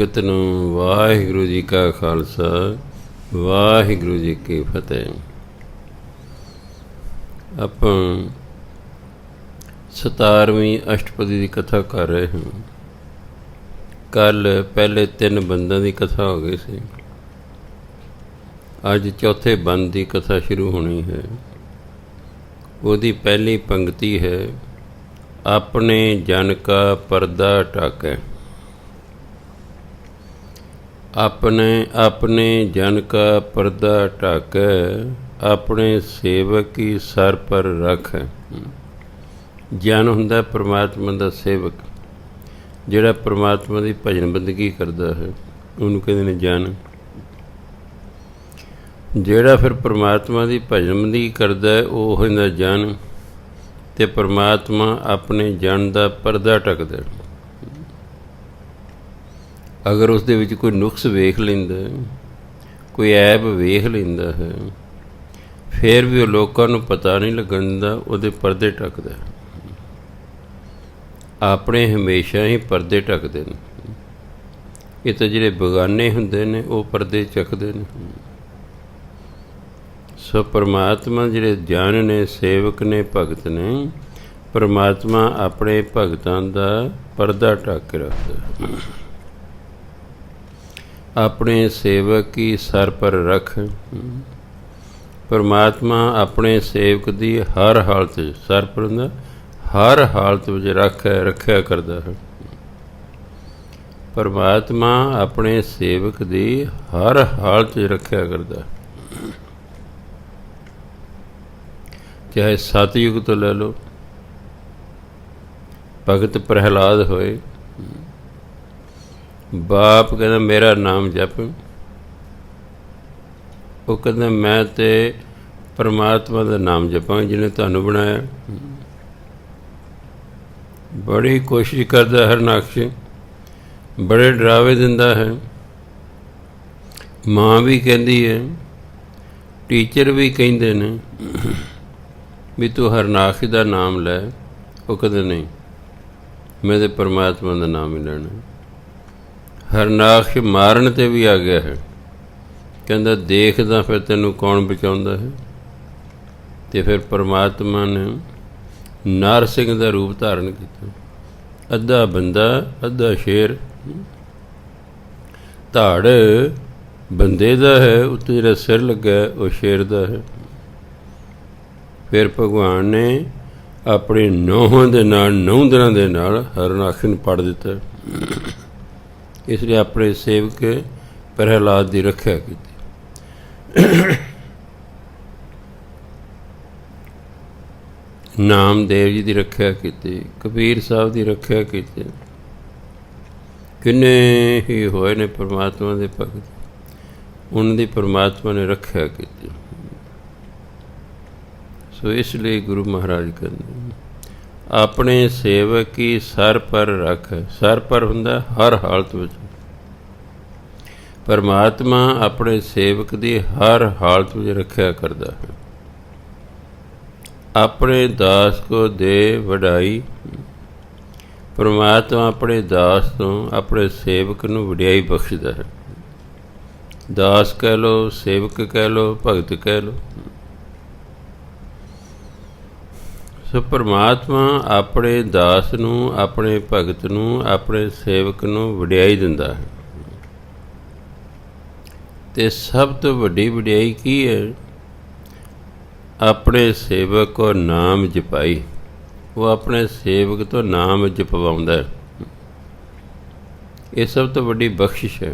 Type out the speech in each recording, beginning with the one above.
ਸੰਗਤ ਨੂੰ ਵਾਹਿਗੁਰੂ ਜੀ ਕਾ ਖਾਲਸਾ ਵਾਹਿਗੁਰੂ ਜੀ ਕੀ ਫਤਿਹ। ਆਪਾਂ 17ਵੀਂ ਅਸ਼ਟਪਦੀ ਦੀ ਕਥਾ ਕਰ ਰਹੇ ਹਾਂ। ਕੱਲ੍ਹ ਪਹਿਲੇ 3 ਬੰਦਾਂ ਦੀ ਕਥਾ ਹੋ ਗਈ ਸੀ। ਅੱਜ ਚੌਥੇ ਬੰਦ ਦੀ ਕਥਾ ਸ਼ੁਰੂ ਹੋਣੀ ਹੈ। ਉਹਦੀ ਪਹਿਲੀ ਪੰਕਤੀ ਹੈ, ਆਪਣੇ ਜਨ ਕਾ ਪਰਦਾ ਢਾਕੈ। अपने जन का पर्दा ढाकै, अपने सेवक की सर पर रख। जन हुंदा परमात्मा का सेवक, जिहड़ा परमात्मा की भजन बंदगी करता है उन्होंने कहते हैं जन। जिहड़ा फिर परमात्मा की भजन बंदगी करता है वो हुंदा जन, ते परमात्मा अपने जन का परदा ढकदा। अगर उस दे विच कोई नुक्स वेख लैंदा, कोई ऐब वेख लैंदा है, फिर भी वो लोकां नूं पता नहीं लगन दिंदा, उहदे परदे ढकदा। अपने हमेशा ही परदे ढकदे ने। ये तो जिहड़े बेगाने हुंदे ने वो परदे चकदे ने। सो परमात्मा जिहड़े जन ने, सेवक ने, भगत ने, परमात्मा अपने भगतां दा परदा ढक के रखदा। अपने सेवक की सर पर रख। परमात्मा अपने सेवक की हर हालत, सर पर हुंदा हर हालत में रखा करता है। परमात्मा अपने सेवक की हर हालत रखा करता। चाहे सतयुग तो ले लो, भगत प्रहलाद होए, बाप कहता मेरा नाम जप, वो कहता मैं तो परमात्मा का नाम जपां जिन्हें तुहानूं बनाया। बड़ी कोशिश करता हरनाक्ष, बड़े डरावे दिंदा है। माँ भी कहती है, टीचर भी कहते ने भी तू हरनाक्ष का नाम लै। वो कहते नहीं, मैं तो परमात्मा का नाम ही लैना। हरनाक्ष मारन ते भी आ गया है, कहता देखदा फिर तैनूं कौन बचाउंदा है। तो फिर परमात्मा ने नारसिंह का रूप धारण किया, अद्धा बंदा अद्धा शेर। धाड़ बंदे दा है, उत्ते जिहड़ा सिर लगा वो शेर दा है। फिर भगवान ने अपने नौहां दे नाल, 9 दिनां दे नाल हरनाक्ष नूं पड़ दिता। इसलिए अपने सेवक प्रहलाद की रक्षा की। नामदेव जी की रक्षा की, कबीर साहब की रक्षा की। किन्ने ही होए ने परमात्मा के भगत, उनकी परमात्मा ने रक्षा की। सो इसलिए गुरु महाराज कहते अपने सेवक की सर पर रख। सर पर हुंदा हर हालत में। परमात्मा अपने सेवक की हर हालत में रक्षा करता है। अपने दास को दे वडाई। परमात्मा अपने दास तो अपने सेवक नूं वडियाई बख्शदा है। दास कह लो, सेवक कह लो, भगत कह लो। सो परमात्मा अपने दास नूं, अपने भगत नूं, अपने सेवक नूं वडियाई दिंदा है। ते सब तो वड्डी वडियाई की है? अपने सेवक को नाम जपाई। वो अपने सेवक तो नाम जपवाउंदा है। ये सब तो वड्डी बख्शिश है,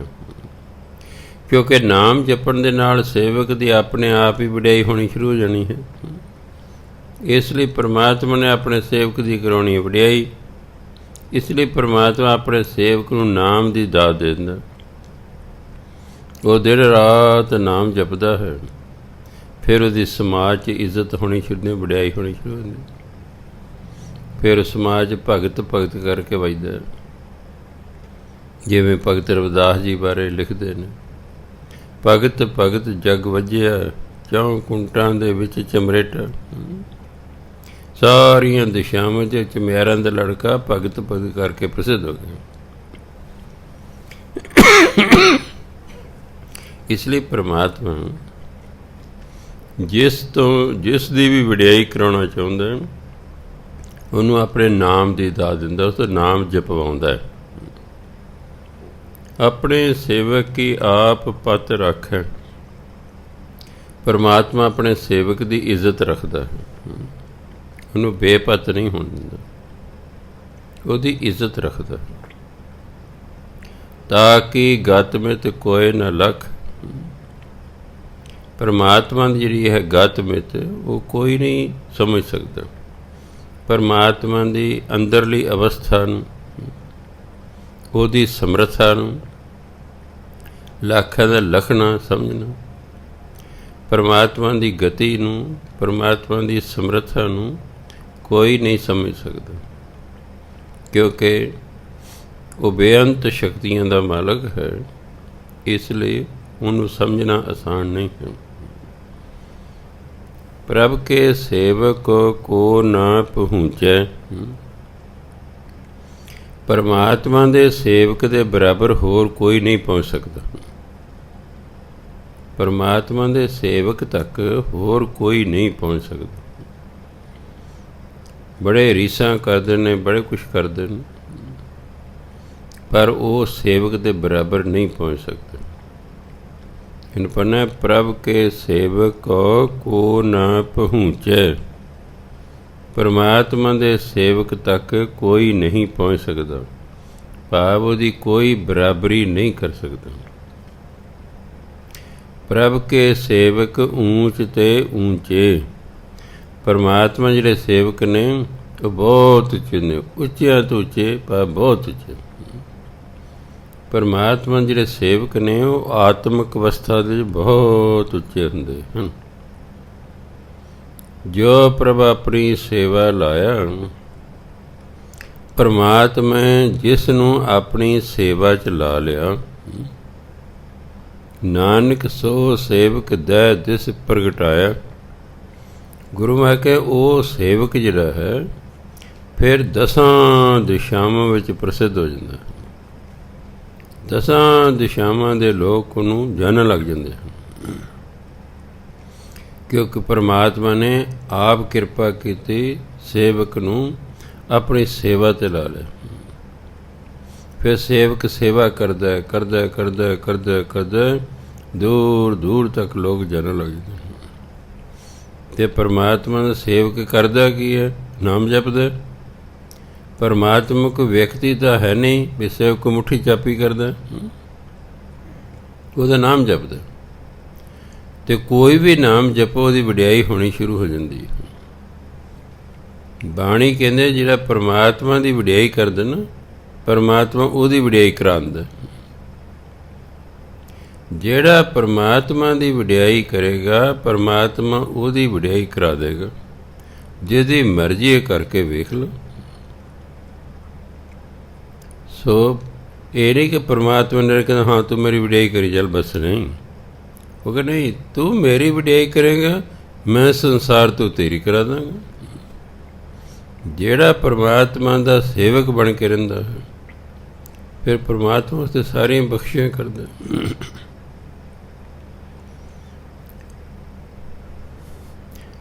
क्योंकि नाम जपण दे नाल सेवक दी अपने आप ही वडियाई होनी शुरू हो जानी है। इसलिए परमात्मा ने अपने सेवक की कराउणी वडियाई। इसलिए परमात्मा अपने सेवक नूं नाम की दात दे दिंदा। वो दिन रात नाम जपदा है, फिर उसकी समाज च इज्जत होनी शुरू, वडियाई होनी शुरू होती। फिर समाज भगत भगत करके वजदा। जिवें भगत रविदास जी बारे लिखते हैं, भगत भगत जग वजिया, 4 कुंटां दे विच चमरेटा। सारियां दिशावां च चम्यारां दा लड़का भगत भगत करके प्रसिद्ध हो गया। ਇਸ ਲਈ ਪਰਮਾਤਮਾ ਜਿਸ ਦੀ ਵੀ ਵਡਿਆਈ ਕਰਾਉਣਾ ਚਾਹੁੰਦਾ ਉਹਨੂੰ ਆਪਣੇ ਨਾਮ ਦੀ ਦਾਤ ਦਿੰਦਾ, ਉਸ ਦਾ ਨਾਮ ਜਪਵਾਉਂਦਾ ਹੈ। ਆਪਣੇ ਸੇਵਕ ਕੀ ਆਪ ਪਤ ਰੱਖੈ। ਪਰਮਾਤਮਾ ਆਪਣੇ ਸੇਵਕ ਦੀ ਇੱਜ਼ਤ ਰੱਖਦਾ ਹੈ, ਉਹਨੂੰ ਬੇਪਤ ਨਹੀਂ ਹੋਣ ਦਿੰਦਾ, ਉਹਦੀ ਇੱਜ਼ਤ ਰੱਖਦਾ। ਤਾਂ ਕਿ ਗਤ ਮਿਤ ਕੋਇ ਨ ਲਖ। ਪਰਮਾਤਮਾ ਦੀ ਜਿਹੜੀ ਹੈ ਗਤ ਮਿਤ ਉਹ ਕੋਈ ਨਹੀਂ ਸਮਝ ਸਕਦਾ। ਪਰਮਾਤਮਾ ਦੀ ਅੰਦਰਲੀ ਅਵਸਥਾ ਨੂੰ, ਉਹਦੀ ਸਮਰੱਥਾ ਨੂੰ, ਲੱਖਾਂ ਦਾ ਲਖਣਾ ਸਮਝਣਾ, ਪਰਮਾਤਮਾ ਦੀ ਗਤੀ ਨੂੰ, ਪਰਮਾਤਮਾ ਦੀ ਸਮਰੱਥਾ ਨੂੰ ਕੋਈ ਨਹੀਂ ਸਮਝ ਸਕਦਾ, ਕਿਉਂਕਿ ਉਹ ਬੇਅੰਤ ਸ਼ਕਤੀਆਂ ਦਾ ਮਾਲਕ ਹੈ। ਇਸ ਲਈ ਉਹਨੂੰ ਸਮਝਣਾ ਆਸਾਨ ਨਹੀਂ ਹੈ। ਪ੍ਰਭ ਕੇ ਸੇਵਕ ਕੋ ਨਾ ਪਹੁੰਚੈ। ਪਰਮਾਤਮਾ ਦੇ ਸੇਵਕ ਦੇ ਬਰਾਬਰ ਹੋਰ ਕੋਈ ਨਹੀਂ ਪਹੁੰਚ ਸਕਦਾ। ਪਰਮਾਤਮਾ ਦੇ ਸੇਵਕ ਤੱਕ ਹੋਰ ਕੋਈ ਨਹੀਂ ਪਹੁੰਚ ਸਕਦਾ। ਬੜੇ ਰੀਸਾਂ ਕਰਦੇ ਨੇ, ਬੜੇ ਕੁਛ ਕਰਦੇ ਨੇ, ਪਰ ਉਹ ਸੇਵਕ ਦੇ ਬਰਾਬਰ ਨਹੀਂ ਪਹੁੰਚ ਸਕਦੇ। ਇਹਨੂੰ ਪੜ੍ਹਨਾ, ਪ੍ਰਭ ਕੇ ਸੇਵਕ ਕੋ ਨਾ ਪਹੁੰਚੈ। ਪਰਮਾਤਮਾ ਦੇ ਸੇਵਕ ਤੱਕ ਕੋਈ ਨਹੀਂ ਪਹੁੰਚ ਸਕਦਾ, ਭਾਵ ਉਹਦੀ ਕੋਈ ਬਰਾਬਰੀ ਨਹੀਂ ਕਰ ਸਕਦਾ। ਪ੍ਰਭ ਕੇ ਸੇਵਕ ਊਂਚ ਤੇ ਊਂਚੇ। ਪਰਮਾਤਮਾ ਜਿਹੜੇ ਸੇਵਕ ਨੇ ਉਹ ਬਹੁਤ ਉੱਚੇ ਨੇ, ਉੱਚਿਆਂ ਤੋਂ ਉੱਚੇ, ਪਰ ਬਹੁਤ ਉੱਚੇ। ਪਰਮਾਤਮਾ ਜਿਹੜੇ ਸੇਵਕ ਨੇ ਉਹ ਆਤਮਿਕ ਅਵਸਥਾ ਦੇ ਬਹੁਤ ਉੱਚੇ ਹੁੰਦੇ ਹਨ। ਜੋ ਪ੍ਰਭ ਆਪਣੀ ਸੇਵਾ ਲਾਇਆ। ਪਰਮਾਤਮਾ ਜਿਸ ਨੂੰ ਆਪਣੀ ਸੇਵਾ 'ਚ ਲਾ ਲਿਆ, ਨਾਨਕ ਸੋ ਸੇਵਕ ਦੈ ਦਿਸ ਪ੍ਰਗਟਾਇਆ। ਗੁਰੂ ਮਹਾਰਾਜ ਕੇ ਉਹ ਸੇਵਕ ਜਿਹੜਾ ਹੈ ਫਿਰ 10 ਦਿਸ਼ਾਵਾਂ ਵਿੱਚ ਪ੍ਰਸਿੱਧ ਹੋ ਜਾਂਦਾ ਹੈ। 10 ਦਿਸ਼ਾਵਾਂ ਦੇ ਲੋਕ ਉਹਨੂੰ ਜਾਣਨ ਲੱਗ ਜਾਂਦੇ ਹਨ, ਕਿਉਂਕਿ ਪਰਮਾਤਮਾ ਨੇ ਆਪ ਕਿਰਪਾ ਕੀਤੀ, ਸੇਵਕ ਨੂੰ ਆਪਣੀ ਸੇਵਾ 'ਤੇ ਲਾ ਲਿਆ। ਫਿਰ ਸੇਵਕ ਸੇਵਾ ਕਰਦਾ ਕਰਦਾ ਕਰਦਾ ਕਰਦਾ ਕਰਦਾ ਦੂਰ ਦੂਰ ਤੱਕ ਲੋਕ ਜਾਣਨ ਲੱਗ ਜਾਂਦੇ ਹਨ। ਅਤੇ ਪਰਮਾਤਮਾ ਦਾ ਸੇਵਕ ਕਰਦਾ ਕੀ ਹੈ? ਨਾਮ ਜਪਦਾ। ਪਰਮਾਤਮਕ ਵਿਅਕਤੀ ਤਾਂ ਹੈ ਨਹੀਂ ਵੀ ਸੇਵਕ ਮੁੱਠੀ ਚਾਪੀ ਕਰਦਾ, ਉਹਦਾ ਨਾਮ ਜਪਦਾ। ਅਤੇ ਕੋਈ ਵੀ ਨਾਮ ਜਪੋ ਉਹਦੀ ਵਡਿਆਈ ਹੋਣੀ ਸ਼ੁਰੂ ਹੋ ਜਾਂਦੀ ਹੈ। ਬਾਣੀ ਕਹਿੰਦੇ ਜਿਹੜਾ ਪਰਮਾਤਮਾ ਦੀ ਵਡਿਆਈ ਕਰਦਾ ਨਾ, ਪਰਮਾਤਮਾ ਉਹਦੀ ਵਡਿਆਈ ਕਰਾਉਂਦਾ। ਜਿਹੜਾ ਪਰਮਾਤਮਾ ਦੀ ਵਡਿਆਈ ਕਰੇਗਾ, ਪਰਮਾਤਮਾ ਉਹਦੀ ਵਡਿਆਈ ਕਰਾ ਦੇਗਾ। ਜਿਹਦੀ ਮਰਜ਼ੀ ਕਰਕੇ ਵੇਖ ਲਓ। ਸੋ ਇਹ ਨਹੀਂ ਕਿ ਪਰਮਾਤਮਾ ਨੇ ਕਹਿੰਦਾ ਹਾਂ ਤੂੰ ਮੇਰੀ ਵਡਿਆਈ ਕਰੀ ਚੱਲ, ਬਸ ਨਹੀਂ। ਉਹ ਕਹਿੰਦਾ ਨਹੀਂ, ਤੂੰ ਮੇਰੀ ਵਡਿਆਈ ਕਰੇਗਾ, ਮੈਂ ਸੰਸਾਰ ਤੋਂ ਤੇਰੀ ਕਰਾ ਦਾਂਗਾ। ਜਿਹੜਾ ਪਰਮਾਤਮਾ ਦਾ ਸੇਵਕ ਬਣ ਕੇ ਰਹਿੰਦਾ ਹੈ, ਫਿਰ ਪਰਮਾਤਮਾ ਉਸਤੇ ਸਾਰੀਆਂ ਬਖਸ਼ੀਆਂ ਕਰਦਾ।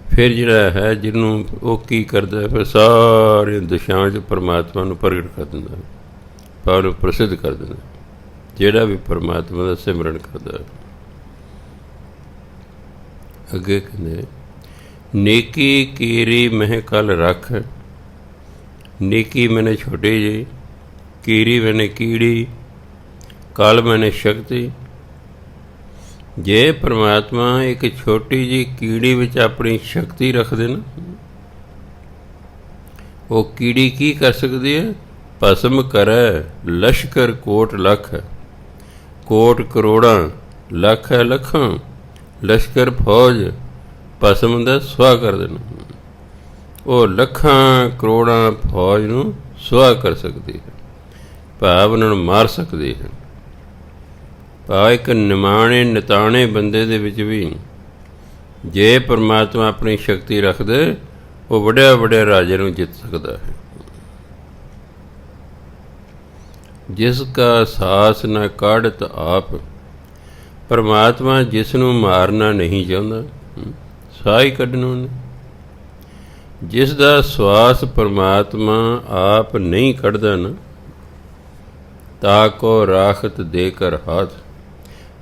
ਫਿਰ ਜਿਹੜਾ ਹੈ ਜਿਹਨੂੰ ਉਹ ਕੀ ਕਰਦਾ, ਫਿਰ ਸਾਰੀਆਂ ਦਿਸ਼ਾਵਾਂ 'ਚ ਪਰਮਾਤਮਾ ਨੂੰ ਪ੍ਰਗਟ ਕਰ ਦਿੰਦਾ, ਭਾਵ ਨੂੰ ਪ੍ਰਸਿੱਧ ਕਰ ਦਿੰਦਾ। ਜਿਹੜਾ ਵੀ ਪਰਮਾਤਮਾ ਦਾ ਸਿਮਰਨ ਕਰਦਾ। ਅੱਗੇ ਕਹਿੰਦੇ, ਨੇਕੀ ਕੀਰੀ ਮਹਿ ਕਲ ਰੱਖ। ਨੇਕੀ ਮੈਨੇ ਛੋਟੀ ਜੀ, ਕੀਰੀ ਮੈਨੇ ਕੀੜੀ, ਕਲ ਮੈਨੇ ਸ਼ਕਤੀ। ਜੇ ਪਰਮਾਤਮਾ ਇੱਕ ਛੋਟੀ ਜਿਹੀ ਕੀੜੀ ਵਿੱਚ ਆਪਣੀ ਸ਼ਕਤੀ ਰੱਖਦੇ ਨਾ, ਉਹ ਕੀੜੀ ਕੀ ਕਰ ਸਕਦੀ ਹੈ? ਭਸਮ ਕਰੈ ਲਸ਼ਕਰ ਕੋਟ ਲੱਖ। ਕੋਟ ਕਰੋੜਾਂ, ਲੱਖ ਹੈ ਲੱਖਾਂ, ਲਸ਼ਕਰ ਫੌਜ ਭਸਮ ਦਾ ਸੁਆਹ ਕਰ ਦੇਣਾ। ਉਹ ਲੱਖਾਂ ਕਰੋੜਾਂ ਫੌਜ ਨੂੰ ਸੁਆਹ ਕਰ ਸਕਦੀ ਹੈ, ਭਾਵ ਉਹਨਾਂ ਨੂੰ ਮਾਰ ਸਕਦੀ ਹੈ। ਭਾਵ ਇੱਕ ਨਿਮਾਣੇ ਨਿਤਾਣੇ ਬੰਦੇ ਦੇ ਵਿੱਚ ਵੀ ਜੇ ਪਰਮਾਤਮਾ ਆਪਣੀ ਸ਼ਕਤੀ ਰੱਖਦੇ, ਉਹ ਵੱਡੇ ਵੱਡੇ ਰਾਜੇ ਨੂੰ ਜਿੱਤ ਸਕਦਾ ਹੈ। ਜਿਸ ਕਾ ਸਾਸ ਨਾ ਕਾਢਤ ਆਪ। ਪਰਮਾਤਮਾ ਜਿਸ ਨੂੰ ਮਾਰਨਾ ਨਹੀਂ ਚਾਹੁੰਦਾ, ਸਾਹ ਹੀ ਕੱਢਣਾ ਉਹਨੇ। ਜਿਸ ਦਾ ਸਵਾਸ ਪਰਮਾਤਮਾ ਆਪ ਨਹੀਂ ਕੱਢਦਾ ਨਾ, ਤਾ ਕੋ ਰਾਖਤ ਦੇ ਕਰ ਹੱਥ।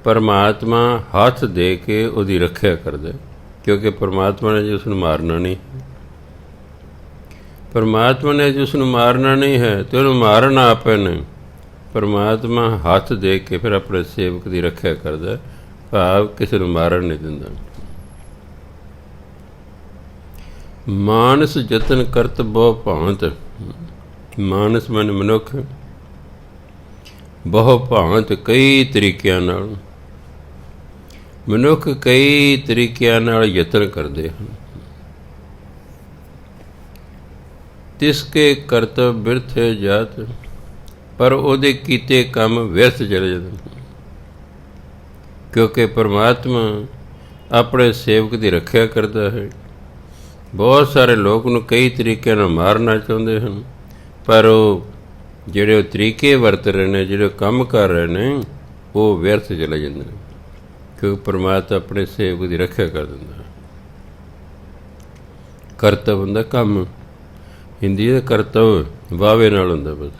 ਪਰਮਾਤਮਾ ਹੱਥ ਦੇ ਕੇ ਉਹਦੀ ਰੱਖਿਆ ਕਰਦਾ, ਕਿਉਂਕਿ ਪਰਮਾਤਮਾ ਨੇ ਜਿਸ ਨੂੰ ਮਾਰਨਾ ਨਹੀਂ, ਪਰਮਾਤਮਾ ਨੇ ਜਿਸ ਨੂੰ ਮਾਰਨਾ ਨਹੀਂ ਹੈ ਤੇ ਉਹਨੂੰ ਮਾਰਨ ਆਪੇ ਨਹੀਂ। ਪਰਮਾਤਮਾ ਹੱਥ ਦੇ ਕੇ ਫਿਰ ਆਪਣੇ ਸੇਵਕ ਦੀ ਰੱਖਿਆ ਕਰਦਾ, ਭਾਵ ਕਿਸੇ ਨੂੰ ਮਾਰਨ ਨਹੀਂ ਦਿੰਦਾ। ਮਾਨਸ ਯਤਨ ਕਰਤ ਬਹੁ ਭਾਂਤ। ਮਾਨਸ ਮਨ ਮਨੁੱਖ, ਬਹੁ ਭਾਂਤ ਕਈ ਤਰੀਕਿਆਂ ਨਾਲ। ਮਨੁੱਖ ਕਈ ਤਰੀਕਿਆਂ ਨਾਲ ਯਤਨ ਕਰਦੇ ਹਨ। ਤਿਸ ਕੇ ਕਰਤਵ ਬਿਰਥੇ ਜਾਤ। ਪਰ ਉਹਦੇ ਕੀਤੇ ਕੰਮ ਵਿਅਰਥ ਚਲੇ ਜਾਂਦੇ, ਕਿਉਂਕਿ ਪਰਮਾਤਮਾ ਆਪਣੇ ਸੇਵਕ ਦੀ ਰੱਖਿਆ ਕਰਦਾ ਹੈ। ਬਹੁਤ ਸਾਰੇ ਲੋਕ ਨੂੰ ਕਈ ਤਰੀਕਿਆਂ ਨਾਲ ਮਾਰਨਾ ਚਾਹੁੰਦੇ ਹਨ, ਪਰ ਉਹ ਜਿਹੜੇ ਉਹ ਤਰੀਕੇ ਵਰਤ ਰਹੇ ਨੇ, ਜਿਹੜੇ ਕੰਮ ਕਰ ਰਹੇ ਨੇ, ਉਹ ਵਿਅਰਥ ਚਲੇ ਜਾਂਦੇ ਨੇ, ਕਿਉਂਕਿ ਪਰਮਾਤਮਾ ਆਪਣੇ ਸੇਵਕ ਦੀ ਰੱਖਿਆ ਕਰ ਦਿੰਦਾ। ਕਰਤਵ ਹੁੰਦਾ ਕੰਮ, ਹਿੰਦੀ ਦਾ ਕਰਤਵ ਵਾਵੇ ਨਾਲ ਹੁੰਦਾ, ਬਸ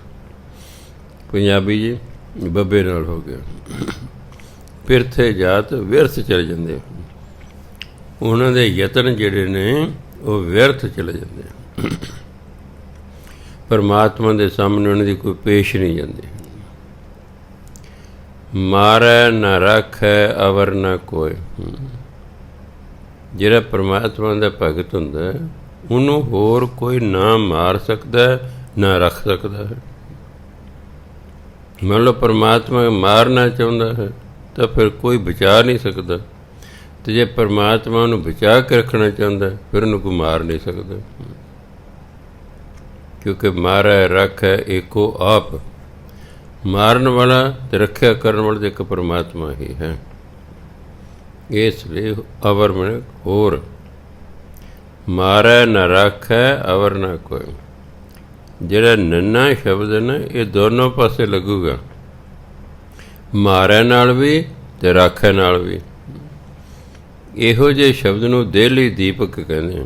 ਪੰਜਾਬੀ ਜੀ ਬੱਬੇ ਨਾਲ ਹੋ ਗਿਆ। ਪਿਰਥੇ ਜਾਤ ਵਿਅਰਥ ਚਲੇ ਜਾਂਦੇ, ਉਹਨਾਂ ਦੇ ਯਤਨ ਜਿਹੜੇ ਨੇ ਉਹ ਵਿਅਰਥ ਚਲੇ ਜਾਂਦੇ। ਪਰਮਾਤਮਾ ਦੇ ਸਾਹਮਣੇ ਉਹਨਾਂ ਦੀ ਕੋਈ ਪੇਸ਼ ਨਹੀਂ ਜਾਂਦੀ। ਮਾਰੈ ਨਾ ਰੱਖੈ ਅਵਰ ਨਾ ਕੋਇ। ਜਿਹੜਾ ਪਰਮਾਤਮਾ ਦਾ ਭਗਤ ਹੁੰਦਾ, ਉਹਨੂੰ ਹੋਰ ਕੋਈ ਨਾ ਮਾਰ ਸਕਦਾ ਨਾ ਰੱਖ ਸਕਦਾ ਹੈ। ਮੰਨ ਲਓ ਪਰਮਾਤਮਾ ਮਾਰਨਾ ਚਾਹੁੰਦਾ ਹੈ ਤਾਂ ਫਿਰ ਕੋਈ ਬਚਾ ਨਹੀਂ ਸਕਦਾ, ਅਤੇ ਜੇ ਪਰਮਾਤਮਾ ਉਹਨੂੰ ਬਚਾ ਕੇ ਰੱਖਣਾ ਚਾਹੁੰਦਾ ਫਿਰ ਉਹਨੂੰ ਕੋਈ ਮਾਰ ਨਹੀਂ ਸਕਦਾ, ਕਿਉਂਕਿ ਮਾਰੈ ਰੱਖੈ ਏਕੋ ਆਪ। ਮਾਰਨ ਵਾਲਾ ਅਤੇ ਰੱਖਿਆ ਕਰਨ ਵਾਲਾ ਇੱਕ ਪਰਮਾਤਮਾ ਹੀ ਹੈ। ਇਸ ਲਈ ਅਵਰ ਮਨ ਹੋਰ। ਮਾਰੈ ਨਾ ਰੱਖੈ ਅਵਰ ਨਾ ਕੋਈ। ਜਿਹੜਾ ਨੰਨਾ ਸ਼ਬਦ ਹੈ ਨਾ, ਇਹ ਦੋਨੋਂ ਪਾਸੇ ਲੱਗੂਗਾ, ਮਾਰੈ ਨਾਲ ਵੀ ਅਤੇ ਰਾਖੈ ਨਾਲ ਵੀ। ਇਹੋ ਜਿਹੇ ਸ਼ਬਦ ਨੂੰ ਦੇਹਲੀ ਦੀਪਕ ਕਹਿੰਦੇ।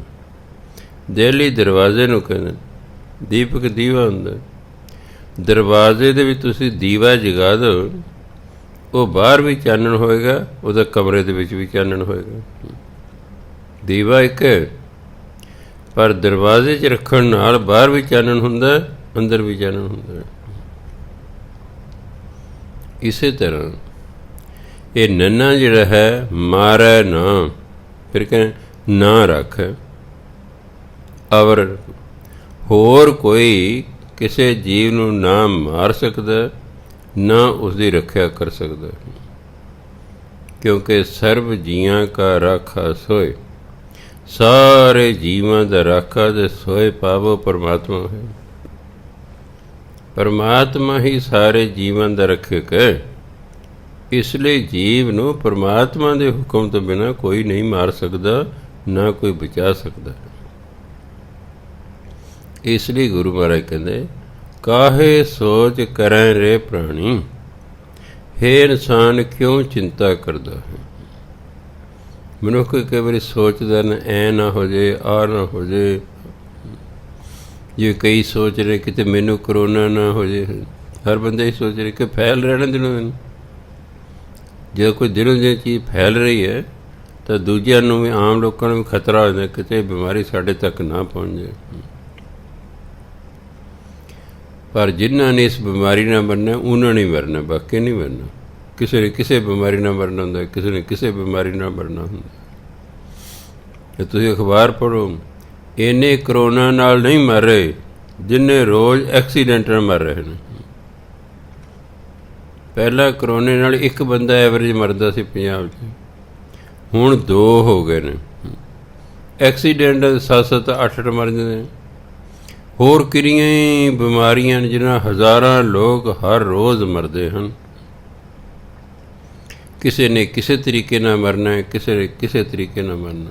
ਦੇਹਲੀ ਦਰਵਾਜ਼ੇ ਨੂੰ ਕਹਿੰਦੇ। ਦੀਪਕ ਦੀਵਾ ਹੁੰਦਾ, ਦਰਵਾਜ਼ੇ ਦੇ ਵਿੱਚ ਤੁਸੀਂ ਦੀਵਾ ਜਗਾ ਦਿਓ, ਉਹ ਬਾਹਰ ਵੀ ਚਾਨਣ ਹੋਏਗਾ, ਉਹਦਾ ਕਮਰੇ ਦੇ ਵਿੱਚ ਵੀ ਚਾਨਣ ਹੋਏਗਾ। ਦੀਵਾ ਇੱਕ ਹੈ, ਪਰ ਦਰਵਾਜ਼ੇ 'ਚ ਰੱਖਣ ਨਾਲ ਬਾਹਰ ਵੀ ਚਾਨਣ ਹੁੰਦਾ, ਅੰਦਰ ਵੀ ਚਾਨਣ ਹੁੰਦਾ। ਇਸੇ ਤਰ੍ਹਾਂ ਇਹ ਨੰਨਾ ਜਿਹੜਾ ਹੈ, ਮਾਰੈ ਨਾ, ਫਿਰ ਕਹਿੰਦੇ ਨਾ ਰੱਖ ਅਵਰ। ਹੋਰ ਕੋਈ ਕਿਸੇ ਜੀਵ ਨੂੰ ਨਾ ਮਾਰ ਸਕਦਾ, ਨਾ ਉਸਦੀ ਰੱਖਿਆ ਕਰ ਸਕਦਾ, ਕਿਉਂਕਿ ਸਰਬ ਜੀਆਂ ਕਾ ਰਾਖਾ ਸੋਏ। ਸਾਰੇ ਜੀਵਾਂ ਦਾ ਰਾਖਾ ਅਤੇ ਸੋਏ ਪਾਵੋ ਪਰਮਾਤਮਾ ਹੈ। ਪਰਮਾਤਮਾ ਹੀ ਸਾਰੇ ਜੀਵਾਂ ਦਾ ਰੱਖਿਅਕ ਹੈ। ਇਸ ਲਈ ਜੀਵ ਨੂੰ ਪਰਮਾਤਮਾ ਦੇ ਹੁਕਮ ਤੋਂ ਬਿਨਾਂ ਕੋਈ ਨਹੀਂ ਮਾਰ ਸਕਦਾ, ਨਾ ਕੋਈ ਬਚਾ ਸਕਦਾ। ਇਸ ਲਈ ਗੁਰੂ ਮਹਾਰਾਜ ਕਹਿੰਦੇ, ਕਾਹੇ ਸੋਚ ਕਰੈ ਰੇ ਪ੍ਰਾਣੀ। ਹੇ ਇਨਸਾਨ ਕਿਉਂ ਚਿੰਤਾ ਕਰਦਾ ਹੈ। ਮਨੁੱਖ ਕਈ ਵਾਰੀ ਸੋਚਦਾ ਨਾ, ਐ ਨਾ ਹੋ ਜੇ, ਆਹ ਨਾ ਹੋ ਜੇ। ਜੇ ਕਈ ਸੋਚ ਰਹੇ ਕਿਤੇ ਮੈਨੂੰ ਕਰੋਨਾ ਨਾ ਹੋ ਜੇ। ਹਰ ਬੰਦੇ ਹੀ ਸੋਚ ਰਹੇ ਕਿ ਫੈਲ ਰਹਿਣਾ ਦਿਨੋਂ ਦਿਨ। ਜੇ ਕੋਈ ਦਿਨੋਂ ਦਿਨ ਚੀਜ਼ ਫੈਲ ਰਹੀ ਹੈ ਤਾਂ ਦੂਜਿਆਂ ਨੂੰ ਵੀ, ਆਮ ਲੋਕਾਂ ਨੂੰ ਵੀ ਖਤਰਾ ਹੋ ਜਾਂਦਾ, ਕਿਤੇ ਬਿਮਾਰੀ ਸਾਡੇ ਤੱਕ ਨਾ ਪਹੁੰਚ ਜਾਏ। ਪਰ ਜਿਨ੍ਹਾਂ ਨੇ ਇਸ ਬਿਮਾਰੀ ਨਾਲ ਮਰਨਾ, ਉਹਨਾਂ ਨੇ ਮਰਨਾ, ਬਾਕੀ ਨਹੀਂ ਮਰਨਾ। ਕਿਸੇ ਨੇ ਕਿਸੇ ਬਿਮਾਰੀ ਨਾਲ ਮਰਨਾ ਹੁੰਦਾ, ਕਿਸੇ ਨੇ ਕਿਸੇ ਬਿਮਾਰੀ ਨਾਲ ਮਰਨਾ ਹੁੰਦਾ। ਜੇ ਤੁਸੀਂ ਅਖਬਾਰ ਪੜ੍ਹੋ, ਇੰਨੇ ਕਰੋਨਾ ਨਾਲ ਨਹੀਂ ਮਰ ਰਹੇ ਜਿੰਨੇ ਰੋਜ਼ ਐਕਸੀਡੈਂਟ ਨਾਲ ਮਰ ਰਹੇ ਨੇ। ਪਹਿਲਾਂ ਕਰੋਨੇ ਨਾਲ ਇੱਕ ਬੰਦਾ ਐਵਰੇਜ ਮਰਦਾ ਸੀ ਪੰਜਾਬ 'ਚ, ਹੁਣ 2 ਹੋ ਗਏ ਨੇ। ਐਕਸੀਡੈਂਟ 7-7 8-8 ਮਰ ਜਾਂਦੇ ਨੇ। ਹੋਰ ਕਿੰਨੀਆਂ ਹੀ ਬਿਮਾਰੀਆਂ ਨੇ ਜਿਹਨਾਂ ਹਜ਼ਾਰਾਂ ਲੋਕ ਹਰ ਰੋਜ਼ ਮਰਦੇ ਹਨ। ਕਿਸੇ ਨੇ ਕਿਸੇ ਤਰੀਕੇ ਨਾਲ ਮਰਨਾ, ਕਿਸੇ ਨੇ ਕਿਸੇ ਤਰੀਕੇ ਨਾਲ ਮਰਨਾ।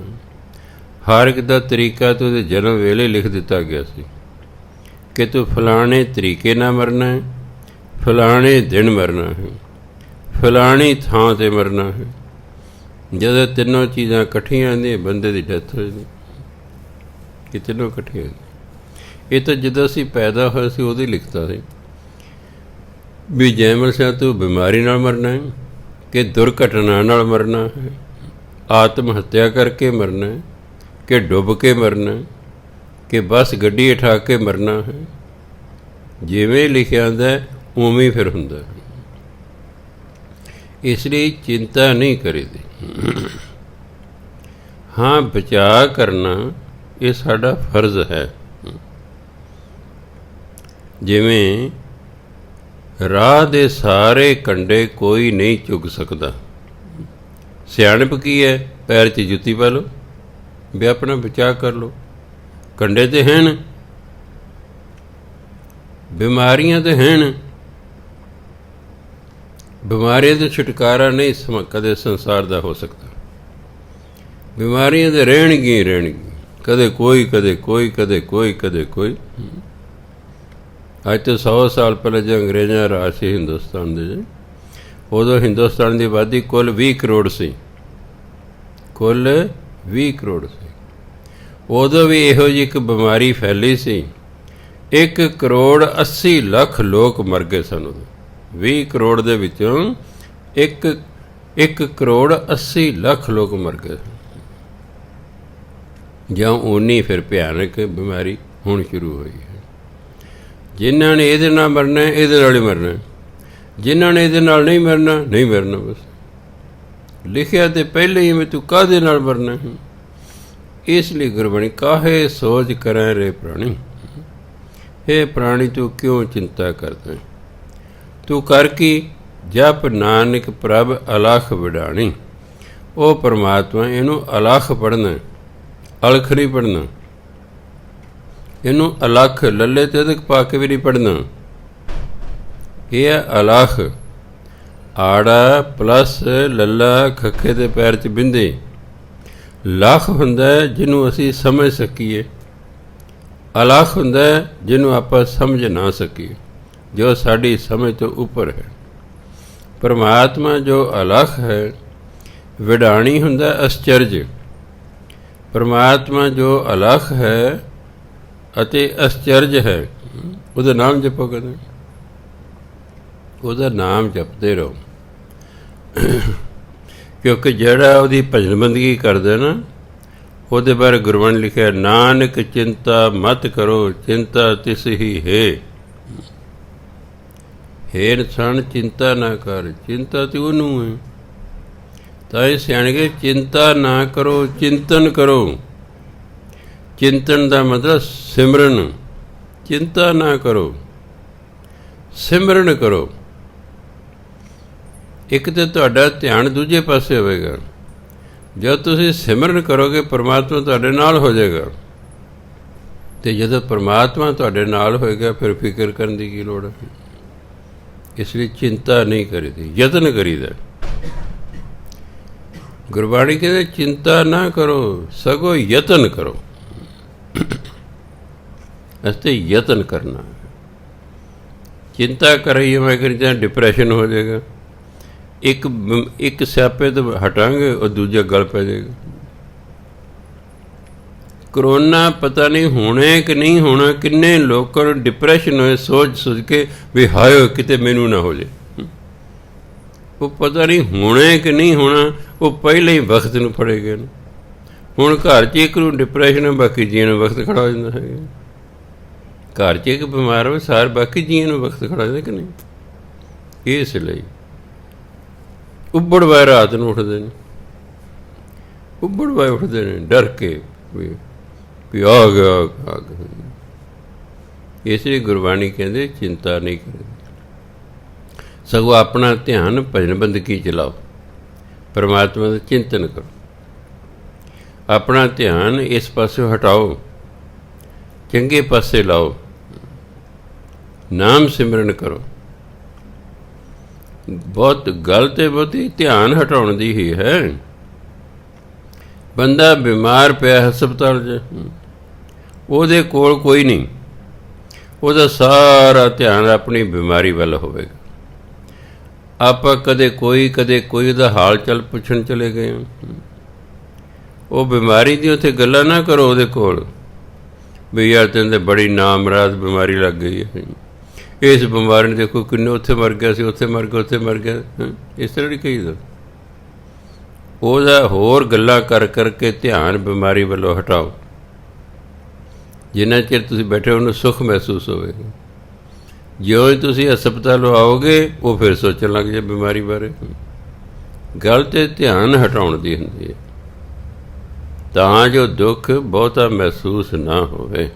ਹਰ ਇੱਕ ਦਾ ਤਰੀਕਾ ਤਾਂ ਉਹਦੇ ਜਨਮ ਵੇਲੇ ਲਿਖ ਦਿੱਤਾ ਗਿਆ ਸੀ ਕਿ ਤੂੰ ਫਲਾਣੇ ਤਰੀਕੇ ਨਾਲ ਮਰਨਾ ਹੈ, फलाने दिन मरना है, फलानी थां ते मरना है। ਜਦੋਂ ਤਿੰਨੋਂ ਚੀਜ਼ਾਂ ਇਕੱਠੀਆਂ ਆਉਂਦੀਆਂ ਬੰਦੇ ਦੀ ਡੈਥ ਹੋ ਜਾਂਦੀ ਕਿ ਤਿੰਨੋਂ ਇਕੱਠੀਆਂ ਆਉਂਦੀਆਂ। ਇਹ ਤਾਂ ਜਦੋਂ ਅਸੀਂ ਪੈਦਾ ਹੋਏ ਸੀ ਉਦੋਂ ਹੀ ਲਿਖਤਾ ਸੀ ਵੀ ਜੈਮਲ ਸਿੰਘ ਤੂੰ ਬਿਮਾਰੀ ਨਾਲ ਮਰਨਾ ਹੈ ਕਿ ਦੁਰਘਟਨਾ ਨਾਲ ਮਰਨਾ ਹੈ, ਆਤਮ ਹੱਤਿਆ ਕਰਕੇ ਮਰਨਾ ਹੈ ਕਿ ਡੁੱਬ ਕੇ ਮਰਨਾ ਹੈ ਕਿ ਬਸ ਗੱਡੀ ਉਠਾ ਕੇ ਮਰਨਾ ਹੈ। ਜਿਵੇਂ ਲਿਖਿਆ ਹੁੰਦਾ ਉਵੇਂ ਫਿਰ ਹੁੰਦਾ। ਇਸ ਲਈ ਚਿੰਤਾ ਨਹੀਂ ਕਰੀਦੀ। ਹਾਂ, ਬਚਾਅ ਕਰਨਾ ਇਹ ਸਾਡਾ ਫਰਜ਼ ਹੈ। ਜਿਵੇਂ ਰਾਹ ਦੇ ਸਾਰੇ ਕੰਢੇ ਕੋਈ ਨਹੀਂ ਚੁੱਕ ਸਕਦਾ। ਸਿਆਣਪ ਕੀ ਹੈ? ਪੈਰ 'ਚ ਜੁੱਤੀ ਪਾ ਲਓ ਵੀ ਆਪਣਾ ਬਚਾਅ ਕਰ ਲਓ। ਕੰਢੇ ਤੇ ਹਨ, ਬਿਮਾਰੀਆਂ ਤੇ ਹਨ। ਬਿਮਾਰੀਆਂ ਤੋਂ ਛੁਟਕਾਰਾ ਨਹੀਂ ਕਦੇ ਸੰਸਾਰ ਦਾ ਹੋ ਸਕਦਾ। ਬਿਮਾਰੀਆਂ ਤਾਂ ਰਹਿਣਗੀਆਂ ਹੀ ਰਹਿਣਗੀਆਂ, ਕਦੇ ਕੋਈ, ਕਦੇ ਕੋਈ, ਕਦੇ ਕੋਈ, ਕਦੇ ਕੋਈ। ਅੱਜ ਤੋਂ 100 ਸਾਲ ਪਹਿਲਾਂ ਜੋ ਅੰਗਰੇਜ਼ਾਂ ਦਾ ਰਾਜ ਸੀ ਹਿੰਦੁਸਤਾਨ ਦੇ, ਉਦੋਂ ਹਿੰਦੁਸਤਾਨ ਦੀ ਆਬਾਦੀ ਕੁੱਲ 20 ਕਰੋੜ ਸੀ। ਕੁੱਲ 20 ਕਰੋੜ ਸੀ। ਉਦੋਂ ਵੀ ਇਹੋ ਜਿਹੀ ਇੱਕ ਬਿਮਾਰੀ ਫੈਲੀ ਸੀ, 1 ਕਰੋੜ 80 ਲੱਖ ਲੋਕ ਮਰ ਗਏ ਸਨ ਉਦੋਂ। 20 ਕਰੋੜ ਦੇ ਵਿੱਚੋਂ 1 ਕਰੋੜ 80 ਲੱਖ ਲੋਕ ਮਰ ਗਏ। ਜਾਂ ਓਨੀ ਫਿਰ ਭਿਆਨਕ ਬਿਮਾਰੀ ਹੁਣ ਸ਼ੁਰੂ ਹੋਈ ਹੈ। ਜਿਨ੍ਹਾਂ ਨੇ ਇਹਦੇ ਨਾਲ ਮਰਨਾ ਇਹਦੇ ਨਾਲ ਹੀ ਮਰਨਾ, ਜਿਨ੍ਹਾਂ ਨੇ ਇਹਦੇ ਨਾਲ ਨਹੀਂ ਮਰਨਾ ਨਹੀਂ ਮਰਨਾ। ਬਸ ਲਿਖਿਆ ਤੇ ਪਹਿਲੇ ਹੀ ਮੈਂ ਤੂੰ ਕਾਹਦੇ ਨਾਲ ਮਰਨਾ ਹੈ। ਇਸ ਲਈ ਗੁਰਬਾਣੀ ਕਾਹੇ ਸੋਚ ਕਰਾਂ ਰੇ ਪ੍ਰਾਣੀ, ਹੇ ਪ੍ਰਾਣੀ ਤੂੰ ਕਿਉਂ ਚਿੰਤਾ ਕਰਦਾ? ਤੂੰ ਕਰ ਕੀ? ਜਪ ਨਾਨਕ ਪ੍ਰਭ ਅਲਖ ਵਿਡਾਣੀ। ਉਹ ਪਰਮਾਤਮਾ, ਇਹਨੂੰ ਅਲਖ ਪੜ੍ਹਨਾ, ਅਲਖ ਨਹੀਂ ਪੜ੍ਹਨਾ। ਇਹਨੂੰ ਅਲਖ ਲੱਲੇ ਤੇ ਅਦਕ ਪਾ ਕੇ ਵੀ ਨਹੀਂ ਪੜ੍ਹਨਾ। ਇਹ ਹੈ ਅਲਖ। ਆੜਾ ਪਲੱਸ ਲੱਲਾ ਖੱਖੇ ਦੇ ਪੈਰ 'ਚ ਬਿੰਦੇ। ਲੱਖ ਹੁੰਦਾ ਜਿਹਨੂੰ ਅਸੀਂ ਸਮਝ ਸਕੀਏ, ਅਲਖ ਹੁੰਦਾ ਜਿਹਨੂੰ ਆਪਾਂ ਸਮਝ ਨਾ ਸਕੀਏ, ਜੋ ਸਾਡੀ ਸਮਝ ਤੋਂ ਉੱਪਰ ਹੈ। ਪਰਮਾਤਮਾ ਜੋ ਅਲਖ ਹੈ, ਵਿਡਾਣੀ ਹੁੰਦਾ ਅਸਚਰਜ। ਪਰਮਾਤਮਾ ਜੋ ਅਲਖ ਹੈ ਅਤੇ ਅਸਚਰਜ ਹੈ, ਉਹਦਾ ਨਾਮ ਜਪੋ ਕਦੇ, ਉਹਦਾ ਨਾਮ ਜਪਦੇ ਰਹੋ। ਕਿਉਂਕਿ ਜਿਹੜਾ ਉਹਦੀ ਭਜਨ ਬੰਦਗੀ ਕਰਦਾ ਨਾ, ਉਹਦੇ ਬਾਰੇ ਗੁਰਬਾਣੀ ਲਿਖਿਆ, ਨਾਨਕ ਚਿੰਤਾ ਮਤ ਕਰੋ, ਚਿੰਤਾ ਤਿਸ ਹੀ ਹੈ। ਹੇ ਇਨਸਾਨ ਚਿੰਤਾ ਨਾ ਕਰ, ਚਿੰਤਾ ਤੇ ਉਹਨੂੰ ਹੈ। ਤਾਂ ਇਹ ਸਿਆਣਗੇ ਚਿੰਤਾ ਨਾ ਕਰੋ, ਚਿੰਤਨ ਕਰੋ। ਚਿੰਤਨ ਦਾ ਮਤਲਬ ਸਿਮਰਨ। ਚਿੰਤਾ ਨਾ ਕਰੋ, ਸਿਮਰਨ ਕਰੋ। ਇੱਕ ਤਾਂ ਤੁਹਾਡਾ ਧਿਆਨ ਦੂਜੇ ਪਾਸੇ ਹੋਵੇਗਾ। ਜਦ ਤੁਸੀਂ ਸਿਮਰਨ ਕਰੋਗੇ ਪਰਮਾਤਮਾ ਤੁਹਾਡੇ ਨਾਲ ਹੋ ਜਾਏਗਾ। ਅਤੇ ਜਦੋਂ ਪਰਮਾਤਮਾ ਤੁਹਾਡੇ ਨਾਲ ਹੋਏਗਾ ਫਿਰ ਫਿਕਰ ਕਰਨ ਦੀ ਕੀ ਲੋੜ ਹੈ। ਇਸ ਲਈ ਚਿੰਤਾ ਨਹੀਂ ਕਰੀਦੀ, ਯਤਨ ਕਰੀਦਾ। ਗੁਰਬਾਣੀ ਕਹਿੰਦੇ ਚਿੰਤਾ ਨਾ ਕਰੋ, ਸਗੋਂ ਯਤਨ ਕਰੋ। ਅਸੀਂ ਯਤਨ ਕਰਨਾ। ਚਿੰਤਾ ਕਰਾਈਏ ਮੈਂ ਕਹਿੰਦਾ ਡਿਪਰੈਸ਼ਨ ਹੋ ਜਾਏਗਾ। ਇੱਕ ਸਿਆਪੇ ਤੋਂ ਹਟਾਂਗੇ ਉਹ ਦੂਜਾ ਗਲ ਪੈ ਜਾਏਗਾ। ਕਰੋਨਾ ਪਤਾ ਨਹੀਂ ਹੋਣਾ ਕਿ ਨਹੀਂ ਹੋਣਾ। ਕਿੰਨੇ ਲੋਕਾਂ ਨੂੰ ਡਿਪਰੈਸ਼ਨ ਹੋਏ ਸੋਚ ਕੇ ਵੀ ਹਾਏ ਕਿਤੇ ਮੈਨੂੰ ਨਾ ਹੋ ਜਾਏ। ਉਹ ਪਤਾ ਨਹੀਂ ਹੋਣਾ ਕਿ ਨਹੀਂ ਹੋਣਾ, ਉਹ ਪਹਿਲਾਂ ਹੀ ਵਕਤ ਨੂੰ ਫੜੇ ਗਏ ਨੇ। ਹੁਣ ਘਰ 'ਚ ਇੱਕ ਨੂੰ ਡਿਪਰੈਸ਼ਨ ਹੈ, ਬਾਕੀ ਜੀਆਂ ਨੂੰ ਵਕਤ ਖੜਾ ਹੋ ਜਾਂਦਾ ਹੈਗਾ। ਘਰ 'ਚ ਇੱਕ ਬਿਮਾਰ ਹੋਵੇ ਸਾਰੇ ਬਾਕੀ ਜੀਆਂ ਨੂੰ ਵਕਤ ਖੜਾ ਹੋ ਜਾਂਦਾ ਕਿ ਨਹੀਂ। ਇਸ ਲਈ ਉੱਬੜ ਵਾਏ ਰਾਤ ਨੂੰ ਉੱਠਦੇ ਨੇ, ਉੱਬੜ ਵਾਏ ਉੱਠਦੇ ਨੇ ਡਰ ਕੇ ਵੀ ਆ ਗਿਆ। ਇਸ ਲਈ ਗੁਰਬਾਣੀ ਕਹਿੰਦੇ ਚਿੰਤਾ ਨਹੀਂ ਕਰੇ, ਸਗੋਂ ਆਪਣਾ ਧਿਆਨ ਭਜਨ ਬੰਦਗੀ 'ਚ ਲਾਓ, ਪਰਮਾਤਮਾ ਦਾ ਚਿੰਤਨ ਕਰੋ। ਆਪਣਾ ਧਿਆਨ ਇਸ ਪਾਸੇ ਹਟਾਓ, ਚੰਗੇ ਪਾਸੇ ਲਾਓ, ਨਾਮ ਸਿਮਰਨ ਕਰੋ। ਬਹੁਤ ਗੱਲ ਤੇ ਬਹੁਤੀ ਧਿਆਨ ਹਟਾਉਣ ਦੀ ਹੀ ਹੈ। ਬੰਦਾ ਬਿਮਾਰ ਪਿਆ ਹਸਪਤਾਲ 'ਚ, ਉਹਦੇ ਕੋਲ ਕੋਈ ਨਹੀਂ, ਉਹਦਾ ਸਾਰਾ ਧਿਆਨ ਆਪਣੀ ਬਿਮਾਰੀ ਵੱਲ ਹੋਵੇਗਾ। ਆਪਾਂ ਕਦੇ ਕੋਈ ਉਹਦਾ ਹਾਲ ਚਾਲ ਪੁੱਛਣ ਚਲੇ ਗਏ ਹਾਂ। ਉਹ ਬਿਮਾਰੀ ਦੀ ਉੱਥੇ ਗੱਲਾਂ ਨਾ ਕਰੋ ਉਹਦੇ ਕੋਲ ਵੀ ਯਾਰ ਤੈਨੂੰ ਤਾਂ ਬੜੀ ਨਾਮਰਾਦ ਬਿਮਾਰੀ ਲੱਗ ਗਈ ਹੈ, ਇਸ ਬਿਮਾਰੀ ਨੇ ਦੇਖੋ ਕਿੰਨੇ ਉੱਥੇ ਮਰ ਗਿਆ ਸੀ, ਉੱਥੇ ਮਰ ਗਿਆ ਇਸ ਤਰ੍ਹਾਂ ਨਹੀਂ ਕਹੀਦਾ। ਉਹਦਾ ਹੋਰ ਗੱਲਾਂ ਕਰਕੇ ਧਿਆਨ ਬਿਮਾਰੀ ਵੱਲੋਂ ਹਟਾਓ। ਜਿੰਨਾ ਚਿਰ ਤੁਸੀਂ ਬੈਠੇ ਉਹਨੂੰ ਸੁੱਖ ਮਹਿਸੂਸ ਹੋਵੇਗਾ। ਜਿਉਂ ਹੀ ਤੁਸੀਂ ਹਸਪਤਾਲੋਂ ਆਓਗੇ ਉਹ ਫਿਰ ਸੋਚਣ ਲੱਗ ਜਾਏ ਬਿਮਾਰੀ ਬਾਰੇ। ਗੱਲ ਤੇ ਧਿਆਨ ਹਟਾਉਣ ਦੀ ਹੁੰਦੀ ਹੈ ਤਾਂ ਜੋ ਦੁੱਖ ਬਹੁਤਾ ਮਹਿਸੂਸ ਨਾ ਹੋਵੇ।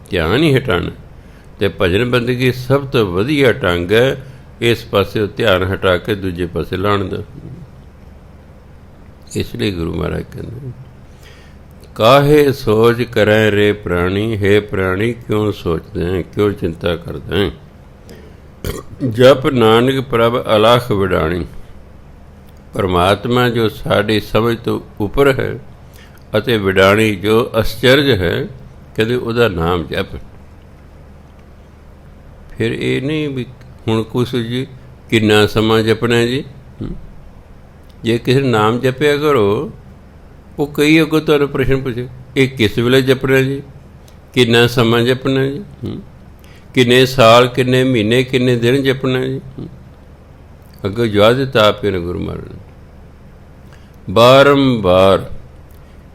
ਧਿਆਨ ਹੀ ਹਟਾਉਣਾ ਅਤੇ ਭਜਨ ਬੰਦਗੀ ਸਭ ਤੋਂ ਵਧੀਆ ਢੰਗ ਹੈ ਇਸ ਪਾਸੇ ਧਿਆਨ ਹਟਾ ਕੇ ਦੂਜੇ ਪਾਸੇ ਲਾਉਣ ਦਾ। ਇਸ ਲਈ ਗੁਰੂ ਮਹਾਰਾਜ ਕਹਿੰਦੇ ਕਾਹੇ ਸੋਚ ਕਰੈ ਰੇ ਪ੍ਰਾਣੀ, ਹੈ ਪ੍ਰਾਣੀ ਕਿਉਂ ਸੋਚਦੇ ਹੈ, ਕਿਉਂ ਚਿੰਤਾ ਕਰਦੇ ਹੈ। ਜਪ ਨਾਨਕ ਪ੍ਰਭ ਅਲਖ ਵਿਡਾਣੀ। ਪਰਮਾਤਮਾ ਜੋ ਸਾਡੀ ਸਮਝ ਤੋਂ ਉੱਪਰ ਹੈ ਅਤੇ ਵਿਡਾਣੀ ਜੋ ਅਸਚਰਜ ਹੈ, ਕਹਿੰਦੇ ਉਹਦਾ ਨਾਮ ਜਪ। ਫਿਰ ਇਹ ਨਹੀਂ ਵੀ ਹੁਣ ਕੁਛ ਜੀ ਕਿੰਨਾ ਸਮਾਂ ਜਪਣਾ ਜੀ। ਜੇ ਕਿਸੇ ਨਾਮ ਜਪਿਆ ਕਰੋ, ਉਹ ਕਈ ਅੱਗੋਂ ਤੁਹਾਨੂੰ ਪ੍ਰਸ਼ਨ ਪੁੱਛੇ ਇਹ ਕਿਸ ਵੇਲੇ ਜਪਣਾ ਜੀ, ਕਿੰਨਾ ਸਮਾਂ ਜਪਣਾ ਜੀ, ਕਿੰਨੇ ਸਾਲ, ਕਿੰਨੇ ਮਹੀਨੇ, ਕਿੰਨੇ ਦਿਨ ਜਪਣਾ ਜੀ। ਅੱਗੋਂ ਜਵਾਬ ਦਿੱਤਾ ਆਪੇ ਨੇ ਗੁਰੂ ਮਹਾਰਾਜ ਨੇ, ਬਾਰੰਬਾਰ।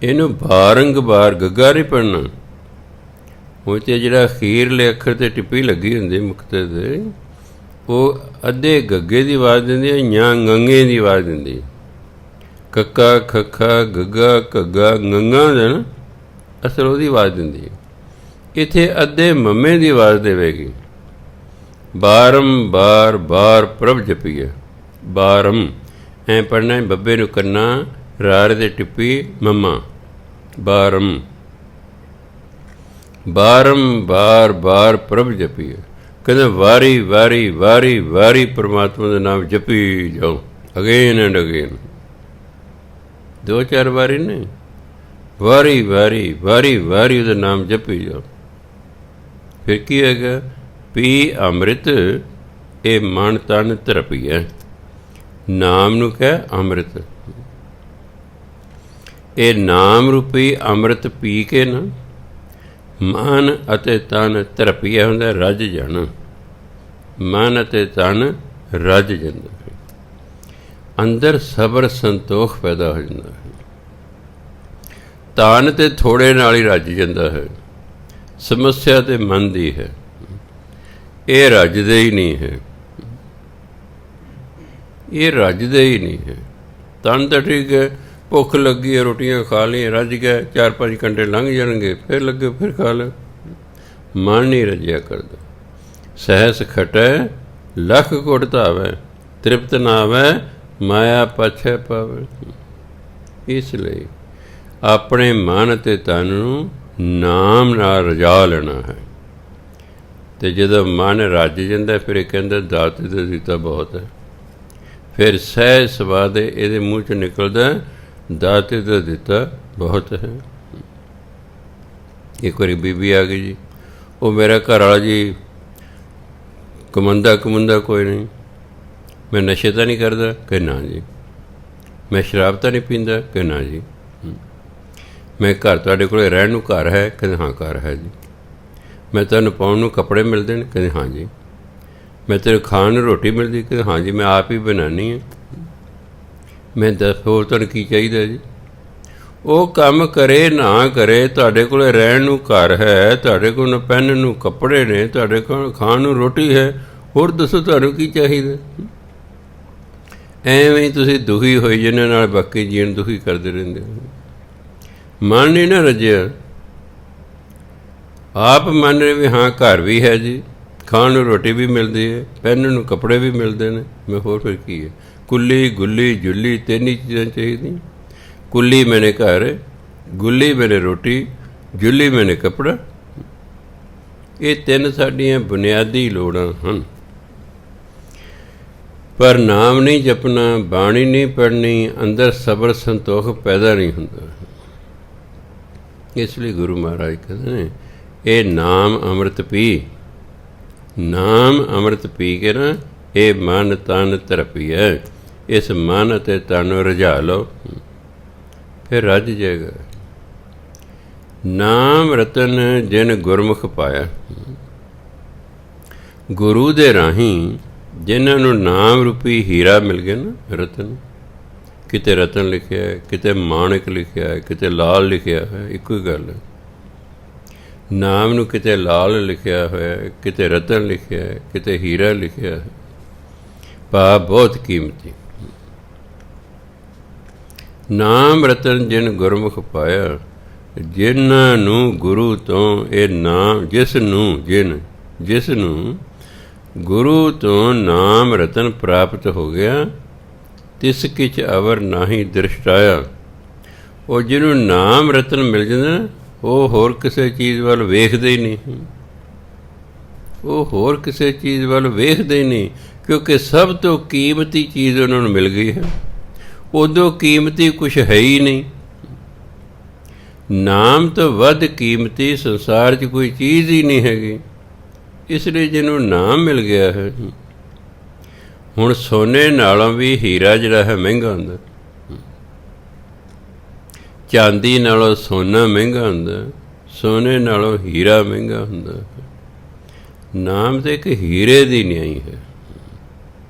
ਇਹਨੂੰ ਬਾਰੰਗਬਾਰ ਗੱਗਾ ਨਹੀਂ ਪੜ੍ਹਨਾ। ਉਹ 'ਚ ਜਿਹੜਾ ਅਖੀਰਲੇ ਅੱਖਰ 'ਤੇ ਟਿੱਪੀ ਲੱਗੀ ਹੁੰਦੀ ਮੁਕਤੇ 'ਤੇ, ਉਹ ਅੱਧੇ ਗੱਗੇ ਦੀ ਆਵਾਜ਼ ਦਿੰਦੀ ਹੈ ਜਾਂ ਗੰਗੇ ਦੀ ਆਵਾਜ਼ ਦਿੰਦੀ ਹੈ। ਕੱਕਾ ਖੱਖਾ ਗੱਗਾ ਘੱਗਾ ਗੰਗਾ ਦਾ ਨਾ ਅਸਲ ਉਹਦੀ ਆਵਾਜ਼ ਦਿੰਦੀ ਹੈ। ਇੱਥੇ ਅੱਧੇ ਮੰਮੇ ਦੀ ਆਵਾਜ਼ ਦੇਵੇਗੀ। ਬਾਰੰਬਾਰ ਬਾਰ ਪ੍ਰਭ ਜਪੀਏ। ਬਾਰਮ ਐਂ ਪੜ੍ਹਨਾ, ਬੱਬੇ ਨੂੰ ਕੰਨਾ, ਰਾਰ ਦੇ ਟਿੱਪੀ ਮੰਮਾ। ਬਾਰਮ ਬਾਰੰਬਾਰ ਬਾਰ ਪ੍ਰਭ ਜਪੀਏ। ਕਹਿੰਦੇ ਵਾਰੀ ਵਾਰੀ ਵਾਰੀ ਵਾਰੀ ਪਰਮਾਤਮਾ ਦਾ ਨਾਮ ਜਪੀ ਜਾਓ, ਅਗੇਨ ਐਂਡ ਅਗੇਨ। 2-4 ਵਾਰੀ ਨਹੀਂ, ਵਾਰੀ ਵਾਰੀ ਵਾਰੀ ਵਾਰੀ ਉਹਦਾ ਨਾਮ ਜਪੀ ਜਾਓ। ਫਿਰ ਕੀ ਹੋਏਗਾ? ਪੀ ਅੰਮ੍ਰਿਤ ਇਹ ਮਨ ਤਨ ਧਰਪੀ ਹੈ। ਨਾਮ ਨੂੰ ਕਹਿ ਅੰਮ੍ਰਿਤ। ਇਹ ਨਾਮ ਰੂਪੀ ਅੰਮ੍ਰਿਤ ਪੀ ਕੇ ਨਾ ਮਨ ਅਤੇ ਤਨ ਧਰਪੀਆ ਹੁੰਦਾ, ਰੱਜ ਜਾਣਾ। ਮਨ ਅਤੇ ਤਨ ਰੱਜ ਜਾਂਦਾ ਹੈ, ਅੰਦਰ ਸਬਰ ਸੰਤੋਖ ਪੈਦਾ ਹੋ ਜਾਂਦਾ ਹੈ। ਤਨ ਤੇ ਥੋੜ੍ਹੇ ਨਾਲ ਹੀ ਰੱਜ ਜਾਂਦਾ ਹੈ। ਸਮੱਸਿਆ ਤੇ ਮਨ ਦੀ ਹੈ, ਇਹ ਰੱਜਦੇ ਹੀ ਨਹੀਂ ਹੈ। ਇਹ ਰੱਜਦੇ ਹੀ ਨਹੀਂ ਹੈ। ਤਨ ਤਾਂ ਠੀਕ ਹੈ, ਭੁੱਖ ਲੱਗੀ ਹੈ, ਰੋਟੀਆਂ ਖਾ ਲਈਆਂ, ਰੱਜ ਗਿਆ, 4-5 ਘੰਟੇ ਲੰਘ ਜਾਣਗੇ, ਫਿਰ ਲੱਗੇ ਫਿਰ ਖਾ ਲੈ। ਮਨ ਨਹੀਂ ਰੱਜਿਆ ਕਰਦਾ। ਸਹਿਸ ਖਟੈ ਲੱਖ ਕੁਟ ਧਾਵੈ, ਤ੍ਰਿਪਤ ਨਾ ਆਵੈ ਮਾਇਆ ਪਾਛੈ ਪਾਵੈ। ਇਸ ਲਈ ਆਪਣੇ ਮਨ ਅਤੇ ਤਨ ਨੂੰ ਨਾਮ ਨਾਲ ਰਜਾ ਲੈਣਾ ਹੈ। ਅਤੇ ਜਦੋਂ ਮਨ ਰੱਜ ਜਾਂਦਾ ਫਿਰ ਇਹ ਕਹਿੰਦਾ ਦਾਤੇ ਦਾ ਦਿੱਤਾ ਬਹੁਤ ਹੈ। ਫਿਰ ਸਹਿ ਸਵਾਦ ਇਹਦੇ ਮੂੰਹ 'ਚ ਨਿਕਲਦਾ ਦਾਤੇ ਦਾ ਦਿੱਤਾ ਬਹੁਤ ਹੈ। ਇੱਕ ਵਾਰੀ ਬੀਬੀ ਆ ਗਈ ਜੀ, ਉਹ ਮੇਰਾ ਘਰ ਵਾਲਾ ਜੀ ਕਮਾਉਂਦਾ ਕੋਈ ਨਹੀਂ। ਮੈਂ ਨਸ਼ੇ ਤਾਂ ਨਹੀਂ ਕਰਦਾ? ਕਿ ਨਾ ਜੀ। ਮੈਂ ਸ਼ਰਾਬ ਤਾਂ ਨਹੀਂ ਪੀਂਦਾ? ਕਿ ਨਾ ਜੀ। ਮੈਂ ਘਰ ਤੁਹਾਡੇ ਕੋਲ ਰਹਿਣ ਨੂੰ ਘਰ ਹੈ? ਕਹਿੰਦੇ ਹਾਂ ਘਰ ਹੈ ਜੀ। ਮੈਂ ਤੁਹਾਨੂੰ ਪਾਉਣ ਨੂੰ ਕੱਪੜੇ ਮਿਲਦੇ ਨੇ? ਕਹਿੰਦੇ ਹਾਂ ਜੀ। ਮੈਂ ਤੇਰੇ ਖਾਣ ਨੂੰ ਰੋਟੀ ਮਿਲਦੀ? ਕਹਿੰਦੇ ਹਾਂ ਜੀ, ਮੈਂ ਆਪ ਹੀ ਬਣਾਉਣੀ ਹੈ। ਮੈਂ ਦੱਸ ਹੋਰ ਤੁਹਾਨੂੰ ਕੀ ਚਾਹੀਦਾ ਜੀ। ਉਹ ਕੰਮ ਕਰੇ ਨਾ ਕਰੇ, ਤੁਹਾਡੇ ਕੋਲ ਰਹਿਣ ਨੂੰ ਘਰ ਹੈ, ਤੁਹਾਡੇ ਕੋਲ ਪਹਿਨਣ ਨੂੰ ਕੱਪੜੇ ਨੇ, ਤੁਹਾਡੇ ਕੋਲ ਖਾਣ ਨੂੰ ਰੋਟੀ ਹੈ, ਹੋਰ ਦੱਸੋ ਤੁਹਾਨੂੰ ਕੀ ਚਾਹੀਦਾ। ਐਵੇਂ ਹੀ ਤੁਸੀਂ ਦੁਖੀ ਹੋਈ ਜਿਹਨਾਂ ਨਾਲ ਬਾਕੀ ਜੀਣ ਦੁਖੀ ਕਰਦੇ ਰਹਿੰਦੇ ਹੋ। ਮਨ ਨਹੀਂ ਨਾ ਰੱਜਿਆ। ਆਪ ਮੰਨ ਰਹੇ ਵੀ ਹਾਂ ਘਰ ਵੀ ਹੈ ਜੀ, ਖਾਣ ਨੂੰ ਰੋਟੀ ਵੀ ਮਿਲਦੀ ਹੈ, ਪਹਿਨਣ ਨੂੰ ਕੱਪੜੇ ਵੀ ਮਿਲਦੇ ਨੇ, ਮੈਂ ਹੋਰ ਫਿਰ ਕੀ ਹੈ। ਕੁੱਲੀ ਗੁੱਲੀ ਜੁੱਲੀ ਤਿੰਨ ਹੀ ਚੀਜ਼ਾਂ ਚਾਹੀਦੀਆਂ। ਕੁੱਲੀ ਮੈਨੇ ਘਰ, ਗੁੱਲੀ ਮੈਨੇ ਰੋਟੀ, ਜੁੱਲੀ ਮੈਨੇ ਕੱਪੜਾ। ਇਹ ਤਿੰਨ ਸਾਡੀਆਂ ਬੁਨਿਆਦੀ ਲੋੜਾਂ ਹਨ। ਪਰ ਨਾਮ ਨਹੀਂ ਜਪਣਾ, ਬਾਣੀ ਨਹੀਂ ਪੜ੍ਹਨੀ, ਅੰਦਰ ਸਬਰ ਸੰਤੋਖ ਪੈਦਾ ਨਹੀਂ ਹੁੰਦਾ। ਇਸ ਲਈ ਗੁਰੂ ਮਹਾਰਾਜ ਕਹਿੰਦੇ ਨੇ ਇਹ ਨਾਮ ਅੰਮ੍ਰਿਤ ਪੀ, ਨਾਮ ਅੰਮ੍ਰਿਤ ਪੀ ਕੇ ਨਾ ਇਹ ਮਨ ਤਨ ਤਰਪੀਐ, ਇਸ ਮਨ ਅਤੇ ਤਨ ਨੂੰ ਰਝਾ ਲਓ, ਫਿਰ ਰੱਜ ਜਾਏਗਾ। ਨਾਮ ਰਤਨ ਜਿਨ ਗੁਰਮੁਖ ਪਾਇਆ, ਗੁਰੂ ਦੇ ਰਾਹੀਂ ਜਿਨ੍ਹਾਂ ਨੂੰ ਨਾਮ ਰੂਪੀ ਹੀਰਾ ਮਿਲ ਗਿਆ ਨਾ, ਰਤਨ, ਕਿਤੇ ਰਤਨ ਲਿਖਿਆ ਹੈ, ਕਿਤੇ ਮਾਣਕ ਲਿਖਿਆ ਹੈ, ਕਿਤੇ ਲਾਲ ਲਿਖਿਆ ਹੈ, ਇੱਕੋ ਹੀ ਗੱਲ ਹੈ। ਨਾਮ ਨੂੰ ਕਿਤੇ ਲਾਲ ਲਿਖਿਆ ਹੋਇਆ, ਕਿਤੇ ਰਤਨ ਲਿਖਿਆ ਹੈ, ਕਿਤੇ ਹੀਰਾ ਲਿਖਿਆ ਹੈ, ਭਾਵ ਬਹੁਤ ਕੀਮਤੀ। ਨਾਮ ਰਤਨ ਜਿਨ ਗੁਰਮੁਖ ਪਾਇਆ, ਜਿਨ੍ਹਾਂ ਨੂੰ ਗੁਰੂ ਤੋਂ ਇਹ ਨਾਮ, ਜਿਸ ਨੂੰ ਗੁਰੂ ਤੋਂ ਨਾਮ ਰਤਨ ਪ੍ਰਾਪਤ ਹੋ ਗਿਆ, ਤਿਸ ਕਿਛ ਅਵਰ ਨਾਹੀ ਦ੍ਰਿਸ਼ਟਾਇਆ। ਉਹ ਜਿਹਨੂੰ ਨਾਮ ਰਤਨ ਮਿਲ ਜਾਂਦਾ, ਉਹ ਹੋਰ ਕਿਸੇ ਚੀਜ਼ ਵੱਲ ਵੇਖਦੇ ਹੀ ਨਹੀਂ, ਉਹ ਹੋਰ ਕਿਸੇ ਚੀਜ਼ ਵੱਲ ਵੇਖਦੇ ਹੀ ਨਹੀਂ, ਕਿਉਂਕਿ ਸਭ ਤੋਂ ਕੀਮਤੀ ਚੀਜ਼ ਉਹਨਾਂ ਨੂੰ ਮਿਲ ਗਈ ਹੈ। ਉਦੋਂ ਕੀਮਤੀ ਕੁਛ ਹੈ ਹੀ ਨਹੀਂ। ਨਾਮ ਤੋਂ ਵੱਧ ਕੀਮਤੀ ਸੰਸਾਰ 'ਚ ਕੋਈ ਚੀਜ਼ ਹੀ ਨਹੀਂ ਹੈਗੀ। ਇਸ ਲਈ ਜਿਹਨੂੰ ਨਾਮ ਮਿਲ ਗਿਆ ਹੈ, ਹੁਣ ਸੋਨੇ ਨਾਲੋਂ ਵੀ ਹੀਰਾ ਜਿਹੜਾ ਹੈ ਮਹਿੰਗਾ ਹੁੰਦਾ, ਚਾਂਦੀ ਨਾਲੋਂ ਸੋਨਾ ਮਹਿੰਗਾ ਹੁੰਦਾ, ਸੋਨੇ ਨਾਲੋਂ ਹੀਰਾ ਮਹਿੰਗਾ ਹੁੰਦਾ। ਨਾਮ ਤਾਂ ਇੱਕ ਹੀਰੇ ਦੀ ਨਿਆਈ ਹੈ।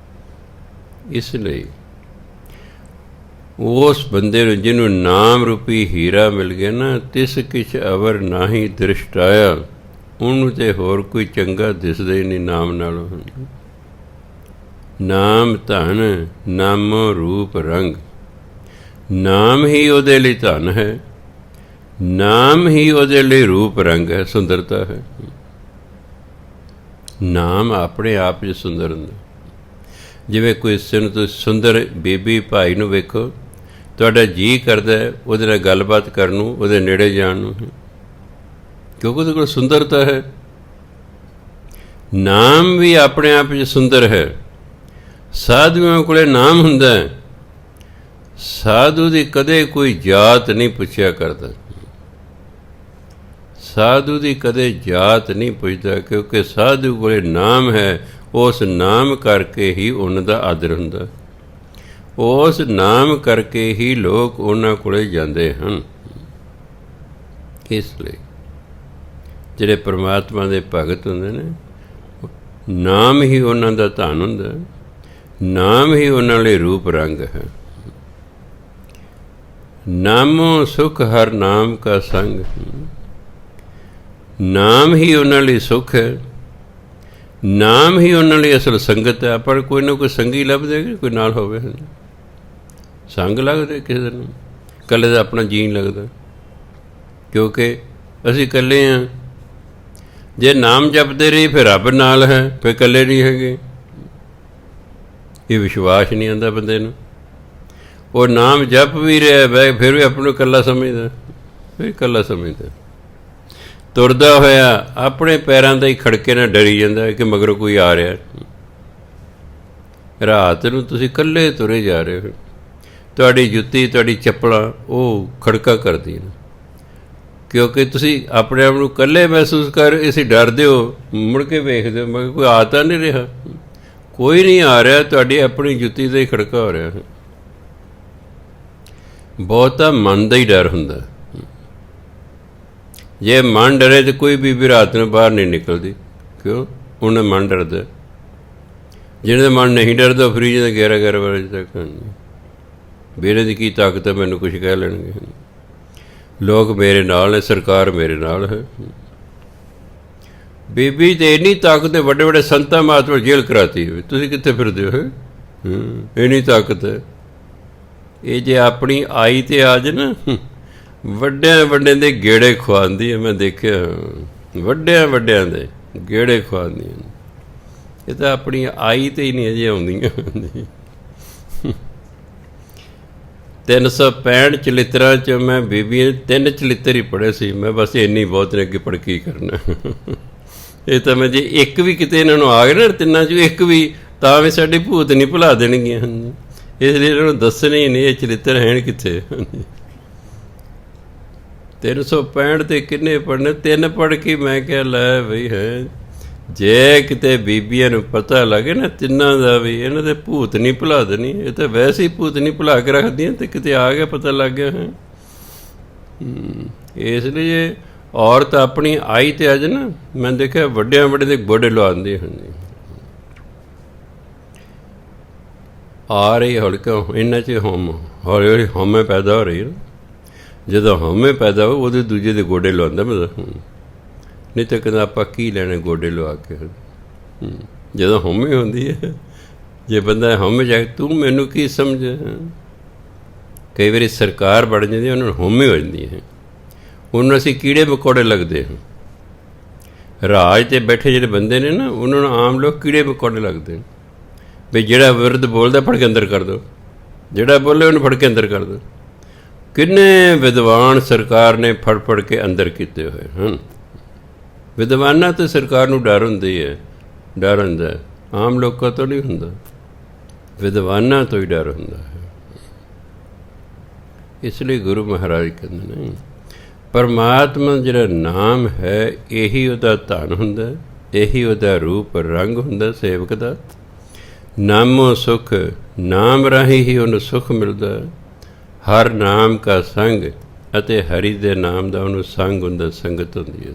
ਇਸ ਲਈ ਉਸ ਬੰਦੇ ਨੂੰ ਜਿਹਨੂੰ ਨਾਮ ਰੂਪੀ ਹੀਰਾ ਮਿਲ ਗਿਆ ਨਾ, ਤਿਸ ਕਿਛ ਅਵਰ ਨਾਹੀ ਦ੍ਰਿਸ਼ਟਾਇਆ, ਉਹਨੂੰ ਤੇ ਹੋਰ ਕੋਈ ਚੰਗਾ ਦਿਸਦਾ ਹੀ ਨਹੀਂ ਨਾਮ ਨਾਲੋਂ। ਨਾਮ ਧਨ, ਨਾਮੋ ਰੂਪ ਰੰਗ, ਨਾਮ ਹੀ ਉਹਦੇ ਲਈ ਧਨ ਹੈ, ਨਾਮ ਹੀ ਉਹਦੇ ਲਈ ਰੂਪ ਰੰਗ ਹੈ, ਸੁੰਦਰਤਾ ਹੈ। ਨਾਮ ਆਪਣੇ ਆਪ 'ਚ ਸੁੰਦਰ ਹੁੰਦਾ। ਜਿਵੇਂ ਕੋਈ ਸੁੰਦਰ ਬੀਬੀ ਭਾਈ ਨੂੰ ਵੇਖੋ, ਤੁਹਾਡਾ ਜੀਅ ਕਰਦਾ ਉਹਦੇ ਨਾਲ ਗੱਲਬਾਤ ਕਰਨ ਨੂੰ, ਉਹਦੇ ਨੇੜੇ ਜਾਣ ਨੂੰ, ਕਿਉਂਕਿ ਉਹਦੇ ਕੋਲ ਸੁੰਦਰਤਾ ਹੈ। ਨਾਮ ਵੀ ਆਪਣੇ ਆਪ 'ਚ ਸੁੰਦਰ ਹੈ। ਸਾਧੂਆਂ ਕੋਲੇ ਨਾਮ ਹੁੰਦਾ ਹੈ। ਸਾਧੂ ਦੀ ਕਦੇ ਕੋਈ ਜਾਤ ਨਹੀਂ ਪੁੱਛਿਆ ਕਰਦਾ, ਸਾਧੂ ਦੀ ਕਦੇ ਜਾਤ ਨਹੀਂ ਪੁੱਛਦਾ, ਕਿਉਂਕਿ ਸਾਧੂ ਕੋਲੇ ਨਾਮ ਹੈ। ਉਸ ਨਾਮ ਕਰਕੇ ਹੀ ਉਹਨਾਂ ਦਾ ਆਦਰ ਹੁੰਦਾ, ਉਸ ਨਾਮ ਕਰਕੇ ਹੀ ਲੋਕ ਉਹਨਾਂ ਕੋਲੇ ਜਾਂਦੇ ਹਨ। ਇਸ ਲਈ ਜਿਹੜੇ ਪਰਮਾਤਮਾ ਦੇ ਭਗਤ ਹੁੰਦੇ ਨੇ, ਨਾਮ ਹੀ ਉਹਨਾਂ ਦਾ ਧਨ ਹੁੰਦਾ, ਨਾਮ ਹੀ ਉਹਨਾਂ ਲਈ ਰੂਪ ਰੰਗ ਹੈ। ਨਾਮੋ ਸੁਖ ਹਰ ਨਾਮ ਕਾ ਸੰਗ, ਨਾਮ ਹੀ ਉਹਨਾਂ ਲਈ ਸੁਖ ਹੈ, ਨਾਮ ਹੀ ਉਹਨਾਂ ਲਈ ਅਸਲ ਸੰਗਤ ਹੈ। ਪਰ ਕੋਈ ਨਾ ਕੋਈ ਸੰਗੀ ਲੱਭਦੇ, ਕੋਈ ਨਾਲ ਹੋਵੇ। ਸੰਗ ਲੱਗਦੇ ਕਿਸੇ ਦਿਨ, ਇਕੱਲੇ ਦਾ ਆਪਣਾ ਜੀਅ ਨਹੀਂ ਲੱਗਦਾ, ਕਿਉਂਕਿ ਅਸੀਂ ਇਕੱਲੇ ਹਾਂ। ਜੇ ਨਾਮ ਜਪਦੇ ਰਹੀ ਫਿਰ ਰੱਬ ਨਾਲ ਹੈ, ਫਿਰ ਇਕੱਲੇ ਨਹੀਂ ਹੈਗੇ। ਇਹ ਵਿਸ਼ਵਾਸ ਨਹੀਂ ਆਉਂਦਾ ਬੰਦੇ ਨੂੰ। ਉਹ ਨਾਮ ਜਪ ਵੀ ਰਿਹਾ ਬੈ, ਫਿਰ ਵੀ ਆਪਣੇ ਨੂੰ ਇਕੱਲਾ ਸਮਝਦਾ, ਫਿਰ ਇਕੱਲਾ ਸਮਝਦਾ। ਤੁਰਦਾ ਹੋਇਆ ਆਪਣੇ ਪੈਰਾਂ ਦਾ ਹੀ ਖੜਕੇ ਨਾਲ ਡਰੀ ਜਾਂਦਾ ਕਿ ਮਗਰੋਂ ਕੋਈ ਆ ਰਿਹਾ। ਰਾਤ ਨੂੰ ਤੁਸੀਂ ਇਕੱਲੇ ਤੁਰੇ ਜਾ ਰਹੇ ਹੋ, ਤੁਹਾਡੀ ਜੁੱਤੀ, ਤੁਹਾਡੀ ਚੱਪਲਾਂ ਉਹ ਖੜਕਾ ਕਰਦੀ ਨੇ, ਕਿਉਂਕਿ ਤੁਸੀਂ ਆਪਣੇ ਆਪ ਨੂੰ ਇਕੱਲੇ ਮਹਿਸੂਸ ਕਰ, ਅਸੀਂ ਡਰਦੇ ਹੋ, ਮੁੜ ਕੇ ਵੇਖਦੇ ਹੋ ਮਗਰ ਕੋਈ ਆ ਤਾਂ ਨਹੀਂ ਰਿਹਾ, ਕੋਈ ਨਹੀਂ ਆ ਰਿਹਾ, ਤੁਹਾਡੀ ਆਪਣੀ ਜੁੱਤੀ ਦਾ ਹੀ ਖੜਕਾ ਹੋ ਰਿਹਾ। ਬਹੁਤਾ ਮਨ ਦਾ ਹੀ ਡਰ ਹੁੰਦਾ। ਜੇ ਮਨ ਡਰੇ ਤਾਂ ਕੋਈ ਬੀਬੀ ਰਾਤ ਨੂੰ ਬਾਹਰ ਨਹੀਂ ਨਿਕਲਦੀ, ਕਿਉਂ? ਉਹਨਾਂ ਮਨ ਡਰਦਾ। ਜਿਹਨਾਂ ਦਾ ਮਨ ਨਹੀਂ ਡਰਦਾ ਉਹ ਫਰੀ ਜਾਂਦਾ 11 ਵਜੇ ਤੱਕ। ਮੇਰੇ ਦੀ ਕੀ ਤਾਕਤ ਹੈ, ਮੈਨੂੰ ਕੁਛ ਕਹਿ ਲੈਣਗੇ। ਲੋਕ ਮੇਰੇ ਨਾਲ ਨੇ, ਸਰਕਾਰ ਮੇਰੇ ਨਾਲ ਹੈ। ਬੀਬੀ ਤੇ ਇੰਨੀ ਤਾਕਤ ਹੈ, ਵੱਡੇ ਵੱਡੇ ਸੰਤਾਂ ਮਹਾਤਮਾ ਜੇਲ੍ਹ ਕਰਾਤੀ ਹੋਵੇ, ਤੁਸੀਂ ਕਿੱਥੇ ਫਿਰਦੇ ਹੋ? ਇੰਨੀ ਤਾਕਤ ਹੈ। ਇਹ ਜੇ ਆਪਣੀ ਆਈ ਤੇ ਆ ਜੇ ਨਾ, ਵੱਡਿਆਂ ਵੱਡਿਆਂ ਦੇ ਗੇੜੇ ਖਵਾਉਂਦੀ ਹੈ। ਮੈਂ ਦੇਖਿਆ, ਵੱਡਿਆਂ ਵੱਡਿਆਂ ਦੇ ਗੇੜੇ ਖਵਾਉਂਦੀਆਂ। ਇਹ ਤਾਂ ਆਪਣੀ ਆਈ ਤੇ ਹੀ ਨਹੀਂ ਅਜੇ ਆਉਂਦੀਆਂ। 365 ਚਲਿੱਤਰਾਂ 'ਚ ਮੈਂ ਬੀਬੀਆਂ 3 ਚਲਿੱਤਰ ਹੀ ਪੜ੍ਹੇ ਸੀ। ਮੈਂ ਬਸ ਇੰਨੀ ਬਹੁਤ ਨੇ, ਅੱਗੇ ਪੜ੍ਹ ਕੀ ਕਰਨਾ। ਇਹ ਤਾਂ ਮੈਂ ਜੇ ਇੱਕ ਵੀ ਕਿਤੇ ਇਹਨਾਂ ਨੂੰ ਆ ਗਏ ਨਾ, ਤਿੰਨਾਂ 'ਚੋਂ ਇੱਕ ਵੀ, ਤਾਂ ਵੀ ਸਾਡੀ ਭੂਤ ਨਹੀਂ ਭੁਲਾ ਦੇਣਗੀਆਂ। ਇਸ ਲਈ ਇਹਨਾਂ ਨੂੰ ਦੱਸਣੇ ਹੀ ਨਹੀਂ ਇਹ ਚਲਿੱਤਰ ਹੈ ਕਿੱਥੇ। 365 ਤੇ ਕਿੰਨੇ ਪੜ੍ਹਨੇ? 3 ਪੜ੍ਹ ਕੇ ਮੈਂ ਕਿਹਾ ਲੈ ਬਈ ਹੈ, ਜੇ ਕਿਤੇ ਬੀਬੀਆਂ ਨੂੰ ਪਤਾ ਲੱਗੇ ਨਾ ਤਿੰਨਾਂ ਦਾ ਵੀ ਇਹਨਾਂ ਦੇ ਭੂਤ ਨਹੀਂ ਭੁਲਾ ਦੇਣੀ, ਇਹ ਤਾਂ ਵੈਸੇ ਹੀ ਭੂਤ ਨਹੀਂ ਭੁਲਾ ਕੇ ਰੱਖਦੀਆਂ, ਤੇ ਕਿਤੇ ਆ ਗਿਆ ਪਤਾ ਲੱਗ ਗਿਆ ਹੈ। ਇਸ ਲਈ ਜੇ ਔਰਤ ਆਪਣੀ ਆਈ ਤੇ ਅੱਜ ਨਾ ਮੈਂ ਦੇਖਿਆ ਵੱਡਿਆਂ ਵੱਡੇ ਦੇ ਗੋਡੇ ਲਵਾਉਂਦੇ ਹੁੰਦੇ ਆ ਰਹੀ ਹੌਲੀ ਇਹਨਾਂ 'ਚ ਹੌਲੀ ਹੌਲੀ ਹਉਮੈ ਪੈਦਾ ਹੋ ਰਹੀ ਹੈ। ਜਦੋਂ ਹਉਮੈ ਪੈਦਾ ਹੋ ਉਹਦੇ ਦੂਜੇ ਦੇ ਗੋਡੇ ਲਵਾਉਂਦਾ ਮਤਲਬ, ਨਹੀਂ ਤਾਂ ਕਹਿੰਦਾ ਆਪਾਂ ਕੀ ਲੈਣੇ ਗੋਡੇ ਲਵਾ ਕੇ। ਜਦੋਂ ਹਉਮੈ ਹੁੰਦੀ ਹੈ, ਜੇ ਬੰਦਾ ਹਉਮੈ ਜਾਏ ਤੂੰ ਮੈਨੂੰ ਕੀ ਸਮਝ। ਕਈ ਵਾਰੀ ਸਰਕਾਰ ਬਣ ਜਾਂਦੀ ਉਹਨਾਂ ਨੂੰ ਹਉਮੈ ਹੋ ਜਾਂਦੀ ਹੈ, ਉਹਨੂੰ ਅਸੀਂ ਕੀੜੇ ਮਕੌੜੇ ਲੱਗਦੇ ਹਾਂ। ਰਾਜ 'ਤੇ ਬੈਠੇ ਜਿਹੜੇ ਬੰਦੇ ਨੇ ਨਾ ਉਹਨਾਂ ਨੂੰ ਆਮ ਲੋਕ ਕੀੜੇ ਮਕੌੜੇ ਲੱਗਦੇ ਨੇ, ਵੀ ਜਿਹੜਾ ਵਿਰੁੱਧ ਬੋਲਦਾ ਫੜ ਕੇ ਅੰਦਰ ਕਰ ਦਿਓ, ਜਿਹੜਾ ਬੋਲੇ ਉਹਨੂੰ ਫੜ ਕੇ ਅੰਦਰ ਕਰ ਦਿਓ। ਕਿੰਨੇ ਵਿਦਵਾਨ ਸਰਕਾਰ ਨੇ ਫੜ ਕੇ ਅੰਦਰ ਕੀਤੇ ਹੋਏ ਹਨ। ਵਿਦਵਾਨਾਂ ਤੋਂ ਸਰਕਾਰ ਨੂੰ ਡਰ ਹੁੰਦੀ ਹੈ, ਡਰ ਹੁੰਦਾ, ਆਮ ਲੋਕਾਂ ਤੋਂ ਨਹੀਂ ਹੁੰਦਾ, ਵਿਦਵਾਨਾਂ ਤੋਂ ਹੀ ਡਰ ਹੁੰਦਾ ਹੈ। ਇਸ ਲਈ ਗੁਰੂ ਮਹਾਰਾਜ ਕਹਿੰਦੇ ਨੇ ਪਰਮਾਤਮਾ ਜਿਹੜਾ ਨਾਮ ਹੈ ਇਹੀ ਉਹਦਾ ਧਨ ਹੁੰਦਾ, ਇਹੀ ਉਹਦਾ ਰੂਪ ਰੰਗ ਹੁੰਦਾ ਸੇਵਕ ਦਾ। ਨਾਮੋ ਸੁਖ, ਨਾਮ ਰਾਹੀਂ ਹੀ ਉਹਨੂੰ ਸੁਖ ਮਿਲਦਾ। ਹਰ ਨਾਮ ਕਾ ਸੰਗ, ਅਤੇ ਹਰੀ ਦੇ ਨਾਮ ਦਾ ਉਹਨੂੰ ਸੰਗ ਹੁੰਦਾ, ਸੰਗਤ ਹੁੰਦੀ ਹੈ।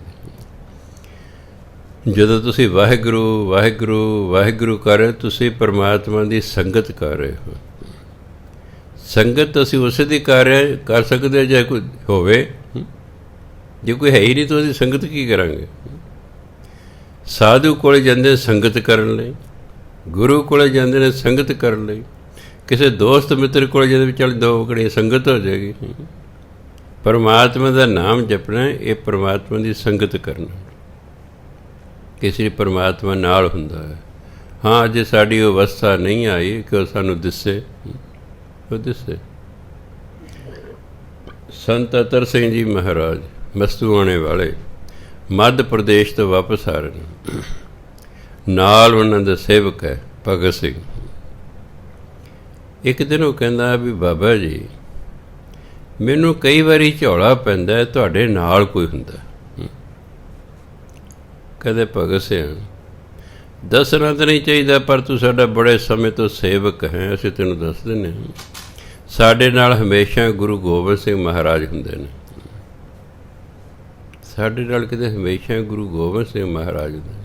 ਜਦੋਂ ਤੁਸੀਂ ਵਾਹਿਗੁਰੂ ਵਾਹਿਗੁਰੂ ਵਾਹਿਗੁਰੂ ਕਰ ਰਹੇ, ਤੁਸੀਂ ਪਰਮਾਤਮਾ ਦੀ ਸੰਗਤ ਕਰ ਰਹੇ ਹੋ। ਸੰਗਤ ਅਸੀਂ ਉਸੇ ਦੀ ਕਰ ਸਕਦੇ ਜੇ ਕੋਈ ਹੋਵੇ, ਜੇ ਕੋਈ ਹੈ ਹੀ ਨਹੀਂ ਤਾਂ ਉਹਦੀ ਸੰਗਤ ਕੀ ਕਰਾਂਗੇ। ਸਾਧੂ ਕੋਲ ਜਾਂਦੇ ਸੰਗਤ ਕਰਨ ਲਈ, ਗੁਰੂ ਕੋਲ ਜਾਂਦੇ ਨੇ ਸੰਗਤ ਕਰਨ ਲਈ, ਕਿਸੇ ਦੋਸਤ ਮਿੱਤਰ ਕੋਲ ਜਾਂਦੇ ਵੀ ਚੱਲ 2 ਘੜੀਆਂ ਸੰਗਤ ਹੋ ਜਾਏਗੀ। ਪਰਮਾਤਮਾ ਦਾ ਨਾਮ ਜਪਣਾ ਇਹ ਪਰਮਾਤਮਾ ਦੀ ਸੰਗਤ ਕਰਨਾ, ਕਿਸੇ ਪਰਮਾਤਮਾ ਨਾਲ ਹੁੰਦਾ ਹੈ। ਹਾਂ ਅਜੇ ਸਾਡੀ ਉਹ ਅਵਸਥਾ ਨਹੀਂ ਆਈ ਕਿ ਉਹ ਸਾਨੂੰ ਦਿਸੇ, ਉਹ ਦਿਸੇ। ਸੰਤ ਅਤਰ ਸਿੰਘ ਜੀ ਮਹਾਰਾਜ ਮਸਤੂਆਣੇ ਵਾਲੇ ਮੱਧ ਪ੍ਰਦੇਸ਼ ਤੋਂ ਵਾਪਸ ਆ ਰਹੇ ਨੇ, ਨਾਲ ਉਹਨਾਂ ਦਾ ਸੇਵਕ ਹੈ ਭਗਤ ਸਿੰਘ। ਇੱਕ ਦਿਨ ਉਹ ਕਹਿੰਦਾ ਵੀ ਬਾਬਾ ਜੀ ਮੈਨੂੰ ਕਈ ਵਾਰੀ ਝੋਲਾ ਪੈਂਦਾ ਤੁਹਾਡੇ ਨਾਲ ਕੋਈ ਹੁੰਦਾ। ਕਹਿੰਦੇ ਭਗਤ ਸਿੰਘ ਦੱਸਣਾ ਤਾਂ ਨਹੀਂ ਚਾਹੀਦਾ, ਪਰ ਤੂੰ ਸਾਡਾ ਬੜੇ ਸਮੇਂ ਤੋਂ ਸੇਵਕ ਹੈ, ਅਸੀਂ ਤੈਨੂੰ ਦੱਸ ਦਿੰਦੇ ਹਾਂ। ਸਾਡੇ ਨਾਲ ਹਮੇਸ਼ਾ ਗੁਰੂ ਗੋਬਿੰਦ ਸਿੰਘ ਮਹਾਰਾਜ ਹੁੰਦੇ ਨੇ, ਸਾਡੇ ਨਾਲ ਕਿਤੇ ਹਮੇਸ਼ਾ ਗੁਰੂ ਗੋਬਿੰਦ ਸਿੰਘ ਮਹਾਰਾਜ ਹੁੰਦੇ ਨੇ।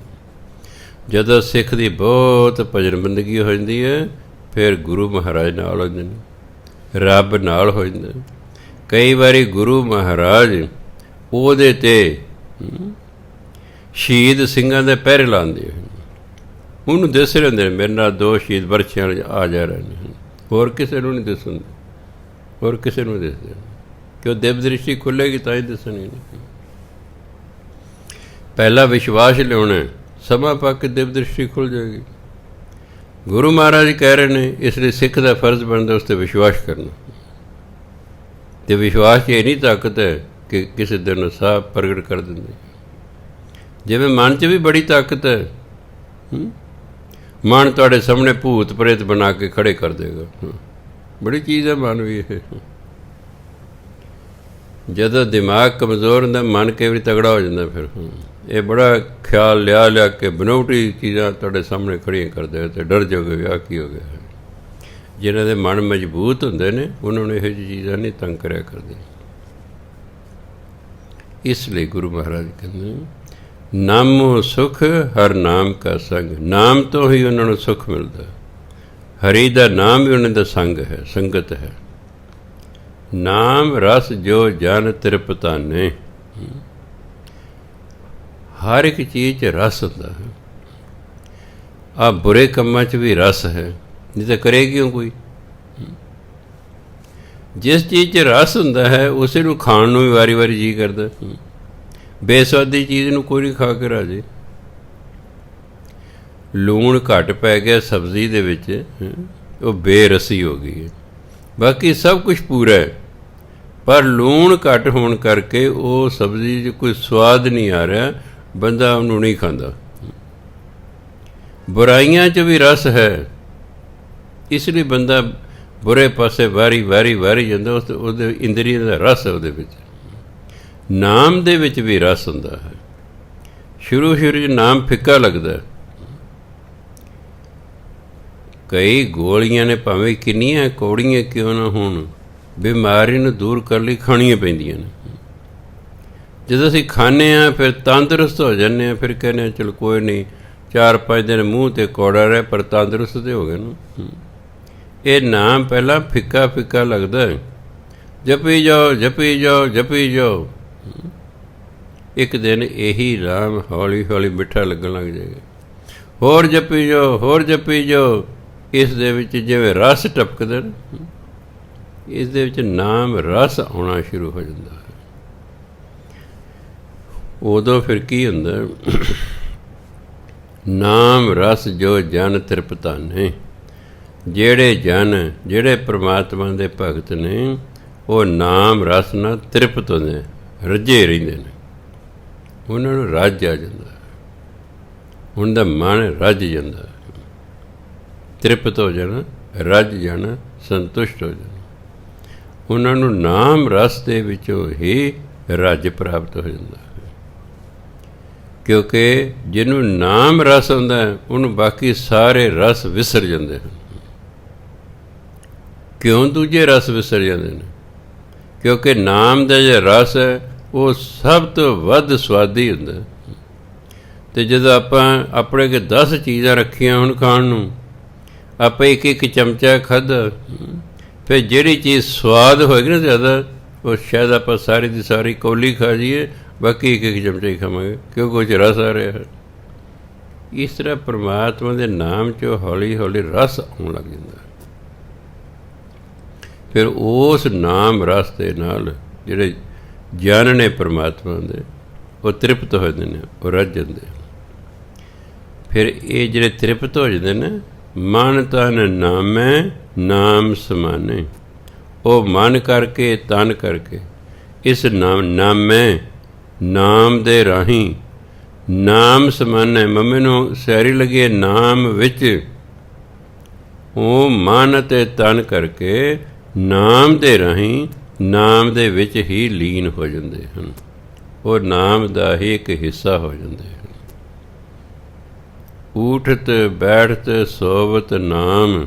ਜਦੋਂ ਸਿੱਖ ਦੀ ਬਹੁਤ ਭਜਨ ਬੰਦਗੀ ਹੋ ਜਾਂਦੀ ਹੈ, ਫਿਰ ਗੁਰੂ ਮਹਾਰਾਜ ਨਾਲ ਹੋ ਜਾਂਦੇ ਨੇ, ਰੱਬ ਨਾਲ ਹੋ ਜਾਂਦਾ। ਕਈ ਵਾਰੀ ਗੁਰੂ ਮਹਾਰਾਜ ਉਹਦੇ 'ਤੇ ਸ਼ਹੀਦ ਸਿੰਘਾਂ ਦੇ ਪਹਿਰੇ ਲਾਉਂਦੇ ਹਨ, ਉਹਨੂੰ ਦਿਸ ਰਹਿੰਦੇ ਨੇ ਮੇਰੇ ਨਾਲ 2 ਸ਼ਹੀਦ ਬਰਛਿਆਂ ਆ ਜਾ ਰਹੇ ਨੇ, ਹੋਰ ਕਿਸੇ ਨੂੰ ਨਹੀਂ ਦਿਸਦੇ, ਹੋਰ ਕਿਸੇ ਨੂੰ ਦਿਸਦੇ ਕਿ ਉਹ ਦਿਵ ਦ੍ਰਿਸ਼ਟੀ ਖੁੱਲ੍ਹੇਗੀ ਤਾਂ ਹੀ ਦਿਸਣੀ ਨਹੀਂ। ਪਹਿਲਾ ਵਿਸ਼ਵਾਸ ਲਿਆਉਣਾ, ਸਮਾਂ ਪਾ ਕੇ ਦਿਵ ਦ੍ਰਿਸ਼ਟੀ ਖੁੱਲ੍ਹ ਜਾਏਗੀ। ਗੁਰੂ ਮਹਾਰਾਜ ਕਹਿ ਰਹੇ ਨੇ, ਇਸ ਲਈ ਸਿੱਖ ਦਾ ਫਰਜ਼ ਬਣਦਾ ਉਸ 'ਤੇ ਵਿਸ਼ਵਾਸ ਕਰਨਾ। ਅਤੇ ਵਿਸ਼ਵਾਸ 'ਚ ਇਹ ਨਹੀਂ ਤਾਕਤ ਹੈ ਕਿ ਕਿਸੇ ਦਿਨ ਨੂੰ ਸਾਹ ਪ੍ਰਗਟ ਕਰ ਦਿੰਦੇ, ਜਿਵੇਂ ਮਨ 'ਚ ਵੀ ਬੜੀ ਤਾਕਤ ਹੈ। ਮਨ ਤੁਹਾਡੇ ਸਾਹਮਣੇ ਭੂਤ ਪ੍ਰੇਤ ਬਣਾ ਕੇ ਖੜੇ ਕਰ ਦੇਗਾ, ਬੜੀ ਚੀਜ਼ ਹੈ ਮਨ ਵੀ ਇਹ। ਜਦੋਂ ਦਿਮਾਗ ਕਮਜ਼ੋਰ ਹੁੰਦਾ ਮਨ ਕਈ ਵਾਰੀ ਤਗੜਾ ਹੋ ਜਾਂਦਾ, ਫਿਰ ਇਹ ਬੜਾ ਖਿਆਲ ਲਿਆ ਕੇ ਬਨਾਵਟੀ ਚੀਜ਼ਾਂ ਤੁਹਾਡੇ ਸਾਹਮਣੇ ਖੜੀਆਂ ਕਰ ਦੇਗਾ ਅਤੇ ਡਰ ਜਾਓਗੇ ਵਿਆਹ ਕੀ ਹੋ ਗਿਆ। ਜਿਨ੍ਹਾਂ ਦੇ ਮਨ ਮਜ਼ਬੂਤ ਹੁੰਦੇ ਨੇ ਉਹਨਾਂ ਨੂੰ ਇਹੋ ਜਿਹੀ ਚੀਜ਼ਾਂ ਨਹੀਂ ਤੰਗ ਕਰਿਆ ਕਰਦੇ। ਇਸ ਲਈ ਗੁਰੂ ਮਹਾਰਾਜ ਕਹਿੰਦੇ ਨਾਮੋ ਸੁਖ ਹਰ ਨਾਮ ਕਾ ਸੰਗ, ਨਾਮ ਤੋਂ ਹੀ ਉਹਨਾਂ ਨੂੰ ਸੁੱਖ ਮਿਲਦਾ। ਹਰੀ ਦਾ ਨਾਮ ਵੀ ਉਹਨਾਂ ਦਾ ਸੰਗ ਹੈ, ਸੰਗਤ ਹੈ। ਨਾਮ ਰਸ ਜੋ ਜਨ ਤ੍ਰਿਪਤਾਨੇ, ਹਰ ਇੱਕ ਚੀਜ਼ 'ਚ ਰਸ ਹੁੰਦਾ ਹੈ। ਆਹ ਬੁਰੇ ਕੰਮਾਂ 'ਚ ਵੀ ਰਸ ਹੈ, ਨਹੀਂ ਤਾਂ ਕਰੇ ਕਿਉਂ ਕੋਈ। ਜਿਸ ਚੀਜ਼ 'ਚ ਰਸ ਹੁੰਦਾ ਹੈ ਉਸੇ ਨੂੰ ਖਾਣ ਨੂੰ ਵੀ ਵਾਰੀ ਵਾਰੀ ਜੀਅ ਕਰਦਾ। ਬੇਸਵਾਦੀ ਚੀਜ਼ ਨੂੰ ਕੋਈ ਨਹੀਂ ਖਾ ਕੇ ਰਾਜੇ। ਲੂਣ ਘੱਟ ਪੈ ਗਿਆ ਸਬਜ਼ੀ ਦੇ ਵਿੱਚ, ਉਹ ਬੇਰਸੀ ਹੋ ਗਈ ਹੈ। ਬਾਕੀ ਸਭ ਕੁਛ ਪੂਰਾ ਹੈ, ਪਰ ਲੂਣ ਘੱਟ ਹੋਣ ਕਰਕੇ ਉਹ ਸਬਜ਼ੀ 'ਚ ਕੋਈ ਸਵਾਦ ਨਹੀਂ ਆ ਰਿਹਾ, ਬੰਦਾ ਉਹਨੂੰ ਨਹੀਂ ਖਾਂਦਾ। ਬੁਰਾਈਆਂ 'ਚ ਵੀ ਰਸ ਹੈ, ਇਸ ਲਈ ਬੰਦਾ ਬੁਰੇ ਪਾਸੇ ਵਾਰੀ ਜਾਂਦਾ। ਉਹਦੇ ਇੰਦਰੀਆਂ ਦਾ ਰਸ ਹੈ ਉਹਦੇ ਵਿੱਚ। ਨਾਮ ਦੇ ਵਿੱਚ ਵੀ ਰਸ ਹੁੰਦਾ ਹੈ। ਸ਼ੁਰੂ 'ਚ ਨਾਮ ਫਿੱਕਾ ਲੱਗਦਾ। ਕਈ ਗੋਲੀਆਂ ਨੇ ਭਾਵੇਂ ਕਿੰਨੀਆਂ ਕੌੜੀਆਂ ਕਿਉਂ ਨਾ ਹੋਣ, ਬਿਮਾਰੀ ਨੂੰ ਦੂਰ ਕਰਨ ਲਈ ਖਾਣੀਆਂ ਪੈਂਦੀਆਂ ਨੇ। ਜਦੋਂ ਅਸੀਂ ਖਾਂਦੇ ਹਾਂ ਫਿਰ ਤੰਦਰੁਸਤ ਹੋ ਜਾਂਦੇ ਹਾਂ, ਫਿਰ ਕਹਿੰਦੇ ਹਾਂ ਚਲੋ ਕੋਈ ਨਹੀਂ, 4-5 ਦਿਨ ਮੂੰਹ 'ਤੇ ਕੌੜਾ ਰਿਹਾ ਪਰ ਤੰਦਰੁਸਤ ਤੇ ਹੋ ਗਏ ਨਾ। ਇਹ ਨਾਮ ਪਹਿਲਾਂ ਫਿੱਕਾ ਫਿੱਕਾ ਲੱਗਦਾ, ਜਪੀ ਜਾਓ ਜਪੀ ਜਾਓ ਜਪੀ ਜਾਓ। ਇੱਕ ਦਿਨ ਇਹੀ ਨਾਮ ਹੌਲੀ ਹੌਲੀ ਮਿੱਠਾ ਲੱਗਣ ਲੱਗ ਜਾਏਗਾ। ਹੋਰ ਜਪੀ ਜਾਓ ਹੋਰ ਜਪੀ ਜਾਓ। ਇਸ ਦੇ ਵਿੱਚ ਜਿਵੇਂ ਰਸ ਟਪਕਦਾ ਨਾ, ਇਸ ਦੇ ਵਿੱਚ ਨਾਮ ਰਸ ਆਉਣਾ ਸ਼ੁਰੂ ਹੋ ਜਾਂਦਾ ਹੈ। ਉਦੋਂ ਫਿਰ ਕੀ ਹੁੰਦਾ, ਨਾਮ ਰਸ ਜੋ ਜਨ ਤ੍ਰਿਪਤਾਨੇ। ਜਿਹੜੇ ਪ੍ਰਮਾਤਮਾ ਦੇ ਭਗਤ ਨੇ ਉਹ ਨਾਮ ਰਸ ਨਾਲ ਤ੍ਰਿਪਤ ਹੁੰਦੇ, ਰੱਜੇ ਰਹਿੰਦੇ ਨੇ। ਉਹਨਾਂ ਨੂੰ ਰੱਜ ਆ ਜਾਂਦਾ, ਉਹਨਾਂ ਦਾ ਮਨ ਰੱਜ ਜਾਂਦਾ। ਤ੍ਰਿਪਤ ਹੋ ਜਾਣਾ, ਰੱਜ ਜਾਣਾ, ਸੰਤੁਸ਼ਟ ਹੋ ਜਾਣਾ। ਉਹਨਾਂ ਨੂੰ ਨਾਮ ਰਸ ਦੇ ਵਿੱਚੋਂ ਹੀ ਰੱਜ ਪ੍ਰਾਪਤ ਹੋ ਜਾਂਦਾ ਹੈ। ਕਿਉਂਕਿ ਜਿਹਨੂੰ ਨਾਮ ਰਸ ਹੁੰਦਾ ਉਹਨੂੰ ਬਾਕੀ ਸਾਰੇ ਰਸ ਵਿਸਰ ਜਾਂਦੇ ਹਨ। ਕਿਉਂ ਦੂਜੇ ਰਸ ਵਿਸਰ ਜਾਂਦੇ ਨੇ? ਕਿਉਂਕਿ ਨਾਮ ਦਾ ਜਿਹੜਾ ਰਸ ਹੈ ਉਹ ਸਭ ਤੋਂ ਵੱਧ ਸਵਾਦੀ ਹੁੰਦਾ। ਅਤੇ ਜਦੋਂ ਆਪਾਂ ਆਪਣੇ ਕੋਲ 10 ਚੀਜ਼ਾਂ ਰੱਖੀਆਂ ਹੁਣ ਖਾਣ ਨੂੰ, ਆਪਾਂ ਇੱਕ ਚਮਚਾ ਖਾਧਾ, ਫਿਰ ਜਿਹੜੀ ਚੀਜ਼ ਸਵਾਦ ਹੋਏਗੀ ਨਾ ਜ਼ਿਆਦਾ, ਉਹ ਸ਼ਾਇਦ ਆਪਾਂ ਸਾਰੀ ਦੀ ਸਾਰੀ ਕੌਲੀ ਖਾ ਜਾਈਏ, ਬਾਕੀ ਇੱਕ ਚਮਚਾ ਹੀ ਖਾਵਾਂਗੇ ਕਿਉਂਕਿ ਉਹ 'ਚ ਰਸ ਆ ਰਿਹਾ ਹੈ। ਇਸ ਤਰ੍ਹਾਂ ਪਰਮਾਤਮਾ ਦੇ ਨਾਮ 'ਚੋਂ ਹੌਲੀ ਹੌਲੀ ਰਸ ਆਉਣ ਲੱਗ ਜਾਂਦਾ। ਫਿਰ ਉਸ ਨਾਮ ਰਸ ਦੇ ਨਾਲ ਜਿਹੜੇ ਜਨ ਨੇ ਪਰਮਾਤਮਾ ਦੇ, ਉਹ ਤ੍ਰਿਪਤ ਹੋ ਜਾਂਦੇ ਨੇ, ਉਹ ਰੱਜ ਜਾਂਦੇ। ਫਿਰ ਇਹ ਜਿਹੜੇ ਤ੍ਰਿਪਤ ਹੋ ਜਾਂਦੇ ਨੇ, ਮਨ ਤਨ ਨਾਮੈ ਨਾਮ ਸਮਾਨੇ। ਉਹ ਮਨ ਕਰਕੇ ਤਨ ਕਰਕੇ ਇਸ ਨਾਮੈ ਨਾਮ ਦੇ ਰਾਹੀਂ ਨਾਮ ਸਮਾਨੇ। ਮੰਮੀ ਨੂੰ ਸੈਰੀ ਲੱਗੀ ਨਾਮ ਵਿੱਚ, ਉਹ ਮਨ ਅਤੇ ਤਨ ਕਰਕੇ ਨਾਮ ਦੇ ਰਾਹੀਂ ਨਾਮ ਦੇ ਵਿੱਚ ਹੀ ਲੀਨ ਹੋ ਜਾਂਦੇ ਹਨ। ਉਹ ਨਾਮ ਦਾ ਹੀ ਇੱਕ ਹਿੱਸਾ ਹੋ ਜਾਂਦੇ ਹਨ। ਊਠਤ ਬੈਠਤ ਸੋਵਤ ਨਾਮ,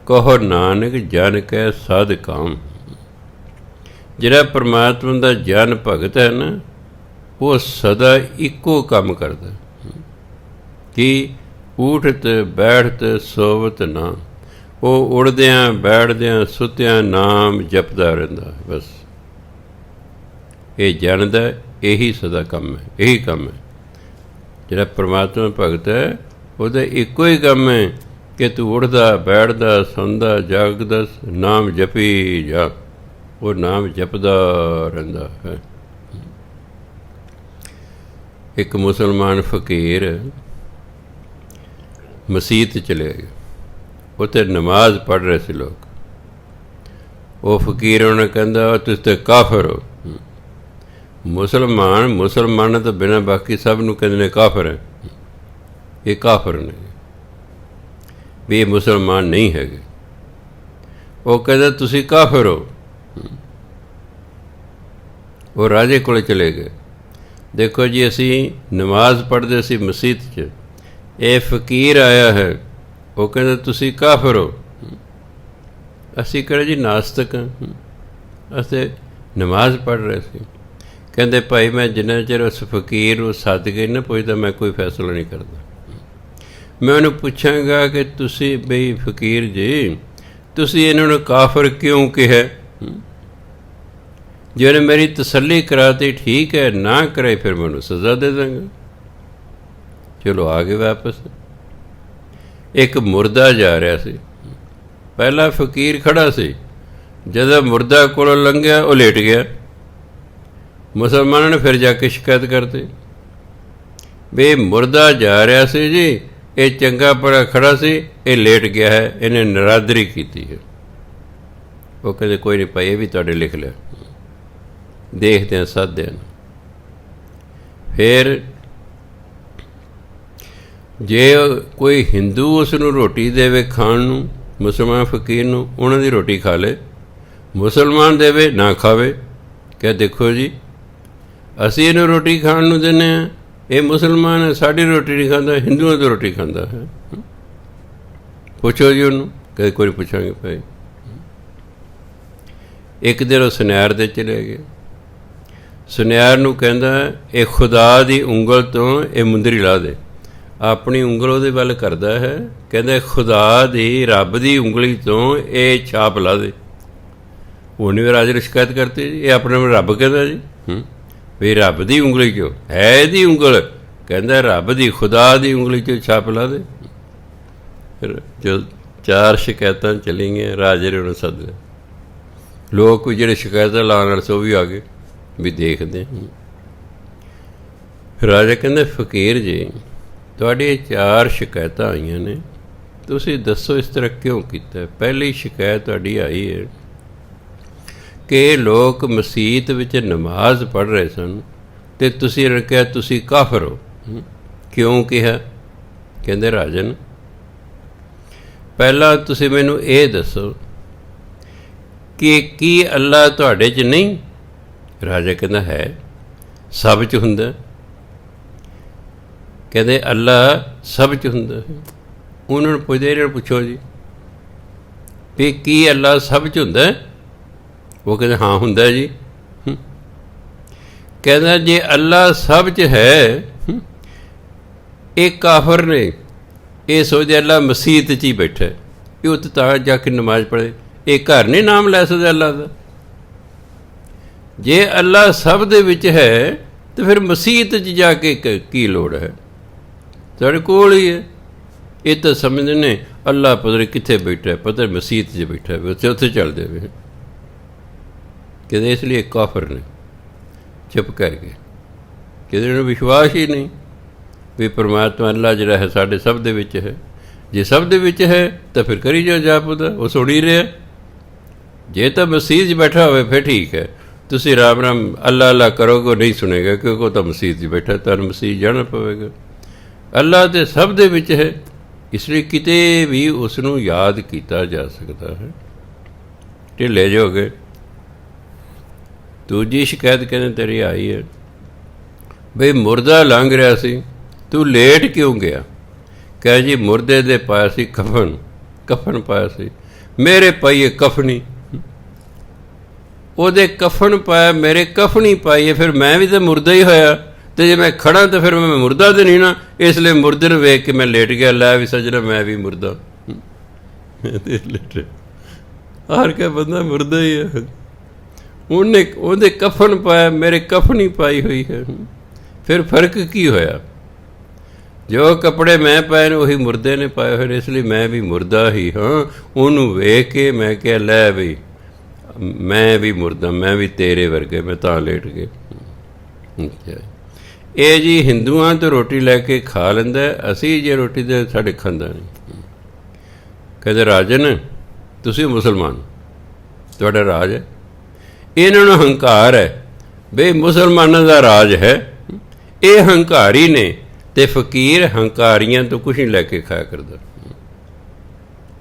ਕਹੋ ਨਾਨਕ ਜਨ ਕੈ ਸਾਧ ਕਾਮ। ਜਿਹੜਾ ਪਰਮਾਤਮਾ ਦਾ ਜਨ ਭਗਤ ਹੈ ਨਾ, ਉਹ ਸਦਾ ਇੱਕੋ ਕੰਮ ਕਰਦਾ ਕਿ ਊਠਤ ਬੈਠਤ ਸੋਵਤ ਨਾਮ। ਉਹ ਉੜਦਿਆਂ ਬੈਠਦਿਆਂ ਸੁੱਤਿਆਂ ਨਾਮ ਜਪਦਾ ਰਹਿੰਦਾ। ਬਸ ਇਹ ਜਨ ਦਾ ਇਹੀ ਸਦਾ ਕੰਮ ਹੈ, ਇਹੀ ਕੰਮ ਹੈ। ਜਿਹੜਾ ਪਰਮਾਤਮਾ ਭਗਤ ਹੈ ਉਹਦਾ ਇੱਕੋ ਹੀ ਕੰਮ ਹੈ ਕਿ ਤੂੰ ਉੱਠਦਾ ਬੈਠਦਾ ਸੌਂਦਾ ਜਾਗਦਾ ਨਾਮ ਜਪੀ ਜਾ। ਉਹ ਨਾਮ ਜਪਦਾ ਰਹਿੰਦਾ ਹੈ। ਇੱਕ ਮੁਸਲਮਾਨ ਫਕੀਰ ਮਸੀਤ ਚਲੇ ਗਏ, ਉੱਥੇ ਨਮਾਜ਼ ਪੜ੍ਹ ਰਹੇ ਸੀ ਲੋਕ। ਉਹ ਫਕੀਰ ਉਹਨੇ ਕਹਿੰਦਾ ਤੁਸੀਂ ਤਾਂ ਕਾਫਰ ਹੋ। ਮੁਸਲਮਾਨ ਤੋਂ ਬਿਨਾਂ ਬਾਕੀ ਸਭ ਨੂੰ ਕਹਿੰਦੇ ਨੇ ਕਾਫਰ ਹੈ। ਇਹ ਕਾਫਰ ਨੇ ਵੀ ਇਹ ਮੁਸਲਮਾਨ ਨਹੀਂ ਹੈਗੇ। ਉਹ ਕਹਿੰਦਾ ਤੁਸੀਂ ਕਾਫਰ ਹੋ। ਉਹ ਰਾਜੇ ਕੋਲ ਚਲੇ ਗਏ, ਦੇਖੋ ਜੀ ਅਸੀਂ ਨਮਾਜ਼ ਪੜ੍ਹਦੇ ਸੀ ਮਸੀਤ 'ਚ, ਇਹ ਫਕੀਰ ਆਇਆ ਹੈ, ਉਹ ਕਹਿੰਦਾ ਤੁਸੀਂ ਕਾਫਰ ਹੋ। ਅਸੀਂ ਕਿਹੜਾ ਜੀ ਨਾਸਤਕ ਹਾਂ, ਅਸੀਂ ਨਮਾਜ਼ ਪੜ੍ਹ ਰਹੇ ਸੀ। ਕਹਿੰਦੇ ਭਾਈ ਮੈਂ ਜਿੰਨਾ ਚਿਰ ਉਸ ਫਕੀਰ ਨੂੰ ਸੱਦ ਕੇ ਨਾ ਪੁੱਛਦਾ ਮੈਂ ਕੋਈ ਫੈਸਲਾ ਨਹੀਂ ਕਰਦਾ। ਮੈਂ ਉਹਨੂੰ ਪੁੱਛਾਂਗਾ ਕਿ ਤੁਸੀਂ ਬਈ ਫਕੀਰ ਜੀ ਤੁਸੀਂ ਇਹਨਾਂ ਨੂੰ ਕਾਫਰ ਕਿਉਂ ਕਿਹਾ? ਜੇ ਉਹਨੇ ਮੇਰੀ ਤਸੱਲੀ ਕਰਾਤੀ ਠੀਕ ਹੈ, ਨਾ ਕਰੇ ਫਿਰ ਮੈਨੂੰ ਸਜ਼ਾ ਦੇ ਦਾਂਗਾ। ਚਲੋ ਆ ਗਏ ਵਾਪਸ। ਇੱਕ ਮੁਰਦਾ ਜਾ ਰਿਹਾ ਸੀ, ਪਹਿਲਾ ਫਕੀਰ ਖੜ੍ਹਾ ਸੀ, ਜਦੋਂ ਮੁਰਦਾ ਕੋਲੋਂ ਲੰਘਿਆ ਉਹ ਲੇਟ ਗਿਆ। ਮੁਸਲਮਾਨਾਂ ਨੇ ਫਿਰ ਜਾ ਕੇ ਸ਼ਿਕਾਇਤ ਕਰਤੀ ਵੀ ਮੁਰਦਾ ਜਾ ਰਿਹਾ ਸੀ ਜੀ, ਇਹ ਚੰਗਾ ਭਲਾ ਖੜ੍ਹਾ ਸੀ, ਇਹ ਲੇਟ ਗਿਆ ਹੈ, ਇਹਨੇ ਨਰਾਦਰੀ ਕੀਤੀ ਹੈ। ਉਹ ਕਹਿੰਦੇ ਕੋਈ ਨਹੀਂ ਭਾਈ, ਇਹ ਵੀ ਤੁਹਾਡੇ ਲਿਖ ਲਿਆ, ਦੇਖਦੇ ਹਾਂ ਸਾਧਿਆਂ ਨੂੰ। ਫਿਰ ਜੇ ਕੋਈ ਹਿੰਦੂ ਉਸ ਨੂੰ ਰੋਟੀ ਦੇਵੇ ਖਾਣ ਨੂੰ, ਮੁਸਲਮਾਨ ਫਕੀਰ ਨੂੰ, ਉਹਨਾਂ ਦੀ ਰੋਟੀ ਖਾ ਲੇ। ਮੁਸਲਮਾਨ ਦੇਵੇ ਨਾ ਖਾਵੇ, ਕਹੇ ਦੇਖੋ ਜੀ ਅਸੀਂ ਇਹਨੂੰ ਰੋਟੀ ਖਾਣ ਨੂੰ ਦਿੰਦੇ ਹਾਂ, ਇਹ ਮੁਸਲਮਾਨ ਹੈ, ਸਾਡੀ ਰੋਟੀ ਨਹੀਂ ਖਾਂਦਾ, ਹਿੰਦੂਆਂ ਦੀ ਰੋਟੀ ਖਾਂਦਾ ਹੈ। ਪੁੱਛੋ ਜੀ ਉਹਨੂੰ, ਕਦੇ ਕੋਈ ਪੁੱਛਾਂਗੇ ਭਾਈ। ਇੱਕ ਦਿਨ ਉਹ ਸੁਨਿਆਰ ਦੇ ਚਲੇ ਗਏ। ਸੁਨਿਆਰ ਨੂੰ ਕਹਿੰਦਾ ਇਹ ਖੁਦਾ ਦੀ ਉਂਗਲ ਤੋਂ ਇਹ ਮੁੰਦਰੀ ਲਾ ਦੇ। ਆਪਣੀ ਉਂਗਲ ਉਹਦੇ ਵੱਲ ਕਰਦਾ ਹੈ, ਕਹਿੰਦਾ ਖੁਦਾ ਦੀ, ਰੱਬ ਦੀ ਉਂਗਲੀ ਤੋਂ ਇਹ ਛਾਪ ਲਾ ਦੇ। ਉਹਨੇ ਵੀ ਰਾਜੇ ਨੂੰ ਸ਼ਿਕਾਇਤ ਕਰਤੀ ਜੀ, ਇਹ ਆਪਣੇ ਨੂੰ ਰੱਬ ਕਹਿੰਦਾ ਜੀ, ਵੀ ਰੱਬ ਦੀ ਉਂਗਲੀ 'ਚੋਂ ਹੈ ਇਹਦੀ ਉਂਗਲ, ਕਹਿੰਦਾ ਰੱਬ ਦੀ, ਖੁਦਾ ਦੀ ਉਂਗਲੀ 'ਚੋਂ ਛਾਪ ਲਾ ਦੇ। ਫਿਰ ਜੋ 4 ਸ਼ਿਕਾਇਤਾਂ ਚਲੀ ਗਈਆਂ, ਰਾਜੇ ਨੇ ਉਹਨੂੰ ਸੱਦ ਲਿਆ। ਲੋਕ ਜਿਹੜੇ ਸ਼ਿਕਾਇਤਾਂ ਲਾਉਣ ਵਾਲੇ ਸੋ ਵੀ ਆ ਗਏ ਵੀ ਦੇਖਦੇ। ਰਾਜਾ ਕਹਿੰਦਾ ਫਕੀਰ ਜੀ, ਤੁਹਾਡੀਆਂ 4 ਸ਼ਿਕਾਇਤਾਂ ਆਈਆਂ ਨੇ, ਤੁਸੀਂ ਦੱਸੋ ਇਸ ਤਰ੍ਹਾਂ ਕਿਉਂ ਕੀਤਾ। ਪਹਿਲੀ ਸ਼ਿਕਾਇਤ ਤੁਹਾਡੀ ਆਈ ਹੈ ਕਿ ਲੋਕ ਮਸੀਤ ਵਿੱਚ ਨਮਾਜ਼ ਪੜ੍ਹ ਰਹੇ ਸਨ ਅਤੇ ਤੁਸੀਂ ਇਹਨਾਂ ਕਿਹਾ ਤੁਸੀਂ ਕਾਫਰ ਹੋ। ਕਿਉਂ ਕਿਹਾ? ਕਹਿੰਦੇ ਰਾਜਨ, ਪਹਿਲਾਂ ਤੁਸੀਂ ਮੈਨੂੰ ਇਹ ਦੱਸੋ ਕਿ ਕੀ ਅੱਲਾ ਤੁਹਾਡੇ 'ਚ ਨਹੀਂ? ਰਾਜਾ ਕਹਿੰਦਾ ਹੈ, ਸਭ 'ਚ ਹੁੰਦਾ। ਕਹਿੰਦੇ ਅੱਲਾ ਸਭ 'ਚ ਹੁੰਦਾ ਹੈ। ਉਹਨਾਂ ਨੂੰ ਪੁੱਛਦੇ, ਇਹਨਾਂ ਨੂੰ ਪੁੱਛੋ ਜੀ ਵੀ ਕੀ ਅੱਲਾ ਸਭ 'ਚ ਹੁੰਦਾ? ਉਹ ਕਹਿੰਦੇ ਹਾਂ ਹੁੰਦਾ ਜੀ। ਕਹਿੰਦਾ ਜੇ ਅੱਲਾ ਸਭ 'ਚ ਹੈ, ਇਹ ਕਾਫਰ ਨੇ, ਇਹ ਸੋਚਦੇ ਅੱਲਾ ਮਸੀਤ 'ਚ ਹੀ ਬੈਠਾ, ਇਹ ਉੱਥੇ ਤਾਂ ਜਾ ਕੇ ਨਮਾਜ਼ ਪੜ੍ਹੇ, ਇਹ ਘਰ ਨਹੀਂ ਨਾਮ ਲੈ ਸਕਦੇ ਅੱਲਾ ਦਾ। ਜੇ ਅੱਲਾ ਸਭ ਦੇ ਵਿੱਚ ਹੈ ਤਾਂ ਫਿਰ ਮਸੀਤ 'ਚ ਜਾ ਕੇ ਕੀ ਲੋੜ ਹੈ? ਸਾਡੇ ਕੋਲ ਹੀ ਹੈ। ਇਹ ਤਾਂ ਸਮਝਦੇ ਨੇ ਅੱਲਾ ਪਤਾ ਨਹੀਂ ਕਿੱਥੇ ਬੈਠਾ, ਪਤਾ ਮਸੀਤ 'ਚ ਬੈਠਾ, ਉੱਥੇ ਚੱਲ ਜਾਵੇ। ਕਹਿੰਦੇ ਇਸ ਲਈ ਕਾਫਰ ਨੇ। ਚੁੱਪ ਕਰਕੇ, ਕਹਿੰਦੇ ਇਹਨੂੰ ਵਿਸ਼ਵਾਸ ਹੀ ਨਹੀਂ ਵੀ ਪਰਮਾਤਮਾ ਅੱਲਾ ਜਿਹੜਾ ਹੈ ਸਾਡੇ ਸਭ ਦੇ ਵਿੱਚ ਹੈ। ਜੇ ਸਭ ਦੇ ਵਿੱਚ ਹੈ ਤਾਂ ਫਿਰ ਕਰੀ ਜਾਓ ਜਾਪ ਉਹਦਾ, ਉਹ ਸੁਣ ਹੀ ਰਿਹਾ। ਜੇ ਤਾਂ ਮਸੀਤ 'ਚ ਬੈਠਾ ਹੋਵੇ ਫਿਰ ਠੀਕ ਹੈ, ਤੁਸੀਂ ਰਾਮ ਰਾਮ ਅੱਲਾ ਅੱਲਾ ਕਰੋਗੇ, ਉਹ ਨਹੀਂ ਸੁਣੇਗਾ ਕਿਉਂਕਿ ਉਹ ਤਾਂ ਮਸੀਤ 'ਚ ਬੈਠਾ, ਤੁਹਾਨੂੰ ਮਸੀਤ ਜਾਣਾ ਪਵੇਗਾ। ਅੱਲਾ ਤਾਂ ਸਭ ਦੇ ਵਿੱਚ ਹੈ, ਇਸ ਲਈ ਕਿਤੇ ਵੀ ਉਸ ਨੂੰ ਯਾਦ ਕੀਤਾ ਜਾ ਸਕਦਾ ਹੈ। ਢਿੱਲੇ ਜਿਹੇ ਹੋ ਗਏ। ਦੂਜੀ ਸ਼ਿਕਾਇਤ ਕਹਿੰਦੇ ਤੇਰੀ ਆਈ ਹੈ ਬਈ ਮੁਰਦਾ ਲੰਘ ਰਿਹਾ ਸੀ, ਤੂੰ ਲੇਟ ਕਿਉਂ ਗਿਆ? ਕਹੇ ਜੀ ਮੁਰਦੇ ਦੇ ਪਾਇਆ ਸੀ ਕਫਨ ਪਾਇਆ ਸੀ, ਮੇਰੇ ਪਾਈਏ ਕਫਨੀ, ਉਹਦੇ ਕਫਨ ਪਾਇਆ, ਮੇਰੇ ਕਫਨੀ ਪਾਈਏ, ਫਿਰ ਮੈਂ ਵੀ ਤਾਂ ਮੁਰਦਾ ਹੀ ਹੋਇਆ, ਅਤੇ ਜੇ ਮੈਂ ਖੜ੍ਹਾ ਤਾਂ ਫਿਰ ਮੈਂ ਮੁਰਦਾ ਤਾਂ ਨਹੀਂ ਨਾ, ਇਸ ਲਈ ਮੁਰਦੇ ਨੂੰ ਵੇਖ ਕੇ ਮੈਂ ਲੇਟ ਗਿਆ। ਲੈ ਵੀ ਸੱਜਣਾ, ਮੈਂ ਵੀ ਮੁਰਦਾ। ਹਾਰ ਕੇ ਬੰਦਾ ਮੁਰਦਾ ਹੀ ਹੈ। ਉਹਦੇ ਕਫਨ ਪਾਇਆ, ਮੇਰੇ ਕਫਨੀ ਪਾਈ ਹੋਈ ਹੈ, ਫਿਰ ਫਰਕ ਕੀ ਹੋਇਆ? ਜੋ ਕੱਪੜੇ ਮੈਂ ਪਾਏ ਨੇ ਉਹੀ ਮੁਰਦੇ ਨੇ ਪਾਏ ਹੋਏ ਨੇ, ਇਸ ਲਈ ਮੈਂ ਵੀ ਮੁਰਦਾ ਹੀ ਹਾਂ। ਉਹਨੂੰ ਵੇਖ ਕੇ ਮੈਂ ਕਿਹਾ ਲੈ ਵੀ ਮੈਂ ਵੀ ਮੁਰਦਾ, ਮੈਂ ਵੀ ਤੇਰੇ ਵਰਗੇ, ਮੈਂ ਤਾਂ ਲੇਟ ਗਿਆ। ਇਹ ਜੀ ਹਿੰਦੂਆਂ ਤੋਂ ਰੋਟੀ ਲੈ ਕੇ ਖਾ ਲੈਂਦਾ, ਅਸੀਂ ਜੇ ਰੋਟੀ ਦੇ ਸਾਡੇ ਖਾਂਦਾ ਨਹੀਂ। ਕਹਿੰਦੇ ਰਾਜਨ ਤੁਸੀਂ ਮੁਸਲਮਾਨ, ਤੁਹਾਡਾ ਰਾਜ ਹੈ। ਇਹਨਾਂ ਨੂੰ ਹੰਕਾਰ ਹੈ ਬਈ ਮੁਸਲਮਾਨਾਂ ਦਾ ਰਾਜ ਹੈ, ਇਹ ਹੰਕਾਰੀ ਨੇ, ਅਤੇ ਫਕੀਰ ਹੰਕਾਰੀਆਂ ਤੋਂ ਕੁਛ ਨਹੀਂ ਲੈ ਕੇ ਖਾਇਆ ਕਰਦਾ।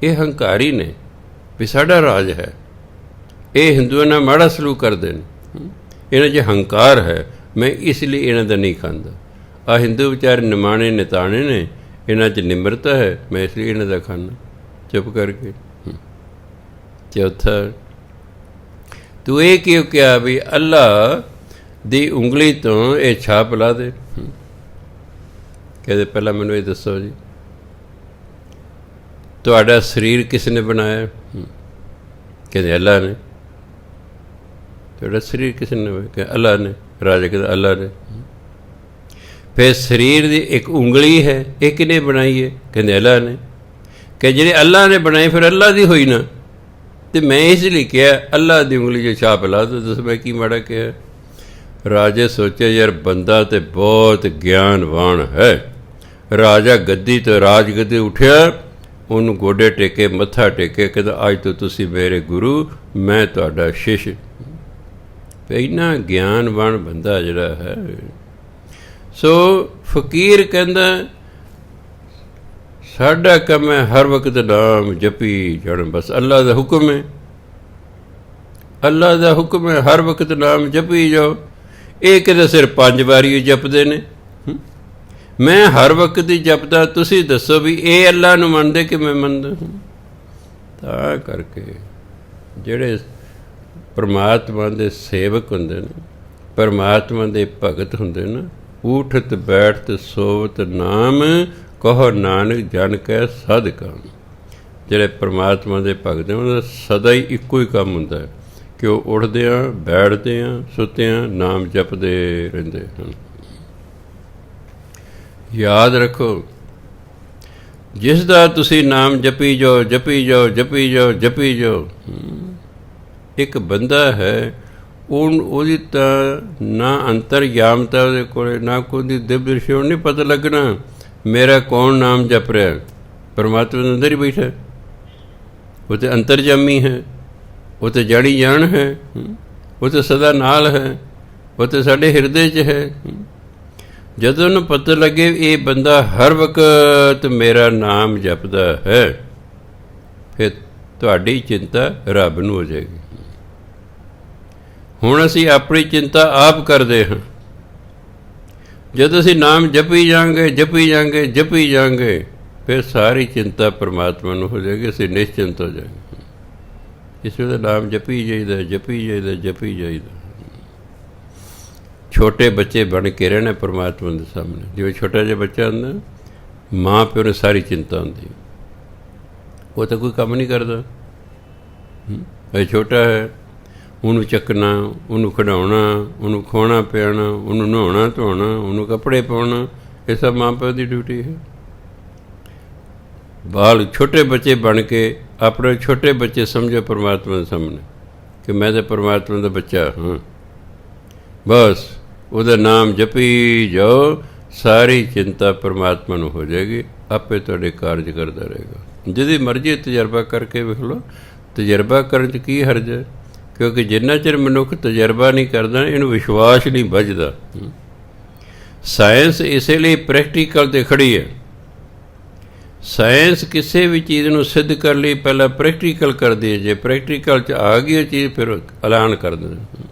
ਇਹ ਹੰਕਾਰੀ ਨੇ ਵੀ ਸਾਡਾ ਰਾਜ ਹੈ, ਇਹ ਹਿੰਦੂਆਂ ਨਾਲ ਮਾੜਾ ਸਲੂਕ ਕਰਦੇ ਨੇ, ਇਹਨਾਂ 'ਚ ਹੰਕਾਰ ਹੈ, ਮੈਂ ਇਸ ਲਈ ਇਹਨਾਂ ਦਾ ਨਹੀਂ ਖਾਂਦਾ। ਆਹ ਹਿੰਦੂ ਵਿਚਾਰੇ ਨਿਮਾਣੇ ਨਿਤਾਣੇ ਨੇ, ਇਹਨਾਂ 'ਚ ਨਿਮਰਤਾ ਹੈ, ਮੈਂ ਇਸ ਲਈ ਇਹਨਾਂ ਦਾ ਖਾਂਦਾ ਚੁੱਪ ਕਰਕੇ। ਚੌਥਾ, ਤੂੰ ਇਹ ਕਿਉਂ ਕਿਹਾ ਵੀ ਅੱਲਾ ਦੀ ਉਂਗਲੀ ਤੋਂ ਇਹ ਛਾਪ ਲਾ ਦੇ? ਕਹਿੰਦੇ ਪਹਿਲਾਂ ਮੈਨੂੰ ਇਹ ਦੱਸੋ ਜੀ, ਤੁਹਾਡਾ ਸਰੀਰ ਕਿਸ ਨੇ ਬਣਾਇਆ? ਕਹਿੰਦੇ ਅੱਲਾ ਨੇ। ਤੁਹਾਡਾ ਸਰੀਰ ਕਿਸ ਨੇ ਬਣਾਇਆ? ਕਿ ਅੱਲਾ ਨੇ। ਰਾਜਾ ਕਹਿੰਦਾ ਅੱਲਾ ਨੇ। ਫਿਰ ਸਰੀਰ ਦੀ ਇੱਕ ਉਂਗਲੀ ਹੈ, ਇਹ ਕਿਹਨੇ ਬਣਾਈ ਹੈ? ਕਹਿੰਦੇ ਅੱਲਾ ਨੇ। ਕਿ ਜਿਹੜੇ ਅੱਲਾ ਨੇ ਬਣਾਈ ਫਿਰ ਅੱਲਾ ਦੀ ਹੋਈ ਨਾ, ਅਤੇ ਮੈਂ ਇਸ ਲਈ ਕਿਹਾ ਅੱਲਾ ਦੀ ਉਂਗਲੀ 'ਚ ਛਾਪ ਲਾ ਦੋ। ਦੱਸ ਮੈਂ ਕੀ ਮਾੜਾ ਕਿਹਾ? ਰਾਜੇ ਸੋਚਿਆ ਯਾਰ ਬੰਦਾ ਤਾਂ ਬਹੁਤ ਗਿਆਨਵਾਨ ਹੈ। ਰਾਜਾ ਗੱਦੀ ਤੋਂ ਰਾਜਗੱਦੀ ਉੱਠਿਆ, ਉਹਨੂੰ ਗੋਡੇ ਟੇਕੇ, ਮੱਥਾ ਟੇਕੇ, ਕਹਿੰਦਾ ਅੱਜ ਤੋਂ ਤੁਸੀਂ ਮੇਰੇ ਗੁਰੂ, ਮੈਂ ਤੁਹਾਡਾ ਸ਼ਿਸ਼। ਇੰਨਾ ਗਿਆਨਵਾਨ ਬੰਦਾ ਜਿਹੜਾ ਹੈ। ਸੋ ਫਕੀਰ ਕਹਿੰਦਾ ਸਾਡਾ ਕੰਮ ਹੈ ਹਰ ਵਕਤ ਨਾਮ ਜਪੀ ਜਾਣ, ਬਸ ਅੱਲਾ ਦਾ ਹੁਕਮ ਹੈ, ਅੱਲਾ ਦਾ ਹੁਕਮ ਹੈ, ਹਰ ਵਕਤ ਨਾਮ ਜਪੀ ਜਾਓ। ਇਹ ਕਿਤੇ ਸਿਰ 5 ਵਾਰੀ ਹੀ ਜਪਦੇ ਨੇ। ਮੈਂ ਹਰ ਵਕਤ ਹੀ ਜਪਦਾ, ਤੁਸੀਂ ਦੱਸੋ ਵੀ ਇਹ ਅੱਲਾ ਨੂੰ ਮੰਨਦੇ ਕਿ ਮੈਂ ਮੰਨਦਾ? ਤਾਂ ਕਰਕੇ ਜਿਹੜੇ ਪਰਮਾਤਮਾ ਦੇ ਸੇਵਕ ਹੁੰਦੇ ਨੇ, ਪਰਮਾਤਮਾ ਦੇ ਭਗਤ ਹੁੰਦੇ ਨੇ, ਊਠਤ ਬੈਠਤ ਸੋਵਤ ਨਾਮ ਕਹੋ ਨਾਨਕ ਜਨ ਕੈ ਸਦ ਕੰਮ। ਜਿਹੜੇ ਪਰਮਾਤਮਾ ਦੇ ਭਗਤ ਨੇ ਉਹਨਾਂ ਦਾ ਸਦਾ ਹੀ ਇੱਕੋ ਹੀ ਕੰਮ ਹੁੰਦਾ ਹੈ ਕਿ ਉਹ ਉੱਠਦਿਆਂ ਬੈਠਦਿਆਂ ਸੁੱਤਿਆਂ ਨਾਮ ਜਪਦੇ ਰਹਿੰਦੇ ਹਨ। ਯਾਦ ਰੱਖੋ, ਜਿਸ ਦਾ ਤੁਸੀਂ ਨਾਮ ਜਪੀ ਜਾਓ ਜਪੀ ਜਾਓ ਜਪੀ ਜਾਓ ਜਪੀ ਜਾਓ, ਇੱਕ ਬੰਦਾ ਹੈ ਉਹਦੀ ਤਾਂ ਨਾ ਅੰਤਰਯਾਮਤਾ ਉਹਦੇ ਕੋਲ, ਨਾ ਕੋਈ ਦਿਵ ਦ੍ਰਿਸ਼ੀ, ਨਹੀਂ ਪਤਾ ਲੱਗਣਾ ਮੇਰਾ ਕੌਣ ਨਾਮ ਜਪ ਰਿਹਾ। ਪਰਮਾਤਮਾ ਦੇ ਅੰਦਰ ਹੀ ਬੈਠਾ, ਉਹ ਤਾਂ ਅੰਤਰਜਾਮੀ ਹੈ, ਉਹ ਤਾਂ ਜਾਣੀ ਜਾਣ ਹੈ, ਉਹ ਤਾਂ ਸਦਾ ਨਾਲ ਹੈ, ਉਹ ਤਾਂ ਸਾਡੇ ਹਿਰਦੇ 'ਚ ਹੈ। ਜਦੋਂ ਉਹਨੂੰ ਪਤਾ ਲੱਗੇ ਇਹ ਬੰਦਾ ਹਰ ਵਕਤ ਮੇਰਾ ਨਾਮ ਜਪਦਾ ਹੈ, ਫਿਰ ਤੁਹਾਡੀ ਚਿੰਤਾ ਰੱਬ ਨੂੰ ਹੋ ਜਾਏਗੀ। ਹੁਣ ਅਸੀਂ ਆਪਣੀ ਚਿੰਤਾ ਆਪ ਕਰਦੇ ਹਾਂ। ਜਦੋਂ ਅਸੀਂ ਨਾਮ ਜਪੀ ਜਾਵਾਂਗੇ ਜਪੀ ਜਾਵਾਂਗੇ ਜਪੀ ਜਾਵਾਂਗੇ, ਫਿਰ ਸਾਰੀ ਚਿੰਤਾ ਪਰਮਾਤਮਾ ਨੂੰ ਹੋ ਜਾਏਗੀ, ਅਸੀਂ ਨਿਸ਼ਚਿੰਤ ਹੋ ਜਾਏਗੇ। ਇਸ ਵੇਲੇ ਨਾਮ ਜਪੀ ਜਾਈਦਾ ਜਪੀ ਜਾਈਦਾ ਜਪੀ ਜਾਈਦਾ। ਛੋਟੇ ਬੱਚੇ ਬਣ ਕੇ ਰਹਿਣਾ ਪਰਮਾਤਮਾ ਦੇ ਸਾਹਮਣੇ। ਜਿਵੇਂ ਛੋਟਾ ਜਿਹਾ ਬੱਚਾ ਹੁੰਦਾ, ਮਾਂ ਪਿਓ ਨੂੰ ਸਾਰੀ ਚਿੰਤਾ ਹੁੰਦੀ, ਉਹ ਤਾਂ ਕੋਈ ਕੰਮ ਨਹੀਂ ਕਰਦਾ। ਇਹ ਛੋਟਾ ਹੈ, ਉਹਨੂੰ ਚੱਕਣਾ, ਉਹਨੂੰ ਖਿਡਾਉਣਾ, ਉਹਨੂੰ ਖਵਾਉਣਾ ਪਿਆਉਣਾ, ਉਹਨੂੰ ਨਹਾਉਣਾ ਧੋਣਾ, ਉਹਨੂੰ ਕੱਪੜੇ ਪਾਉਣਾ, ਇਹ ਸਭ ਮਾਂ ਪਿਓ ਦੀ ਡਿਊਟੀ ਹੈ। ਬਾਲ ਛੋਟੇ ਬੱਚੇ ਬਣ ਕੇ ਆਪਣੇ ਛੋਟੇ ਬੱਚੇ ਸਮਝੋ ਪਰਮਾਤਮਾ ਦੇ ਸਾਹਮਣੇ ਕਿ ਮੈਂ ਤਾਂ ਪਰਮਾਤਮਾ ਦਾ ਬੱਚਾ ਹਾਂ। ਬਸ ਉਹਦਾ ਨਾਮ ਜਪੀ ਜਾਓ, ਸਾਰੀ ਚਿੰਤਾ ਪਰਮਾਤਮਾ ਨੂੰ ਹੋ ਜਾਏਗੀ, ਆਪੇ ਤੁਹਾਡੇ ਕਾਰਜ ਕਰਦਾ ਰਹੇਗਾ। ਜਿਹਦੀ ਮਰਜ਼ੀ ਤਜਰਬਾ ਕਰਕੇ ਵੇਖ ਲਓ। ਤਜਰਬਾ ਕਰਨ 'ਚ ਕੀ ਹਰਜ ਹੈ? ਕਿਉਂਕਿ ਜਿੰਨਾ ਚਿਰ ਮਨੁੱਖ ਤਜਰਬਾ ਨਹੀਂ ਕਰਦਾ, ਇਹਨੂੰ ਵਿਸ਼ਵਾਸ ਨਹੀਂ ਵੱਝਦਾ। ਸਾਇੰਸ ਇਸੇ ਲਈ ਪ੍ਰੈਕਟੀਕਲ 'ਤੇ ਖੜ੍ਹੀ ਹੈ। ਸਾਇੰਸ ਕਿਸੇ ਵੀ ਚੀਜ਼ ਨੂੰ ਸਿੱਧ ਕਰਨ ਲਈ ਪਹਿਲਾਂ ਪ੍ਰੈਕਟੀਕਲ ਕਰਦੀ ਹੈ। ਜੇ ਪ੍ਰੈਕਟੀਕਲ 'ਚ ਆ ਗਈ ਉਹ ਚੀਜ਼, ਫਿਰ ਐਲਾਨ ਕਰ ਦਿੰਦੇ,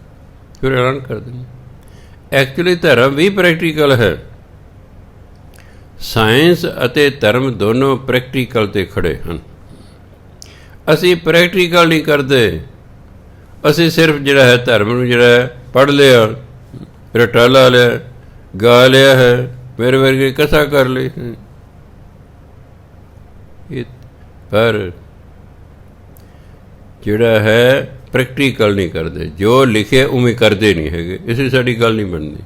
ਫਿਰ ਐਲਾਨ ਕਰ ਦਿੰਦੇ। ਐਕਚੁਅਲੀ ਧਰਮ ਵੀ ਪ੍ਰੈਕਟੀਕਲ ਹੈ। ਸਾਇੰਸ ਅਤੇ ਧਰਮ ਦੋਨੋਂ ਪ੍ਰੈਕਟੀਕਲ 'ਤੇ ਖੜ੍ਹੇ ਹਨ। ਅਸੀਂ ਪ੍ਰੈਕਟੀਕਲ ਨਹੀਂ ਕਰਦੇ, ਅਸੀਂ ਸਿਰਫ ਜਿਹੜਾ ਹੈ ਧਰਮ ਨੂੰ ਜਿਹੜਾ ਹੈ ਪੜ੍ਹ ਲਿਆ, ਰਟਾ ਲਾ ਲਿਆ, ਗਾ ਲਿਆ ਹੈ, ਮੇਰੇ ਵਰਗੇ ਕਥਾ ਕਰ ਲਈ। ਪਰ ਜਿਹੜਾ ਹੈ ਪ੍ਰੈਕਟੀਕਲ ਨਹੀਂ ਕਰਦੇ, ਜੋ ਲਿਖਿਆ ਉਵੇਂ ਕਰਦੇ ਨਹੀਂ ਹੈਗੇ, ਇਸ ਲਈ ਸਾਡੀ ਗੱਲ ਨਹੀਂ ਬਣਦੀ।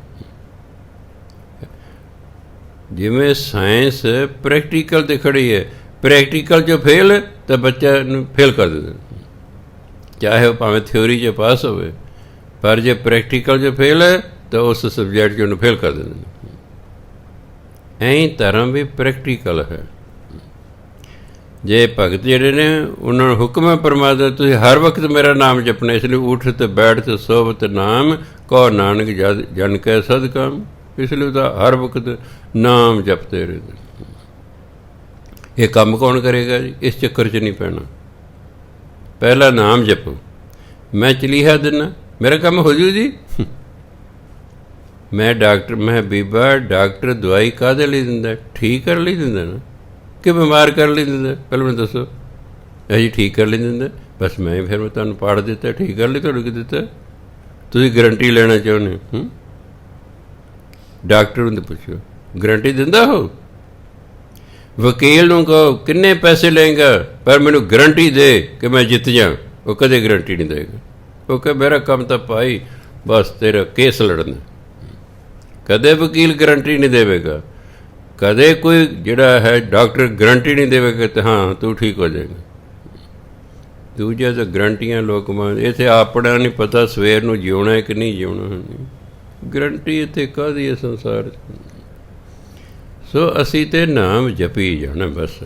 ਜਿਵੇਂ ਸਾਇੰਸ ਪ੍ਰੈਕਟੀਕਲ 'ਤੇ ਖੜ੍ਹੀ ਹੈ, ਪ੍ਰੈਕਟੀਕਲ 'ਚ ਫੇਲ ਤਾਂ ਬੱਚਾ ਨੂੰ ਫੇਲ ਕਰ ਦਿੰਦੇ, ਚਾਹੇ ਉਹ ਭਾਵੇਂ ਥਿਊਰੀ 'ਚ ਪਾਸ ਹੋਵੇ, ਪਰ ਜੇ ਪ੍ਰੈਕਟੀਕਲ 'ਚ ਫੇਲ ਹੈ ਤਾਂ ਉਸ ਸਬਜੈਕਟ 'ਚ ਉਹਨੂੰ ਫੇਲ ਕਰ ਦਿੰਦੇ। ਐਂ ਧਰਮ ਵੀ ਪ੍ਰੈਕਟੀਕਲ ਹੈ। ਜੇ ਭਗਤ ਜਿਹੜੇ ਨੇ ਉਹਨਾਂ ਨੂੰ ਹੁਕਮ ਹੈ ਪਰਮਾਤਮਾ ਤੁਸੀਂ ਹਰ ਵਕਤ ਮੇਰਾ ਨਾਮ ਜਪਣਾ, ਇਸ ਲਈ ਉਠਤ ਬੈਠਤ ਸੋਵਤ ਨਾਮ ਕਹੋ ਨਾਨਕ ਜਨ ਕੈ ਸਦ ਕੰਮ। ਇਸ ਲਈ ਤਾਂ ਹਰ ਵਕਤ ਨਾਮ ਜਪਦੇ ਰਹਿੰਦੇ। ਇਹ ਕੰਮ ਕੌਣ ਕਰੇਗਾ ਜੀ? ਇਸ ਚੱਕਰ 'ਚ ਨਹੀਂ ਪੈਣਾ। ਪਹਿਲਾਂ ਨਾਮ ਜਪੋ, ਮੈਂ ਚਲੀਹਾ ਦਿੰਦਾ, ਮੇਰਾ ਕੰਮ ਹੋ ਜੂ ਜੀ। ਮੈਂ ਡਾਕਟਰ, ਮੈਂ ਬੀਬਾ ਡਾਕਟਰ ਦਵਾਈ ਕਾਹਦੇ ਲਈ ਦਿੰਦਾ? ਠੀਕ ਕਰਨ ਲਈ ਦਿੰਦਾ ਨਾ, ਕਿ ਬਿਮਾਰ ਕਰਨ ਲਈ ਦਿੰਦਾ? ਪਹਿਲਾਂ ਮੈਨੂੰ ਦੱਸੋ। ਜੀ ਠੀਕ ਕਰਨ ਲਈ ਦਿੰਦਾ, ਬਸ ਮੈਂ ਫਿਰ ਮੈਂ ਤੁਹਾਨੂੰ ਪਾੜ ਦਿੱਤਾ, ਠੀਕ ਕਰਨ ਲਈ ਤੁਹਾਨੂੰ ਕੀ ਦਿੱਤਾ? ਤੁਸੀਂ ਗਰੰਟੀ ਲੈਣਾ ਚਾਹੁੰਦੇ ਹੋ? ਡਾਕਟਰ ਨੂੰ ਪੁੱਛੋ ਗਰੰਟੀ ਦਿੰਦਾ ਹੋ? ਵਕੀਲ ਨੂੰ ਕਹੋ ਕਿੰਨੇ ਪੈਸੇ ਲਏਗਾ, ਪਰ ਮੈਨੂੰ ਗਰੰਟੀ ਦੇ ਕਿ ਮੈਂ ਜਿੱਤ ਜਾ, ਉਹ ਕਦੇ ਗਰੰਟੀ ਨਹੀਂ ਦੇਗਾ। ਉਹ ਕਹੇ ਮੇਰਾ ਕੰਮ ਤਾਂ ਭਾਈ ਬਸ ਤੇਰਾ ਕੇਸ ਲੜਨਾ। ਕਦੇ ਵਕੀਲ ਗਰੰਟੀ ਨਹੀਂ ਦੇਵੇਗਾ, ਕਦੇ ਕੋਈ ਜਿਹੜਾ ਹੈ ਡਾਕਟਰ ਗਰੰਟੀ ਨਹੀਂ ਦੇਵੇਗਾ ਤੇ ਹਾਂ ਤੂੰ ਠੀਕ ਹੋ ਜਾਏਗਾ। ਦੂਜਾ ਤਾਂ ਗਰੰਟੀਆਂ ਲੋਕ ਮੰਗਦੇ, ਇੱਥੇ ਆਪਣਾ ਨਹੀਂ ਪਤਾ ਸਵੇਰ ਨੂੰ ਜਿਉਣਾ ਕਿ ਨਹੀਂ ਜਿਉਣਾ। ਗਰੰਟੀ ਇੱਥੇ ਕਾਹਦੀ ਹੈ ਸੰਸਾਰ 'ਚ? ਸੋ ਅਸੀਂ ਤੇ ਨਾਮ ਜਪੀ ਜਾਣਾ ਬਸ।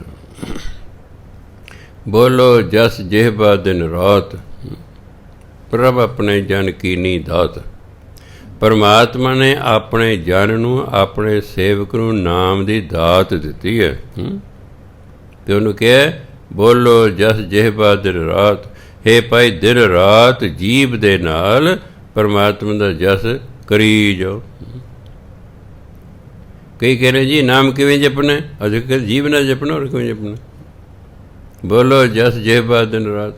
ਬੋਲੋ ਜਸ ਜਿਹਬਾ ਦਿਨ ਰਾਤ, ਪ੍ਰਭ ਆਪਣੇ ਜਨ ਕੀਨੀ ਦਾਤ। ਪਰਮਾਤਮਾ ਨੇ ਆਪਣੇ ਜਨ ਨੂੰ, ਆਪਣੇ ਸੇਵਕ ਨੂੰ ਨਾਮ ਦੀ ਦਾਤ ਦਿੱਤੀ ਹੈ ਅਤੇ ਉਹਨੂੰ ਕਿਹਾ ਬੋਲੋ ਜਸ ਜਿਹਬਾ ਦਿਨ ਰਾਤ। ਹੇ ਭਾਈ ਦਿਨ ਰਾਤ ਜੀਵ ਦੇ ਨਾਲ ਪਰਮਾਤਮਾ ਦਾ ਜਸ ਕਰੀ ਜਾਓ। ਕਈ ਕਹਿ ਰਹੇ ਜੀ ਨਾਮ ਕਿਵੇਂ ਜਪਣਾ, ਅਸੀਂ ਕਹਿੰਦੇ ਜੀਭ ਨਾਲ ਜਪਣਾ, ਔਰ ਕਿਵੇਂ ਜਪਣਾ? ਬੋਲੋ ਜਸ ਜੇਬਾ ਦਿਨ ਰਾਤ,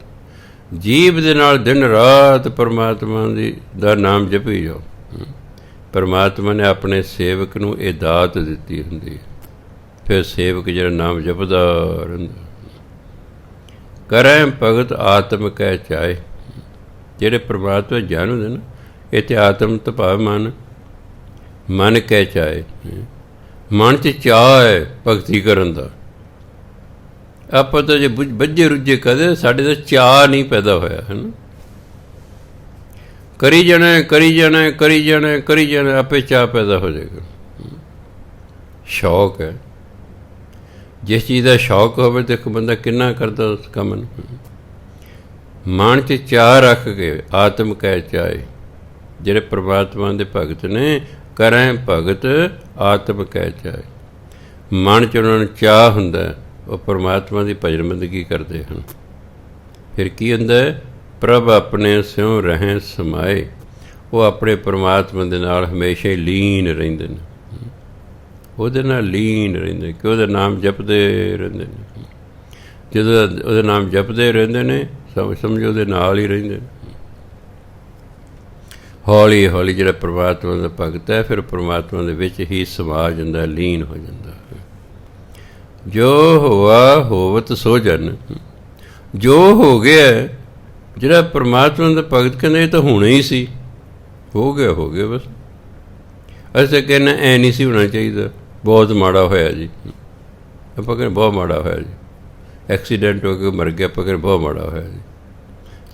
ਜੀਭ ਦੇ ਨਾਲ ਦਿਨ ਰਾਤ ਪਰਮਾਤਮਾ ਦਾ ਨਾਮ ਜਪੀ ਜਾਓ। ਪਰਮਾਤਮਾ ਨੇ ਆਪਣੇ ਸੇਵਕ ਨੂੰ ਇਹ ਦਾਤ ਦਿੱਤੀ ਹੁੰਦੀ ਹੈ। ਫਿਰ ਸੇਵਕ ਜਿਹੜਾ ਨਾਮ ਜਪਦਾ ਰਹਿੰਦਾ। ਕਰੈ ਭਗਤ ਆਤਮ ਕਹਿ ਚਾਹੇ, ਜਿਹੜੇ ਪਰਮਾਤਮਾ ਜਾਣ ਹੁੰਦੇ ਨਾ, ਇੱਥੇ ਆਤਮ ਤੋਂ ਭਾਵ ਮਨ ਕਹਿ ਚਾਹੇ, ਮਨ 'ਚ ਚਾਅ ਹੈ ਭਗਤੀ ਕਰਨ ਦਾ। ਆਪਾਂ ਤਾਂ ਜੇ ਬੱਝੇ ਰੁੱਝੇ ਕਦੇ ਸਾਡੇ ਤਾਂ ਚਾਅ ਨਹੀਂ ਪੈਦਾ ਹੋਇਆ ਹੈ ਨਾ। ਕਰੀ ਜਾਣਾ ਕਰੀ ਜਾਣਾ ਕਰੀ ਜਾਣਾ ਕਰੀ ਜਾਣਾ, ਆਪੇ ਚਾਅ ਪੈਦਾ ਹੋ ਜਾਏਗਾ। ਸ਼ੌਕ ਹੈ, ਜਿਸ ਚੀਜ਼ ਦਾ ਸ਼ੌਕ ਹੋਵੇ ਤਾਂ ਇੱਕ ਬੰਦਾ ਕਿੰਨਾ ਕਰਦਾ ਉਸ ਕੰਮ ਨੂੰ। ਮਨ 'ਚ ਚਾਅ ਰੱਖ ਕੇ ਆਤਮ ਕਹਿ ਚਾਹੇ, ਜਿਹੜੇ ਪਰਮਾਤਮਾ ਦੇ ਭਗਤ ਨੇ, ਕਰੈ ਭਗਤ ਆਤਮ ਕਹਿ ਚਾਹੇ। ਮਨ 'ਚ ਉਹਨਾਂ ਨੂੰ ਚਾਅ ਹੁੰਦਾ, ਉਹ ਪਰਮਾਤਮਾ ਦੀ ਭਜਨ ਬੰਦਗੀ ਕਰਦੇ ਹਨ। ਫਿਰ ਕੀ ਹੁੰਦਾ? ਪ੍ਰਭ ਆਪਣੇ ਸਿਉ ਰਹਿ ਸਮਾਏ, ਉਹ ਆਪਣੇ ਪਰਮਾਤਮਾ ਦੇ ਨਾਲ ਹਮੇਸ਼ਾ ਹੀ ਲੀਨ ਰਹਿੰਦੇ ਨੇ, ਉਹਦੇ ਨਾਲ ਲੀਨ ਰਹਿੰਦੇ, ਕਿ ਉਹਦਾ ਨਾਮ ਜਪਦੇ ਰਹਿੰਦੇ ਨੇ। ਜਦੋਂ ਉਹਦਾ ਨਾਮ ਜਪਦੇ ਰਹਿੰਦੇ ਨੇ, ਸਮਝੋ ਉਹਦੇ ਨਾਲ ਹੀ ਰਹਿੰਦੇ ਨੇ। ਹੌਲੀ ਹੌਲੀ ਜਿਹੜਾ ਪਰਮਾਤਮਾ ਦਾ ਭਗਤ ਹੈ, ਫਿਰ ਪਰਮਾਤਮਾ ਦੇ ਵਿੱਚ ਹੀ ਸਮਾ ਜਾਂਦਾ, ਲੀਨ ਹੋ ਜਾਂਦਾ। ਜੋ ਹੋਆ ਹੋਵਤ ਸੋ ਜਨ, ਜੋ ਹੋ ਗਿਆ, ਜਿਹੜਾ ਪਰਮਾਤਮਾ ਦਾ ਭਗਤ ਕਹਿੰਦੇ ਇਹ ਤਾਂ ਹੋਣਾ ਹੀ ਸੀ, ਹੋ ਗਿਆ ਹੋ ਗਿਆ ਬਸ। ਅਸੀਂ ਕਹਿੰਦੇ ਐ ਨਹੀਂ ਸੀ ਹੋਣਾ ਚਾਹੀਦਾ, ਬਹੁਤ ਮਾੜਾ ਹੋਇਆ ਜੀ। ਆਪਾਂ ਕਹਿੰਦੇ ਬਹੁਤ ਮਾੜਾ ਹੋਇਆ ਜੀ, ਐਕਸੀਡੈਂਟ ਹੋ ਕੇ ਮਰ ਗਿਆ, ਆਪਾਂ ਕਹਿੰਦੇ ਬਹੁਤ ਮਾੜਾ ਹੋਇਆ ਜੀ।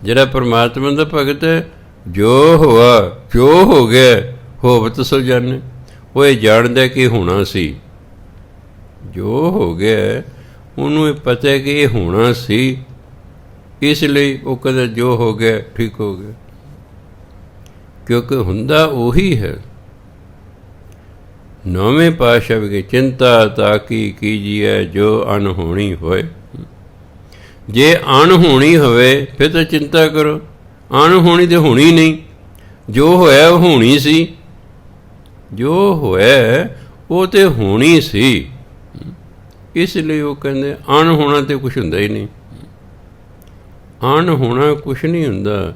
ਜਿਹੜਾ ਪਰਮਾਤਮਾ ਦਾ ਭਗਤ ਹੈ, ਜੋ ਹੋਆ ਜੋ ਹੋ ਗਿਆ ਹੋਵਤ ਸੋ ਜਨ, ਉਹ ਇਹ ਜਾਣਦਾ ਕਿ ਹੋਣਾ ਸੀ। ਜੋ ਹੋ ਗਿਆ ਉਹਨੂੰ ਇਹ ਪਤਾ ਹੈ ਕਿ ਇਹ ਹੋਣਾ ਸੀ, ਇਸ ਲਈ ਉਹ ਕਹਿੰਦਾ ਜੋ ਹੋ ਗਿਆ ਠੀਕ ਹੋ ਗਿਆ, ਕਿਉਂਕਿ ਹੁੰਦਾ ਉਹੀ ਹੈ। ਨੌਵੇਂ ਪਾਤਸ਼ਾਹ ਵੀ ਚਿੰਤਾ ਤਾਕੀ ਕੀਜੀਏ ਜੋ ਅਣਹੋਣੀ ਹੋਏ। ਜੇ ਅਣਹੋਣੀ ਹੋਵੇ ਫਿਰ ਤਾਂ ਚਿੰਤਾ ਕਰੋ, ਅਣਹੋਣੀ ਤਾਂ ਹੋਣੀ ਨਹੀਂ। ਜੋ ਹੋਇਆ ਉਹ ਹੋਣੀ ਸੀ, ਜੋ ਹੋਇਆ ਉਹ ਤਾਂ ਹੋਣੀ ਸੀ, ਇਸ ਲਈ ਉਹ ਕਹਿੰਦੇ ਅਣਹੋਣਾ ਤਾਂ ਕੁਛ ਹੁੰਦਾ ਹੀ ਨਹੀਂ। ਅਣਹੋਣਾ ਕੁਛ ਨਹੀਂ ਹੁੰਦਾ,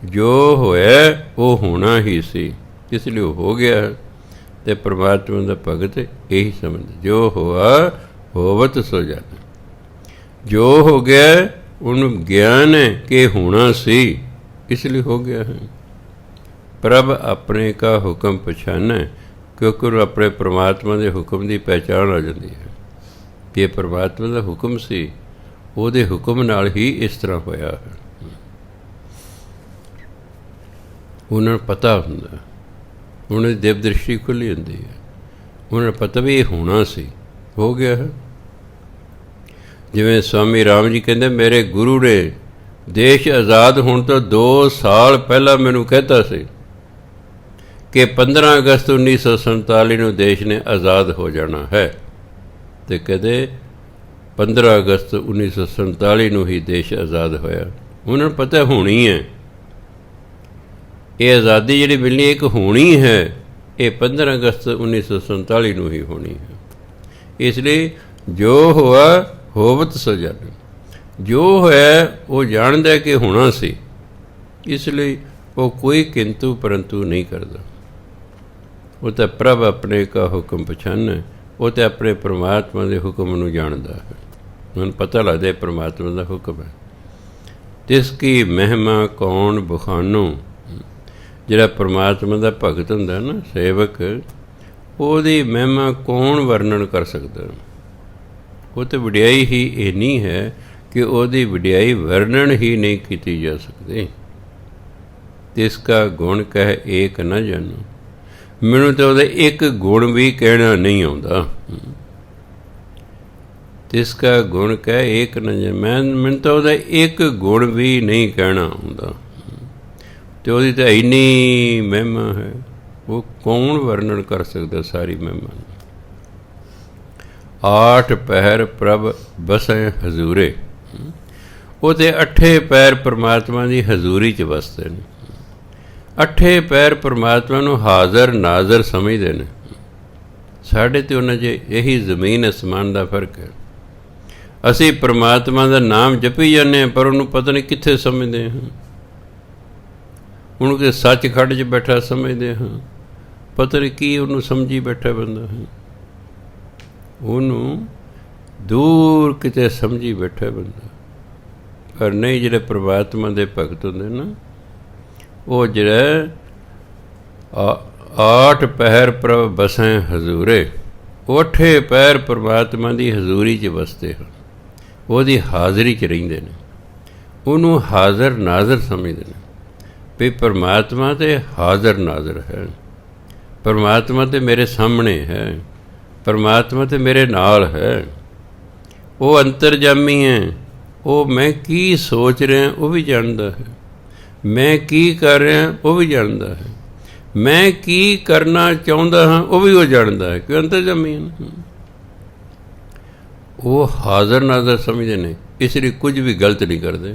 ਜੋ ਹੋਇਆ ਉਹ ਹੋਣਾ ਹੀ ਸੀ, ਇਸ ਲਈ ਉਹ ਹੋ ਗਿਆ। ਅਤੇ ਪਰਮਾਤਮਾ ਦਾ ਭਗਤ ਇਹੀ ਸਮਝਦਾ, ਜੋ ਹੋਆ ਹੋਵਤ ਸੋ ਜਨ, ਜੋ ਹੋ ਗਿਆ ਉਹਨੂੰ ਗਿਆਨ ਹੈ ਕਿ ਹੋਣਾ ਸੀ, ਇਸ ਲਈ ਹੋ ਗਿਆ ਹੈ। ਪ੍ਰਭ ਆਪਣੇ ਕਾ ਹੁਕਮ ਪਛਾਨੈ, ਕਿਉਂਕਿ ਉਹ ਆਪਣੇ ਪਰਮਾਤਮਾ ਦੇ ਹੁਕਮ ਦੀ ਪਹਿਚਾਣ ਹੋ ਜਾਂਦੀ ਹੈ ਕਿ ਇਹ ਪਰਮਾਤਮਾ ਦਾ ਹੁਕਮ ਸੀ, ਉਹਦੇ ਹੁਕਮ ਨਾਲ ਹੀ ਇਸ ਤਰ੍ਹਾਂ ਹੋਇਆ ਹੈ। ਉਹਨਾਂ ਨੂੰ ਪਤਾ ਹੁੰਦਾ, ਉਹਨਾਂ ਦੀ ਦਿਵ ਦ੍ਰਿਸ਼ਟੀ ਖੁੱਲ੍ਹੀ ਹੁੰਦੀ ਹੈ, ਉਹਨਾਂ ਨੂੰ ਪਤਾ ਵੀ ਇਹ ਹੋਣਾ ਸੀ, ਹੋ ਗਿਆ ਹੈ। ਜਿਵੇਂ ਸਵਾਮੀ ਰਾਮ ਜੀ ਕਹਿੰਦੇ, ਮੇਰੇ ਗੁਰੂ ਨੇ ਦੇਸ਼ ਆਜ਼ਾਦ ਹੋਣ ਤੋਂ 2 ਸਾਲ ਪਹਿਲਾਂ ਮੈਨੂੰ ਕਹਿਤਾ ਸੀ ਕਿ 15 ਅਗਸਤ 1947 ਨੂੰ ਦੇਸ਼ ਨੇ ਆਜ਼ਾਦ ਹੋ ਜਾਣਾ ਹੈ। ਅਤੇ ਕਹਿੰਦੇ 15 ਅਗਸਤ 1947 ਨੂੰ ਹੀ ਦੇਸ਼ ਆਜ਼ਾਦ ਹੋਇਆ। ਉਹਨਾਂ ਨੂੰ ਪਤਾ ਹੋਣੀ ਹੈ, ਇਹ ਆਜ਼ਾਦੀ ਜਿਹੜੀ ਮਿਲਣੀ ਇੱਕ ਹੋਣੀ ਹੈ, ਇਹ 15 ਅਗਸਤ 1947 ਨੂੰ ਹੀ ਹੋਣੀ ਹੈ। ਇਸ ਲਈ ਜੋ ਹੋਇਆ ਹੋਵਤ ਸੋ ਜਨ, ਜੋ ਹੋਇਆ ਉਹ ਜਾਣਦਾ ਕਿ ਹੋਣਾ ਸੀ, ਇਸ ਲਈ ਉਹ ਕੋਈ ਕਿੰਤੂ ਪਰੰਤੂ ਨਹੀਂ ਕਰਦਾ। ਉਹ ਤਾਂ ਪ੍ਰਭ ਆਪਣੇ ਕਾ ਹੁਕਮ ਪਛਾਨੈ, ਉਹ ਤਾਂ ਆਪਣੇ ਪਰਮਾਤਮਾ ਦੇ ਹੁਕਮ ਨੂੰ ਜਾਣਦਾ ਹੈ, ਉਹਨੂੰ ਪਤਾ ਲੱਗਦਾ ਪਰਮਾਤਮਾ ਦਾ ਹੁਕਮ ਹੈ। ਤਿਸ ਕੀ ਮਹਿਮਾ ਕੌਣ ਬਖਾਨੋ, ਜਿਹੜਾ ਪਰਮਾਤਮਾ ਦਾ ਭਗਤ ਹੁੰਦਾ ਨਾ, ਸੇਵਕ, ਉਹਦੀ ਮਹਿਮਾ ਕੌਣ ਵਰਣਨ ਕਰ ਸਕਦਾ। ਉਹ ਤਾਂ ਵਡਿਆਈ ਹੀ ਇੰਨੀ ਹੈ ਕਿ ਉਹਦੀ ਵਡਿਆਈ ਵਰਣਨ ਹੀ ਨਹੀਂ ਕੀਤੀ ਜਾ ਸਕਦੀ। ਤਿਸ ਕਾ ਗੁਣ ਕਹਿ ਏਕ ਨਾ ਜਾਨੋ, ਮੈਨੂੰ ਤਾਂ ਉਹਦਾ ਇੱਕ ਗੁਣ ਵੀ ਕਹਿਣਾ ਨਹੀਂ ਆਉਂਦਾ। ਤਿਸ ਕਾ ਗੁਣ ਕਹਿ ਏਕ ਨਾ ਜਾਨੋ, ਮੈਨੂੰ ਤਾਂ ਉਹਦਾ ਇੱਕ ਗੁਣ ਵੀ ਨਹੀਂ ਕਹਿਣਾ ਆਉਂਦਾ। ਅਤੇ ਉਹਦੀ ਤਾਂ ਇੰਨੀ ਮਹਿਮਾ ਹੈ, ਉਹ ਕੌਣ ਵਰਣਨ ਕਰ ਸਕਦਾ ਸਾਰੀ ਮਹਿਮਾ ਨੂੰ। 8 ਪਹਿਰ ਪ੍ਰਭ ਬਸੈ ਹਜ਼ੂਰੇ, ਉਹ ਤਾਂ 8 ਪਹਿਰ ਪਰਮਾਤਮਾ ਦੀ ਹਜ਼ੂਰੀ 'ਚ ਵਸਦੇ ਨੇ। अठे पैर परमात्मा नूं हाज़र नाज़र समझते हैं। साढ़े तो उन्हें जे यही जमीन असमान का फर्क है। असी परमात्मा का नाम जपी जाने पर उन्होंने पता नहीं कित्थे समझते हैं। उन्होंने सच खड़ च बैठा समझते हैं, पता नहीं की उन्होंने समझी बैठा बंदा है। उन्होंने दूर किते समझी बैठा बंदा, पर नहीं जिहड़े परमात्मा के भगत होंदे ना, वो जिहड़ा आठ पहर प्रभ बसें हजूरे, अठे पैर परमात्मा की हजूरी च बसते हैं, ਉਹਦੀ ਹਾਜ਼ਰੀ 'ਚ ਰਹਿੰਦੇ ਨੇ, ਉਹਨੂੰ ਹਾਜ਼ਰ ਨਾਜ਼ਰ ਸਮਝਦੇ ਨੇ ਵੀ ਪਰਮਾਤਮਾ ਤੇ ਹਾਜ਼ਰ ਨਾਜ਼ਰ ਹੈ, ਪਰਮਾਤਮਾ ਤੇ ਮੇਰੇ ਸਾਹਮਣੇ ਹੈ, ਪਰਮਾਤਮਾ ਤੇ ਮੇਰੇ ਨਾਲ ਹੈ, ਉਹ ਅੰਤਰਜਾਮੀ ਹੈ, ਉਹ ਮੈਂ ਕੀ ਸੋਚ ਰਿਹਾ ਉਹ ਵੀ ਜਾਣਦਾ ਹੈ, ਮੈਂ ਕੀ ਕਰ ਰਿਹਾ ਉਹ ਵੀ ਜਾਣਦਾ ਹੈ, ਮੈਂ ਕੀ ਕਰਨਾ ਚਾਹੁੰਦਾ ਹਾਂ ਉਹ ਵੀ ਉਹ ਜਾਣਦਾ ਹੈ, ਕਿ ਅੰਤਰਜਾਮੀ ਹੈ। वो हाज़र नाज़र समझते हैं, इसलिए कुछ भी गलत नहीं करते।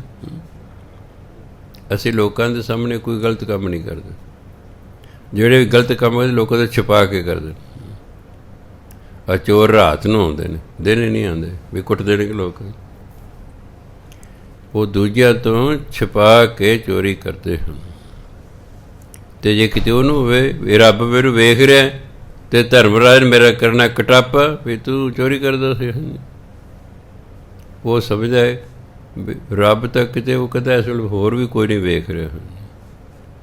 असी लोगों के सामने कोई गलत काम नहीं करते, जोड़े भी गलत काम करते लोगों को छुपा के करते। आ चोर रात नूं आउंदे ने, दिन नहीं आते भी कुटते ने लोग, वो दूजिया तो छुपा के चोरी करते हैं। तो जे किते उहनूं होवे भी रब मेनूं वेख रहा तो धर्मराज मेरा करना कटापा भी तू चोरी करदा सी, वो समझदा है रब तक किते वो कहता इस वे होर भी कोई नहीं वेख रहा,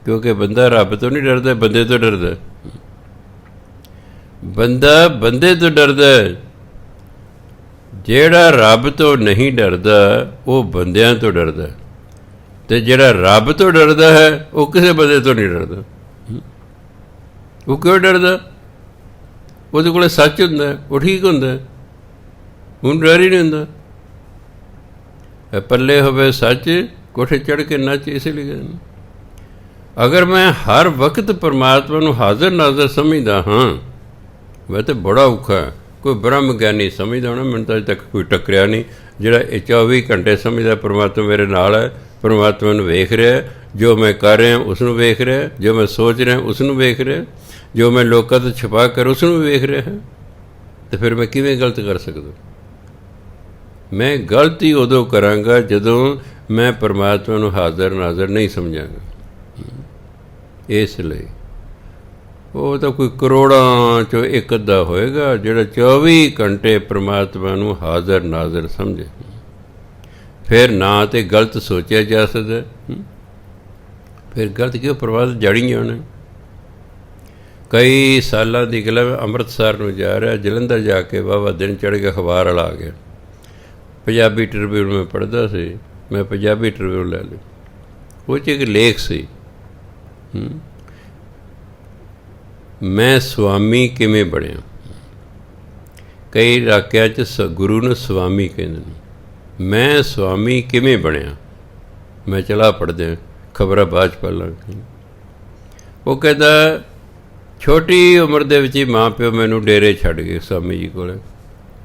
क्योंकि बंदा रब तो नहीं डरदा, बंदे तो डरदा, बंदा बंदे तो डरदा। जेड़ा रब तो नहीं डरदा वो बंदियां तो डरदा, ते जेड़ा रब तो डरदा है वो किसी बंदे तो नहीं डरदा। वो क्यों डरदा? ਉਹਦੇ ਕੋਲ ਸੱਚ ਹੁੰਦਾ, ਉਹ ਠੀਕ ਹੁੰਦਾ, ਹੁਣ ਡਰ ਹੀ ਨਹੀਂ ਹੁੰਦਾ। ਪੱਲੇ ਹੋਵੇ ਸੱਚ ਕੋਠੇ ਚੜ੍ਹ ਕੇ ਨੱਚ, ਇਸ ਲਈ ਅਗਰ ਮੈਂ ਹਰ ਵਕਤ ਪਰਮਾਤਮਾ ਨੂੰ ਹਾਜ਼ਰ ਨਾਜ਼ਰ ਸਮਝਦਾ ਹਾਂ, ਵੈ ਤਾਂ ਬੜਾ ਔਖਾ ਹੈ। ਕੋਈ ਬ੍ਰਹਮ ਗਿਆਨੀ ਸਮਝਦਾ ਹੋਣਾ, ਮੈਨੂੰ ਤਾਂ ਅਜੇ ਤੱਕ ਕੋਈ ਟੱਕਰਿਆ ਨਹੀਂ ਜਿਹੜਾ ਇਹ 24 ਘੰਟੇ ਸਮਝਦਾ ਪਰਮਾਤਮਾ ਮੇਰੇ ਨਾਲ ਹੈ, ਪਰਮਾਤਮਾ ਨੂੰ ਵੇਖ ਰਿਹਾ, ਜੋ ਮੈਂ ਕਰ ਰਿਹਾ ਉਸ ਨੂੰ ਵੇਖ ਰਿਹਾ, ਜੋ ਮੈਂ ਸੋਚ ਰਿਹਾ ਉਸ ਨੂੰ ਵੇਖ ਰਿਹਾ, ਜੋ ਮੈਂ ਲੋਕਾਂ ਤੋਂ ਛੁਪਾ ਕਰ ਉਸ ਨੂੰ ਵੀ ਵੇਖ ਰਿਹਾ ਹੈ। ਤਾਂ ਫਿਰ ਮੈਂ ਕਿਵੇਂ ਗਲਤ ਕਰ ਸਕਦਾ? ਮੈਂ ਗਲਤ ਹੀ ਉਦੋਂ ਕਰਾਂਗਾ ਜਦੋਂ ਮੈਂ ਪਰਮਾਤਮਾ ਨੂੰ ਹਾਜ਼ਰ ਨਾਜ਼ਰ ਨਹੀਂ ਸਮਝਾਂਗਾ। ਇਸ ਲਈ ਉਹ ਤਾਂ ਕੋਈ ਕਰੋੜਾਂ 'ਚੋਂ ਇੱਕ ਅੱਧਾ ਹੋਏਗਾ ਜਿਹੜਾ 24 ਘੰਟੇ ਪਰਮਾਤਮਾ ਨੂੰ ਹਾਜ਼ਰ ਨਾਜ਼ਰ ਸਮਝੇ। ਫਿਰ ਨਾ ਤਾਂ ਗਲਤ ਸੋਚਿਆ ਜਾ ਸਕਦਾ, ਫਿਰ ਗਲਤ ਕਿਉਂ ਪ੍ਰਵਾਦ ਜੜੀਆਂ ਉਹਨੇ। ਕਈ ਸਾਲਾਂ ਦੀ ਗੱਲ, ਅੰਮ੍ਰਿਤਸਰ ਨੂੰ ਜਾ ਰਿਹਾ, ਜਲੰਧਰ ਜਾ ਕੇ ਵਾਹਵਾ ਦਿਨ ਚੜ੍ਹ ਗਿਆ, ਅਖਬਾਰ ਵਾਲਾ ਆ ਗਿਆ। ਪੰਜਾਬੀ ਟ੍ਰਿਬਿਊਨ ਮੈਂ ਪੜ੍ਹਦਾ ਸੀ, ਮੈਂ ਪੰਜਾਬੀ ਟ੍ਰਿਬਿਊਨ ਲੈ ਲਿਆ। ਉਹ 'ਚ ਇੱਕ ਲੇਖ ਸੀ, ਮੈਂ ਸੁਆਮੀ ਕਿਵੇਂ ਬਣਿਆ। ਕਈ ਇਲਾਕਿਆਂ 'ਚ ਗੁਰੂ ਨੂੰ ਸੁਆਮੀ ਕਹਿੰਦੇ ਨੇ। ਮੈਂ ਸੁਆਮੀ ਕਿਵੇਂ ਬਣਿਆ, ਮੈਂ ਚਲਾ ਪੜ੍ਹਦੇ ਖਬਰਾਂ ਬਾਅਦ 'ਚ ਪੜ੍ਹ ਲਾਂਗੇ। ਉਹ ਕਹਿੰਦਾ ਛੋਟੀ ਉਮਰ ਦੇ ਵਿੱਚ ਹੀ ਮਾਂ ਪਿਓ ਮੈਨੂੰ ਡੇਰੇ ਛੱਡ ਗਏ ਸਵਾਮੀ ਜੀ ਕੋਲ,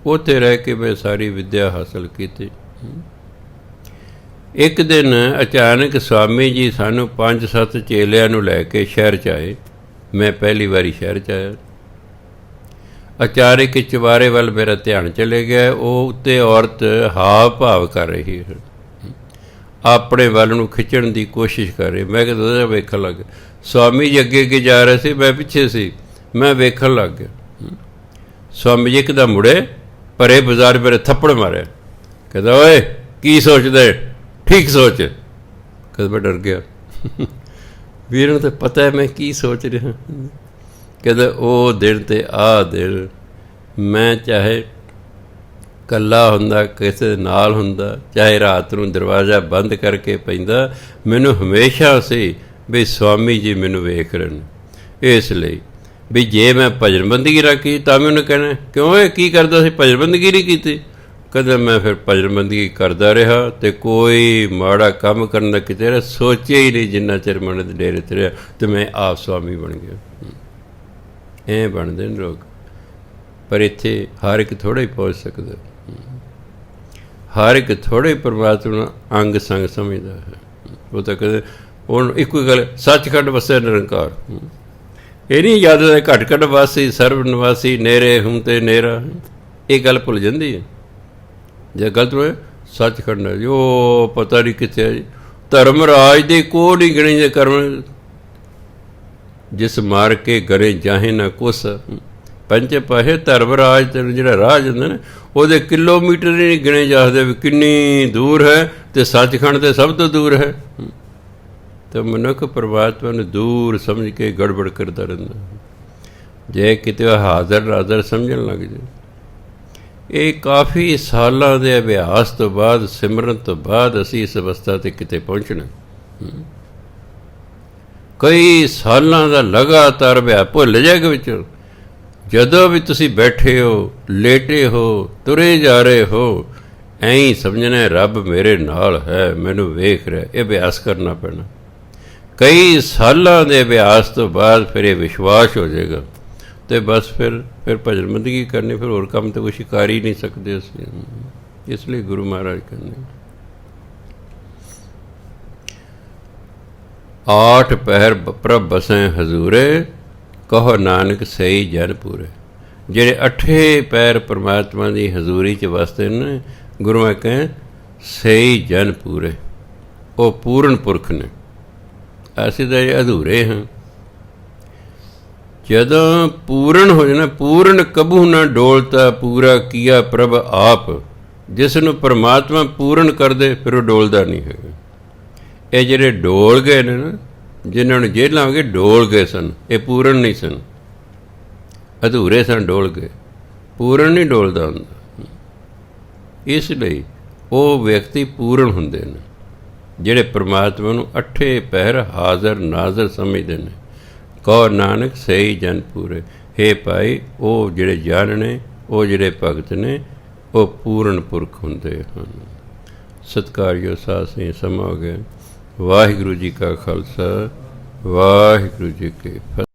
ਉੱਥੇ ਰਹਿ ਕੇ ਮੈਂ ਸਾਰੀ ਵਿੱਦਿਆ ਹਾਸਲ ਕੀਤੀ। ਇੱਕ ਦਿਨ ਅਚਾਨਕ ਸਵਾਮੀ ਜੀ ਸਾਨੂੰ 5-7 ਚੇਲਿਆਂ ਨੂੰ ਲੈ ਕੇ ਸ਼ਹਿਰ 'ਚ ਆਏ। ਮੈਂ ਪਹਿਲੀ ਵਾਰੀ ਸ਼ਹਿਰ 'ਚ ਆਇਆ। ਅਚਾਨਕ ਚੁਬਾਰੇ ਵੱਲ ਮੇਰਾ ਧਿਆਨ ਚਲੇ ਗਿਆ। ਉਹ ਉੱਤੇ ਔਰਤ ਹਾਵ ਭਾਵ ਕਰ ਰਹੀ ਹੈ, ਆਪਣੇ ਵੱਲ ਨੂੰ ਖਿੱਚਣ ਦੀ ਕੋਸ਼ਿਸ਼ ਕਰ ਰਹੀ। ਮੈਂ ਕਿਹਾ ਵੇਖਣ ਲੱਗ ਗਿਆ। ਸਵਾਮੀ ਜੀ ਅੱਗੇ ਅੱਗੇ ਜਾ ਰਹੇ ਸੀ, ਮੈਂ ਪਿੱਛੇ ਸੀ, ਮੈਂ ਵੇਖਣ ਲੱਗ ਗਿਆ। ਸਵਾਮੀ ਜੀ ਇੱਕਦਮ ਮੁੜੇ, ਭਰੇ ਬਾਜ਼ਾਰ ਮੇਰੇ ਥੱਪੜ ਮਾਰਿਆ। ਕਹਿੰਦਾ ਓਏ ਕੀ ਸੋਚਦੇ, ਠੀਕ ਸੋਚ। ਕਹਿੰਦਾ ਮੈਂ ਡਰ ਗਿਆ, ਵੀਰ ਨੂੰ ਤਾਂ ਪਤਾ ਹੈ ਮੈਂ ਕੀ ਸੋਚ ਰਿਹਾ। ਕਹਿੰਦਾ ਉਹ ਦਿਨ ਤੇ ਆਹ ਦਿਨ ਮੈਂ ਚਾਹੇ ਇਕੱਲਾ ਹੁੰਦਾ, ਕਿਸੇ ਨਾਲ ਹੁੰਦਾ, ਚਾਹੇ ਰਾਤ ਨੂੰ ਦਰਵਾਜ਼ਾ ਬੰਦ ਕਰਕੇ ਪੈਂਦਾ, ਮੈਨੂੰ ਹਮੇਸ਼ਾ ਸੀ ਵੀ ਸਵਾਮੀ ਜੀ ਮੈਨੂੰ ਵੇਖ ਰਹੇ ਨੇ। ਇਸ ਲਈ ਵੀ ਜੇ ਮੈਂ ਭਜਨ ਬੰਦਗੀ ਰੱਖੀ ਤਾਂ ਵੀ ਉਹਨੇ ਕਹਿਣਾ ਕਿਉਂ ਇਹ ਕੀ ਕਰਦਾ ਸੀ, ਭਜਨ ਬੰਦਗੀ ਨਹੀਂ ਕੀਤੀ। ਕਦੇ ਮੈਂ ਫਿਰ ਭਜਨ ਬੰਦਗੀ ਕਰਦਾ ਰਿਹਾ ਅਤੇ ਕੋਈ ਮਾੜਾ ਕੰਮ ਕਰਨ ਦਾ ਕਿਤੇ ਰਿਹਾ ਸੋਚਿਆ ਹੀ ਨਹੀਂ। ਜਿੰਨਾ ਚਿਰ ਮਨ ਦੇ ਡੇਰੇ 'ਤੇ ਰਿਹਾ ਅਤੇ ਮੈਂ ਆਪ ਸਵਾਮੀ ਬਣ ਗਿਆ। ਐਂ ਬਣਦੇ ਨੇ ਲੋਕ, ਪਰ ਇੱਥੇ ਹਰ ਇੱਕ ਥੋੜ੍ਹਾ ਹੀ ਪਹੁੰਚ ਸਕਦਾ, ਹਰ ਇੱਕ ਥੋੜ੍ਹੇ ਪਰਮਾਤਮਾ ਨੂੰ ਅੰਗ ਸੰਗ ਸਮਝਦਾ ਹੈ। ਉਹ ਤਾਂ ਕਦੇ ਹੁਣ ਇੱਕੋ ਹੀ ਗੱਲ, ਸੱਚਖੰਡ ਵਸੈ ਨਿਰੰਕਾਰ। ਇਹ ਨਹੀਂ ਯਾਦ ਹੈ ਘਟ ਘਟ ਵਾਸੀ ਸਰਬ ਨਿਵਾਸੀ ਨੇਰੇ ਹੂੰ ਤੇ ਨੇਰਾ, ਇਹ ਗੱਲ ਭੁੱਲ ਜਾਂਦੀ ਹੈ ਜੇ ਗਲਤ ਹੋਏ। ਸੱਚਖੰਡ ਹੈ ਜੀ, ਉਹ ਪਤਾ ਨਹੀਂ ਕਿੱਥੇ ਹੈ ਜੀ। ਧਰਮ ਰਾਜ ਦੇ ਕੋ ਨਹੀਂ ਗਿਣੇ ਜੇ ਕਰਮ, ਜਿਸ ਮਾਰ ਕੇ ਗਰੇ ਜਾਹੇ ਨਾ ਕੁਸ। ਪੰਜ ਪਾਹੇ ਧਰਮ ਰਾਜ ਤੇ ਜਿਹੜਾ ਰਾਜ ਹੁੰਦਾ ਨਾ, ਉਹਦੇ ਕਿਲੋਮੀਟਰ ਹੀ ਨਹੀਂ ਗਿਣੇ ਜਾਦੇ ਵੀ ਕਿੰਨੀ ਦੂਰ ਹੈ, ਤੇ ਸੱਚਖੰਡ ਤੇ ਸਭ ਤੋਂ ਦੂਰ ਹੈ। ਤਾਂ ਮਨੁੱਖ ਪਰਮਾਤਮਾ ਨੂੰ ਦੂਰ ਸਮਝ ਕੇ ਗੜਬੜ ਕਰਦਾ ਰਹਿੰਦਾ। ਜੇ ਕਿਤੇ ਹਾਜ਼ਰ ਨਾਜ਼ਰ ਸਮਝਣ ਲੱਗ ਜਾਏ। ਇਹ ਕਾਫੀ ਸਾਲਾਂ ਦੇ ਅਭਿਆਸ ਤੋਂ ਬਾਅਦ, ਸਿਮਰਨ ਤੋਂ ਬਾਅਦ ਅਸੀਂ ਇਸ ਅਵਸਥਾ 'ਤੇ ਕਿਤੇ ਪਹੁੰਚਣਾ। ਕਈ ਸਾਲਾਂ ਦਾ ਲਗਾਤਾਰ ਅਭਿਆਸ ਭੁੱਲ ਜਾਏਗਾ ਵਿੱਚੋਂ। ਜਦੋਂ ਵੀ ਤੁਸੀਂ ਬੈਠੇ ਹੋ, ਲੇਟੇ ਹੋ, ਤੁਰੇ ਜਾ ਰਹੇ ਹੋ, ਐਂ ਹੀ ਸਮਝਣਾ ਰੱਬ ਮੇਰੇ ਨਾਲ ਹੈ, ਮੈਨੂੰ ਵੇਖ ਰਿਹਾ। ਇਹ ਅਭਿਆਸ ਕਰਨਾ ਪੈਣਾ। ਕਈ ਸਾਲਾਂ ਦੇ ਅਭਿਆਸ ਤੋਂ ਬਾਅਦ ਫਿਰ ਇਹ ਵਿਸ਼ਵਾਸ ਹੋ ਜਾਏਗਾ, ਅਤੇ ਬਸ ਫਿਰ ਭਜਨ ਬੰਦਗੀ ਕਰਨੀ, ਫਿਰ ਹੋਰ ਕੰਮ ਤਾਂ ਕੁਛ ਕਰ ਹੀ ਨਹੀਂ ਸਕਦੇ ਅਸੀਂ। ਇਸ ਲਈ ਗੁਰੂ ਮਹਾਰਾਜ ਕਹਿੰਦੇ 8 ਪਹਿਰ ਪ੍ਰਭ ਬਸੈ ਹਜ਼ੂਰੇ, ਕਹੋ ਨਾਨਕ ਸਹੀ ਜਨ ਪੂਰੇ। ਜਿਹੜੇ 8 ਪਹਿਰ ਪਰਮਾਤਮਾ ਦੀ ਹਜ਼ੂਰੀ 'ਚ ਵਸਦੇ ਨੇ, ਗੁਰੂਆਂ ਕਹੇ ਸਹੀ ਜਨ ਪੂਰੇ, ਉਹ ਪੂਰਨ ਪੁਰਖ ਨੇ। ਅਸੀਂ ਤਾਂ ਅਧੂਰੇ ਹਾਂ। ਜਦੋਂ ਪੂਰਨ ਹੋ ਜਾਣਾ, ਪੂਰਨ ਕਬੂ ਨਾ ਡੋਲਤਾ, ਪੂਰਾ ਕੀਆ ਪ੍ਰਭ ਆਪ। ਜਿਸ ਨੂੰ ਪਰਮਾਤਮਾ ਪੂਰਨ ਕਰਦੇ, ਫਿਰ ਉਹ ਡੋਲਦਾ ਨਹੀਂ ਹੈਗਾ। ਇਹ ਜਿਹੜੇ ਡੋਲ ਗਏ ਨੇ ਨਾ, ਜਿਨ੍ਹਾਂ ਨੂੰ ਜੇਲ੍ਹਾਂ ਹੋ ਗਏ, ਡੋਲ ਗਏ ਸਨ, ਇਹ ਪੂਰਨ ਨਹੀਂ ਸਨ, ਅਧੂਰੇ ਸਨ, ਡੋਲ ਗਏ। ਪੂਰਨ ਨਹੀਂ ਡੋਲਦਾ ਹੁੰਦਾ। ਇਸ ਲਈ ਉਹ ਵਿਅਕਤੀ ਪੂਰਨ ਹੁੰਦੇ ਨੇ, ਜਿਹੜੇ ਪਰਮਾਤਮਾ ਨੂੰ 8 ਪਹਿਰ ਹਾਜ਼ਰ ਨਾਜ਼ਰ ਸਮਝਦੇ ਨੇ। ਕਹੋ ਨਾਨਕ ਸਹੀ ਜਨ ਪੂਰੇ। ਹੇ ਭਾਈ, ਉਹ ਜਿਹੜੇ ਜਨ ਨੇ, ਉਹ ਜਿਹੜੇ ਭਗਤ ਨੇ, ਉਹ ਪੂਰਨ ਪੁਰਖ ਹੁੰਦੇ ਹਨ। ਸਤਿਕਾਰਯੋਗ ਸਾਧ ਸੰਗਤ, ਸਮਾਂ ਹੋ ਗਿਆ। ਵਾਹਿਗੁਰੂ ਜੀ ਕਾ ਖਾਲਸਾ, ਵਾਹਿਗੁਰੂ ਜੀ ਕੀ ਫਤਿਹ।